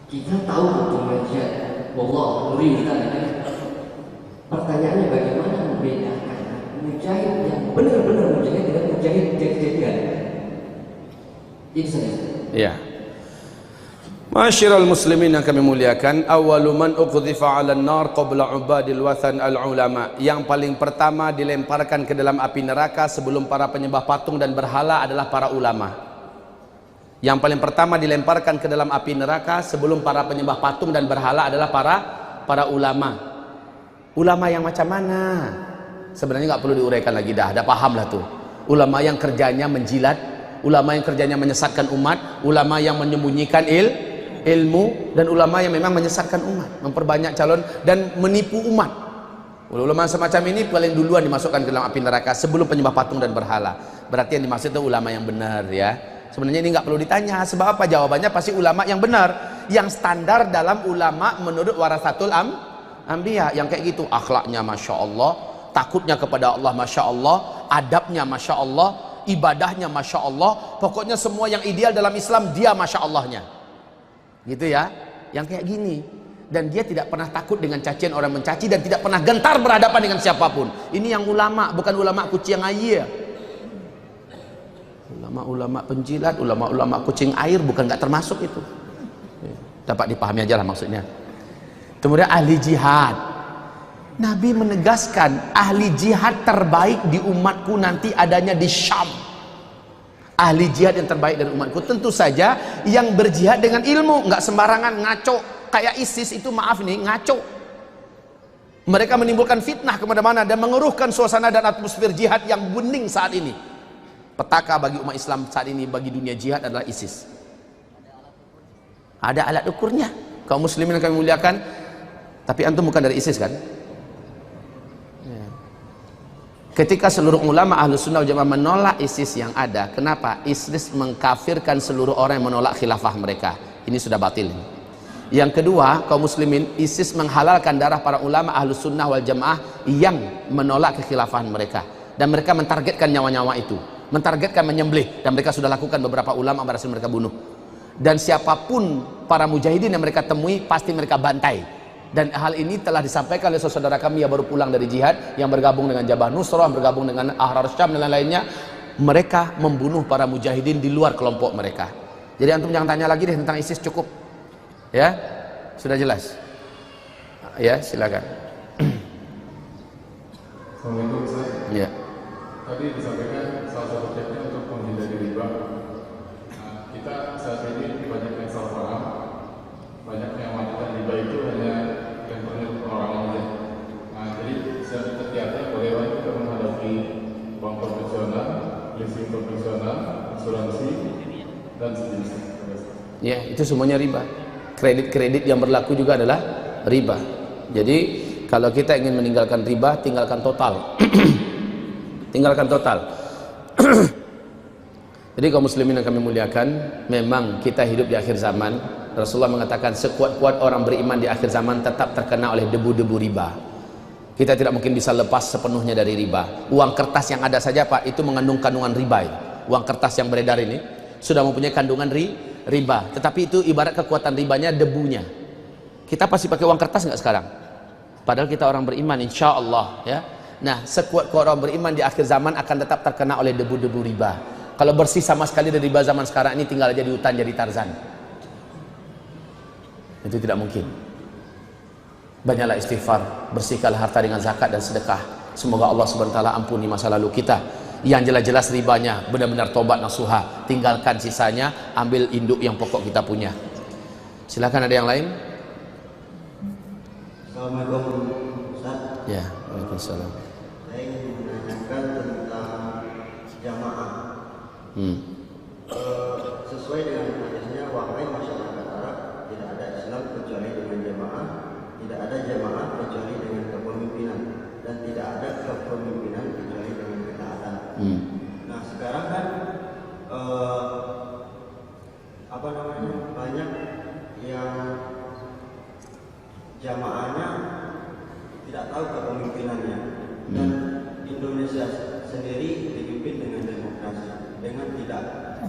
Kita tahu betul mujahid, wallah nuri kita ada. Pertanyaannya bagaimana membedakan mujahid yang benar-benar mujahid dengan mujahid jadi-jadian? Itu saja. Iya. Masyiral muslimin yang kami muliakan, awwalu man uqdhifa 'alan nar qabla 'ubadil wathan al-ulama. Yang paling pertama dilemparkan ke dalam api neraka sebelum para penyembah patung dan berhala adalah para ulama. Yang paling pertama dilemparkan ke dalam api neraka sebelum para penyembah patung dan berhala adalah para ulama. Ulama yang macam mana? Sebenarnya nggak perlu diuraikan lagi, dah paham lah tuh. Ulama yang kerjanya menjilat, ulama yang kerjanya menyesatkan umat, ulama yang menyembunyikan ilmu, dan ulama yang memang menyesatkan umat, memperbanyak calon dan menipu umat. Ulama semacam ini paling duluan dimasukkan ke dalam api neraka sebelum penyembah patung dan berhala. Berarti yang dimaksud itu ulama yang benar ya. Sebenarnya ini nggak perlu ditanya, sebab apa? Jawabannya pasti ulama yang benar, yang standar dalam ulama menurut warasatul anbiya, yang kayak gitu, akhlaknya masya Allah, takutnya kepada Allah masya Allah, adabnya masya Allah, ibadahnya masya Allah, pokoknya semua yang ideal dalam Islam dia masya Allahnya. Gitu ya, yang kayak gini. Dan dia tidak pernah takut dengan cacian orang mencaci dan tidak pernah gentar berhadapan dengan siapapun. Ini yang ulama, bukan ulama kucing air. Ulama-ulama penjilat, ulama-ulama kucing air bukan, nggak termasuk itu. Dapat dipahami aja lah maksudnya. Kemudian ahli jihad. Nabi menegaskan ahli jihad terbaik di umatku nanti adanya di Syam. ahli jihad yang terbaik dari umatku. Tentu saja yang berjihad dengan ilmu, nggak sembarangan ngaco kayak ISIS itu. Maaf nih, ngaco. Mereka menimbulkan fitnah kemana-mana dan mengeruhkan suasana dan atmosfer jihad yang bening saat ini. Petaka bagi umat Islam saat ini, bagi dunia jihad adalah ISIS. Ada alat ukurnya. Kaum muslimin yang kami muliakan, tapi antum bukan dari ISIS kan? Ketika seluruh ulama Ahlus Sunnah wal Jamaah menolak ISIS yang ada, kenapa? ISIS mengkafirkan seluruh orang yang menolak khilafah mereka. Ini sudah batil. Yang kedua, kaum muslimin, ISIS menghalalkan darah para ulama Ahlus Sunnah wal Jamaah yang menolak kekhilafahan mereka. Dan mereka mentargetkan nyawa-nyawa itu, mentargetkan menyembelih, dan mereka sudah lakukan beberapa ulama berhasil mereka bunuh. Dan siapapun para mujahidin yang mereka temui pasti mereka bantai. Dan hal ini telah disampaikan oleh saudara kami yang baru pulang dari jihad, yang bergabung dengan Jabah Nusrah, bergabung dengan Ahrar Syam dan lain-lainnya. Mereka membunuh para mujahidin di luar kelompok mereka. Jadi antum jangan tanya lagi deh tentang ISIS, cukup ya, sudah jelas ya. Silakan. Assalamualaikum Ustaz. Ya. Tadi disampaikan salah satu tipsnya untuk menghindari riba. Kita saat ini banyak yang salah paham, banyak yang mengatakan riba itu hanya yang perlu orang aja. Jadi setiap bagaimana kita menghadapi bank konvensional, leasing konvensional, asuransi dan sejenisnya. Ya, itu semuanya riba. Kredit-kredit yang berlaku juga adalah riba. Jadi kalau kita ingin meninggalkan riba, tinggalkan total. Tinggalkan total. Jadi kaum muslimin yang kami muliakan, memang kita hidup di akhir zaman. Rasulullah mengatakan sekuat-kuat orang beriman di akhir zaman tetap terkena oleh debu-debu riba. Kita tidak mungkin bisa lepas sepenuhnya dari riba. Uang kertas yang ada saja Pak, itu mengandung kandungan riba. Uang kertas yang beredar ini sudah mempunyai kandungan riba. Tetapi itu ibarat kekuatan ribanya debunya. Kita pasti pakai uang kertas nggak sekarang? Padahal kita orang beriman, insya Allah ya. Nah, sekuat-kuat orang beriman di akhir zaman akan tetap terkena oleh debu-debu riba. Kalau bersih sama sekali dari riba zaman sekarang ini, tinggal jadi hutan, jadi Tarzan. Itu tidak mungkin. Banyaklah istighfar, bersihkanlah harta dengan zakat dan sedekah. Semoga Allah Subhanahu wa taala ampuni masa lalu kita. Yang jelas-jelas ribanya benar-benar tobat nasuha, tinggalkan sisanya, ambil induk yang pokok kita punya. Silakan, ada yang lain? Assalamualaikum Ustaz. Ya, waalaikumsalam. Saya ingin menanyakan tentang jamaah. Sesuai dengan hadisnya, wahai masyarakat Arab, tidak ada Islam kecuali dengan jamaah, tidak ada jamaah kecuali dengan kepemimpinan, dan tidak ada kepemimpinan kecuali dengan ketaatan. Nah sekarang kan banyak yang jamaahnya tidak tahu kepemimpinannya, dan Indonesia sendiri dipimpin dengan demokrasi, dengan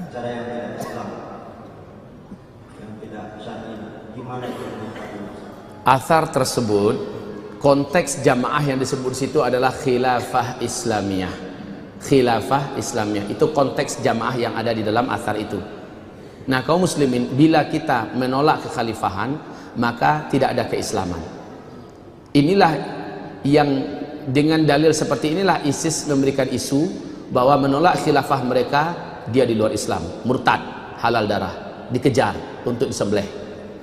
cara yang tidak Islam, yang tidak syar'i. Gimana itu? Athar tersebut, konteks jamaah yang disebut situ adalah khilafah Islamiyah. Khilafah Islamiyah itu konteks jamaah yang ada di dalam athar itu. Nah, kaum muslimin, bila kita menolak kekhalifahan, maka tidak ada keislaman. Inilah yang dengan dalil seperti inilah ISIS memberikan isu bahwa menolak khilafah mereka, dia di luar Islam, murtad, halal darah, dikejar untuk disembelih,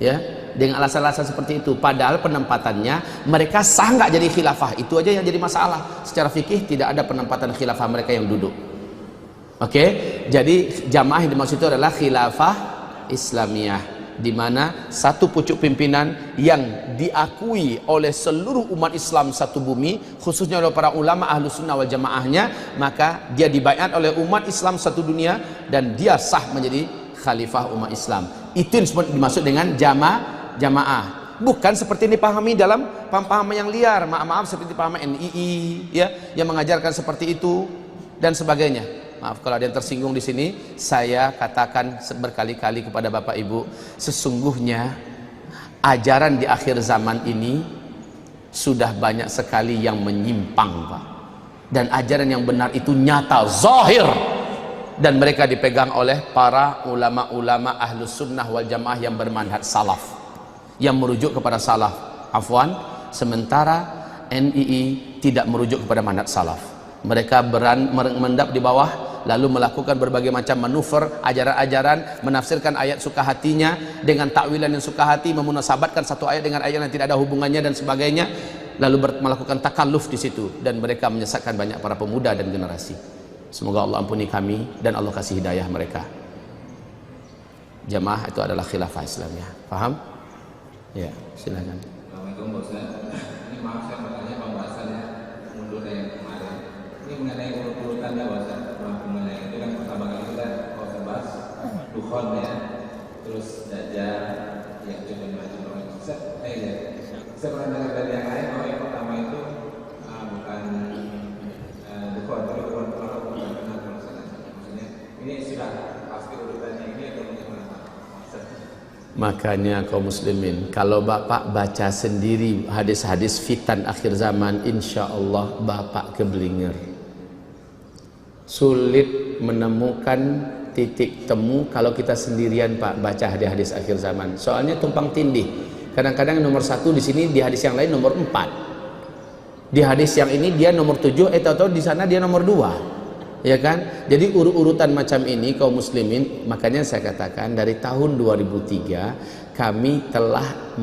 ya, dengan alasan-alasan seperti itu. Padahal penempatannya mereka sah nggak jadi khilafah, itu aja yang jadi masalah. Secara fikih tidak ada penempatan khilafah mereka yang duduk. Oke, jadi jamaah yang dimaksud itu adalah khilafah Islamiyah, di mana satu pucuk pimpinan yang diakui oleh seluruh umat Islam satu bumi, khususnya oleh para ulama Ahlus Sunnah wal Jamaahnya, maka dia dibaiat oleh umat Islam satu dunia dan dia sah menjadi khalifah umat Islam. Itu yang dimaksud dengan jamaah. Bukan seperti yang dipahami dalam paham-paham yang liar, maaf seperti paham NII ya, yang mengajarkan seperti itu dan sebagainya. Maaf kalau ada yang tersinggung di sini, saya katakan berkali-kali kepada Bapak Ibu, sesungguhnya ajaran di akhir zaman ini sudah banyak sekali yang menyimpang, Pak. Dan ajaran yang benar itu nyata, zahir, dan mereka dipegang oleh para ulama-ulama Ahlus Sunnah wal Jamaah yang bermanhaj salaf, yang merujuk kepada salaf. Afwan, sementara NII tidak merujuk kepada manhaj salaf. Mereka mendap di bawah lalu melakukan berbagai macam manuver, ajaran-ajaran, menafsirkan ayat suka hatinya dengan takwilan yang suka hati, memunasabatkan satu ayat dengan ayat yang tidak ada hubungannya dan sebagainya, lalu melakukan takalluf di situ, dan mereka menyesatkan banyak para pemuda dan generasi. Semoga Allah ampuni kami dan Allah kasih hidayah mereka. Jamaah itu adalah khilafah Islamiyah. Paham? Ya, silakan. Assalamualaikum Ustaz. Ini maaf saya bertanya pembahasannya mundur dari yang kemarin. Ini mengenai urut-urutannya Ustaz. Mengenai itu kan pertama kali kita kalau bahas Dukhon ya, terus Dajjal, yang juga macam Ustaz. Saya pernah dengar dari yang lain bahwa yang pertama itu bukan Dukhon, tapi bukan benar maksudnya. Ini sudah pasti urutannya ini atau bagaimana? Makanya kaum muslimin, kalau bapak baca sendiri hadis-hadis fitan akhir zaman, insya Allah bapak keblinger. Sulit menemukan titik temu kalau kita sendirian pak baca hadis-hadis akhir zaman. Soalnya tumpang tindih. Kadang-kadang nomor 1 di sini, di hadis yang lain nomor 4. Di hadis yang ini dia nomor 7, atau di sana dia nomor 2. Ya kan? Jadi urutan macam ini kaum muslimin, makanya saya katakan dari tahun 2003 kami telah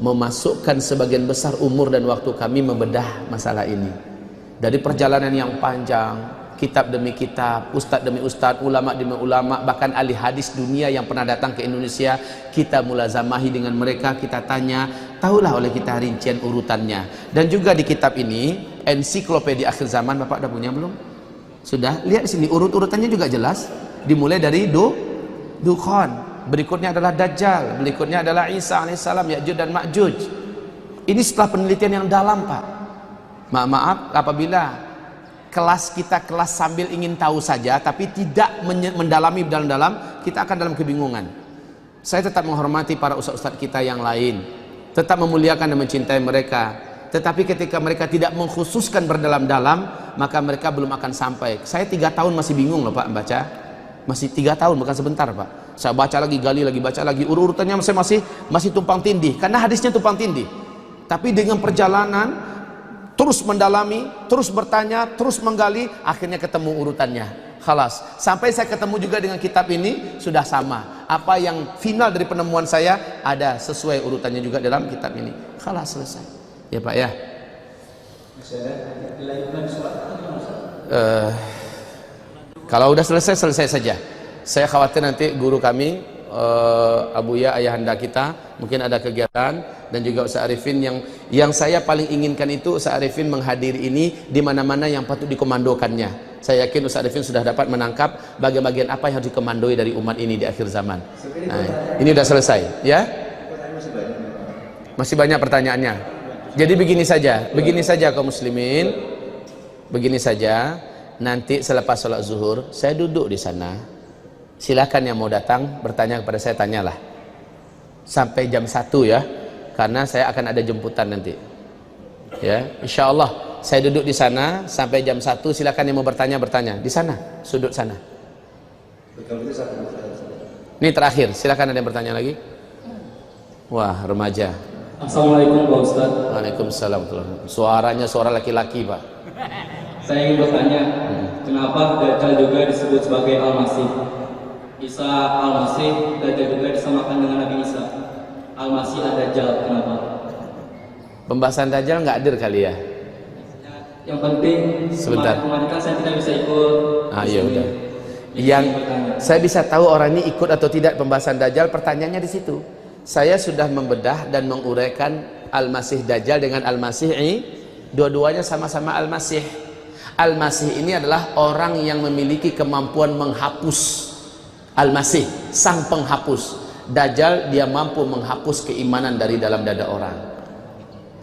memasukkan sebagian besar umur dan waktu kami membedah masalah ini. Dari perjalanan yang panjang, kitab demi kitab, ustadz demi ustadz, ulama demi ulama, bahkan ahli hadis dunia yang pernah datang ke Indonesia, kita mulazamahi dengan mereka, kita tanya, tahulah oleh kita rincian urutannya. Dan juga di kitab ini, ensiklopedia akhir zaman, Bapak udah punya belum? Sudah, lihat di sini urut-urutannya juga jelas. Dimulai dari Dukhon, berikutnya adalah Dajjal, berikutnya adalah Isa alaihissalam, Ya'juj dan Ma'juj. Ini setelah penelitian yang dalam, Pak. Maaf apabila kelas kita kelas sambil ingin tahu saja tapi tidak mendalami dalam-dalam, kita akan dalam kebingungan. Saya tetap menghormati para ustaz-ustaz kita yang lain, tetap memuliakan dan mencintai mereka. Tetapi ketika mereka tidak mengkhususkan berdalam-dalam, maka mereka belum akan sampai. Saya 3 tahun masih bingung loh Pak baca. Masih 3 tahun, bukan sebentar Pak. Saya baca lagi, gali lagi, baca lagi. Urutannya saya masih tumpang tindih. Karena hadisnya tumpang tindih. Tapi dengan perjalanan, terus mendalami, terus bertanya, terus menggali, akhirnya ketemu urutannya. Khalas. Sampai saya ketemu juga dengan kitab ini, sudah sama. Apa yang final dari penemuan saya, ada sesuai urutannya juga dalam kitab ini. Khalas, selesai. Ya Pak ya. Kalau udah selesai saja. Saya khawatir nanti guru kami Abuya ayahanda kita mungkin ada kegiatan, dan juga Ustaz Arifin yang saya paling inginkan itu Ustaz Arifin menghadiri ini di mana-mana yang patut dikomandokannya. Saya yakin Ustaz Arifin sudah dapat menangkap bagian-bagian apa yang harus dikomandoi dari umat ini di akhir zaman. Nah, ini udah selesai ya. Masih banyak pertanyaannya. Jadi begini saja kaum muslimin, begini saja. Nanti selepas sholat zuhur saya duduk di sana. Silakan yang mau datang bertanya kepada saya, tanyalah sampai jam 1 ya, karena saya akan ada jemputan nanti. Ya, insya Allah saya duduk di sana sampai jam 1. Silakan yang mau bertanya di sana, sudut sana. Ini terakhir. Silakan ada yang bertanya lagi. Wah, remaja. Assalamualaikum Pak Ustaz. Waalaikumsalam. Suaranya suara laki-laki Pak. Saya ingin bertanya, kenapa Dajjal juga disebut sebagai Al-Masih? Isa Al-Masih, Dajjal juga disamakan dengan Nabi Isa. Al-Masih Ad-Dajjal, kenapa? Pembahasan Dajjal nggak hadir kali ya? Yang penting, sebentar. kemarin kan saya tidak bisa ikut. Ya udah. Yang saya bisa tahu orang ini ikut atau tidak pembahasan Dajjal, pertanyaannya di situ. Saya sudah membedah dan menguraikan Al-Masih Dajjal dengan Al-Masih, dua-duanya sama-sama Al-Masih. Al-Masih ini adalah orang yang memiliki kemampuan menghapus. Al-Masih, sang penghapus. Dajjal, dia mampu menghapus keimanan dari dalam dada orang.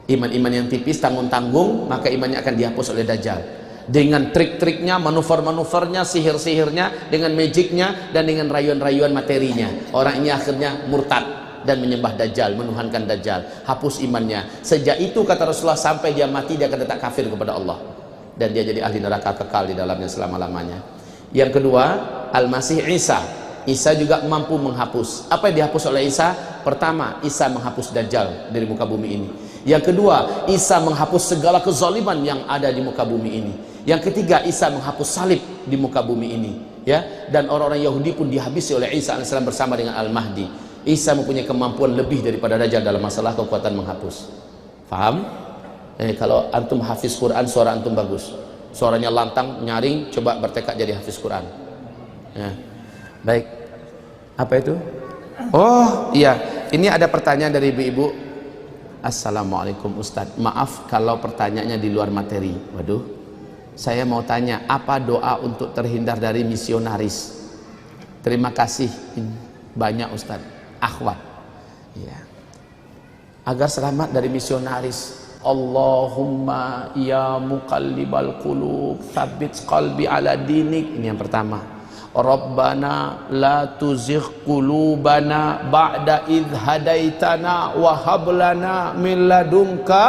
Iman-iman yang tipis, tanggung-tanggung, maka imannya akan dihapus oleh Dajjal. Dengan trik-triknya, manuver-manuvernya, sihir-sihirnya, dengan magicnya, dan dengan rayuan-rayuan materinya. Orang ini akhirnya murtad dan menyembah Dajjal, menuhankan Dajjal, hapus imannya. Sejak itu kata Rasulullah, sampai dia mati dia akan tetap kafir kepada Allah, dan dia jadi ahli neraka kekal di dalamnya selama-lamanya. Yang kedua, Al-Masih Isa. Isa juga mampu menghapus. Apa yang dihapus oleh Isa? Pertama, Isa menghapus Dajjal dari muka bumi ini. Yang kedua, Isa menghapus segala kezaliman yang ada di muka bumi ini. Yang ketiga, Isa menghapus salib di muka bumi ini, ya. Dan orang-orang Yahudi pun dihabisi oleh Isa alaihissalam bersama dengan Al-Mahdi. Isa mempunyai kemampuan lebih daripada Dajjal dalam masalah kekuatan menghapus. Faham? Kalau antum hafiz Quran, suara antum bagus. Suaranya lantang, nyaring, coba bertekad jadi hafiz Quran. Ya. Baik. Apa itu? Oh, iya. Ini ada pertanyaan dari ibu-ibu. Assalamualaikum Ustadz. Maaf kalau pertanyaannya di luar materi. Waduh. Saya mau tanya, apa doa untuk terhindar dari misionaris? Terima kasih banyak Ustadz. Akhwat. Ya. Agar selamat dari misionaris. Allahumma ya muqallibal qulub tsabbit qalbi ala dinik. Ini yang pertama. Rabbana la tuzigh qulubana ba'da idh hadaitana wa hab lana min ladunka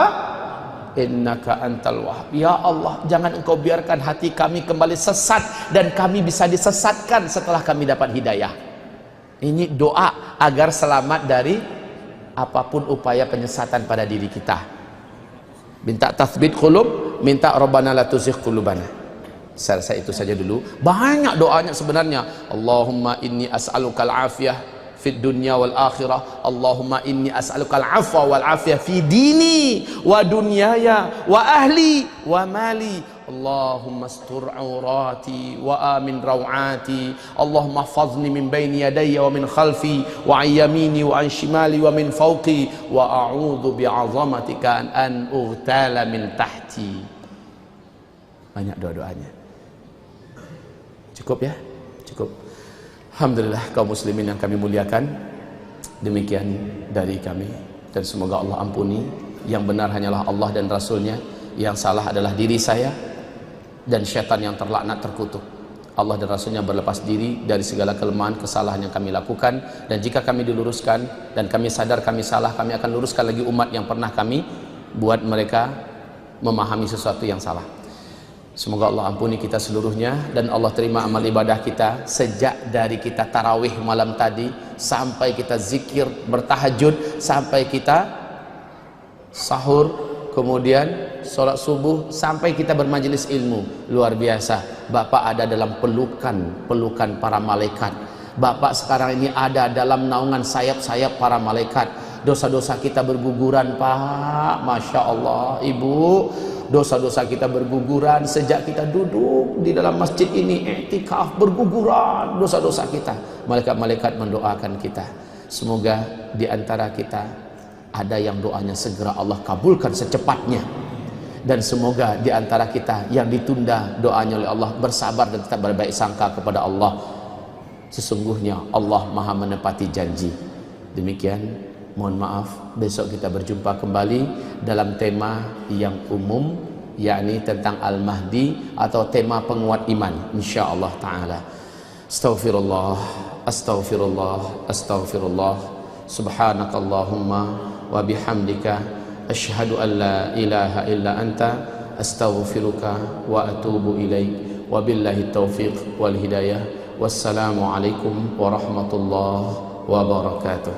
innaka antal wahhab. Ya Allah, jangan engkau biarkan hati kami kembali sesat dan kami bisa disesatkan setelah kami dapat hidayah. Ini doa agar selamat dari apapun upaya penyesatan pada diri kita. Minta tathbit qulub, minta Rabbana la tuzigh qulubana. Saya rasa itu saja dulu. Banyak doanya sebenarnya. Allahumma inni as'alukal afiyah fid dunya wal akhirah. Allahumma inni as'alukal afwa wal afiyah fi dini wa dunyaya wa ahli wa mali. Allahumma astur aurati wa amin rawati. Allahumma hfazni min baini yadayya wa min khalfi wa an yamini wa an shimali wa min fawqi wa a'udzu bi'azamatika an ughtala min tahti. Banyak doa-doanya. Cukup ya? Cukup. Alhamdulillah kaum muslimin yang kami muliakan. Demikian dari kami, dan semoga Allah ampuni. Yang benar hanyalah Allah dan Rasulnya, yang salah adalah diri saya dan syaitan yang terlaknat terkutuk. Allah dan Rasulnya berlepas diri dari segala kelemahan kesalahan yang kami lakukan, dan jika kami diluruskan dan kami sadar kami salah, kami akan luruskan lagi umat yang pernah kami buat mereka memahami sesuatu yang salah. Semoga Allah ampuni kita seluruhnya, dan Allah terima amal ibadah kita sejak dari kita tarawih malam tadi sampai kita zikir bertahajud, sampai kita sahur, kemudian sholat subuh, sampai kita bermajelis ilmu. Luar biasa. Bapak ada dalam pelukan para malaikat. Bapak sekarang ini ada dalam naungan sayap-sayap para malaikat. Dosa-dosa kita berguguran, Pak. Masya Allah. Ibu, dosa-dosa kita berguguran sejak kita duduk di dalam masjid ini i'tikaf, berguguran dosa-dosa kita. Malaikat-malaikat mendoakan kita. Semoga di antara kita ada yang doanya segera Allah kabulkan secepatnya, dan semoga di antara kita yang ditunda doanya oleh Allah bersabar dan tetap berbaik sangka kepada Allah. Sesungguhnya Allah Maha menepati janji. Demikian, mohon maaf, besok kita berjumpa kembali dalam tema yang umum, yakni tentang Al-Mahdi atau tema penguat iman, insyaallah taala. Astaghfirullah, astaghfirullah, astaghfirullah. Subhanakallahumma wa bihamdika asyhadu an la ilaha illa anta astaghfiruka wa atubu ilaik. Wabillahi taufiq wal hidayah. Wassalamu alaikum warahmatullahi wabarakatuh.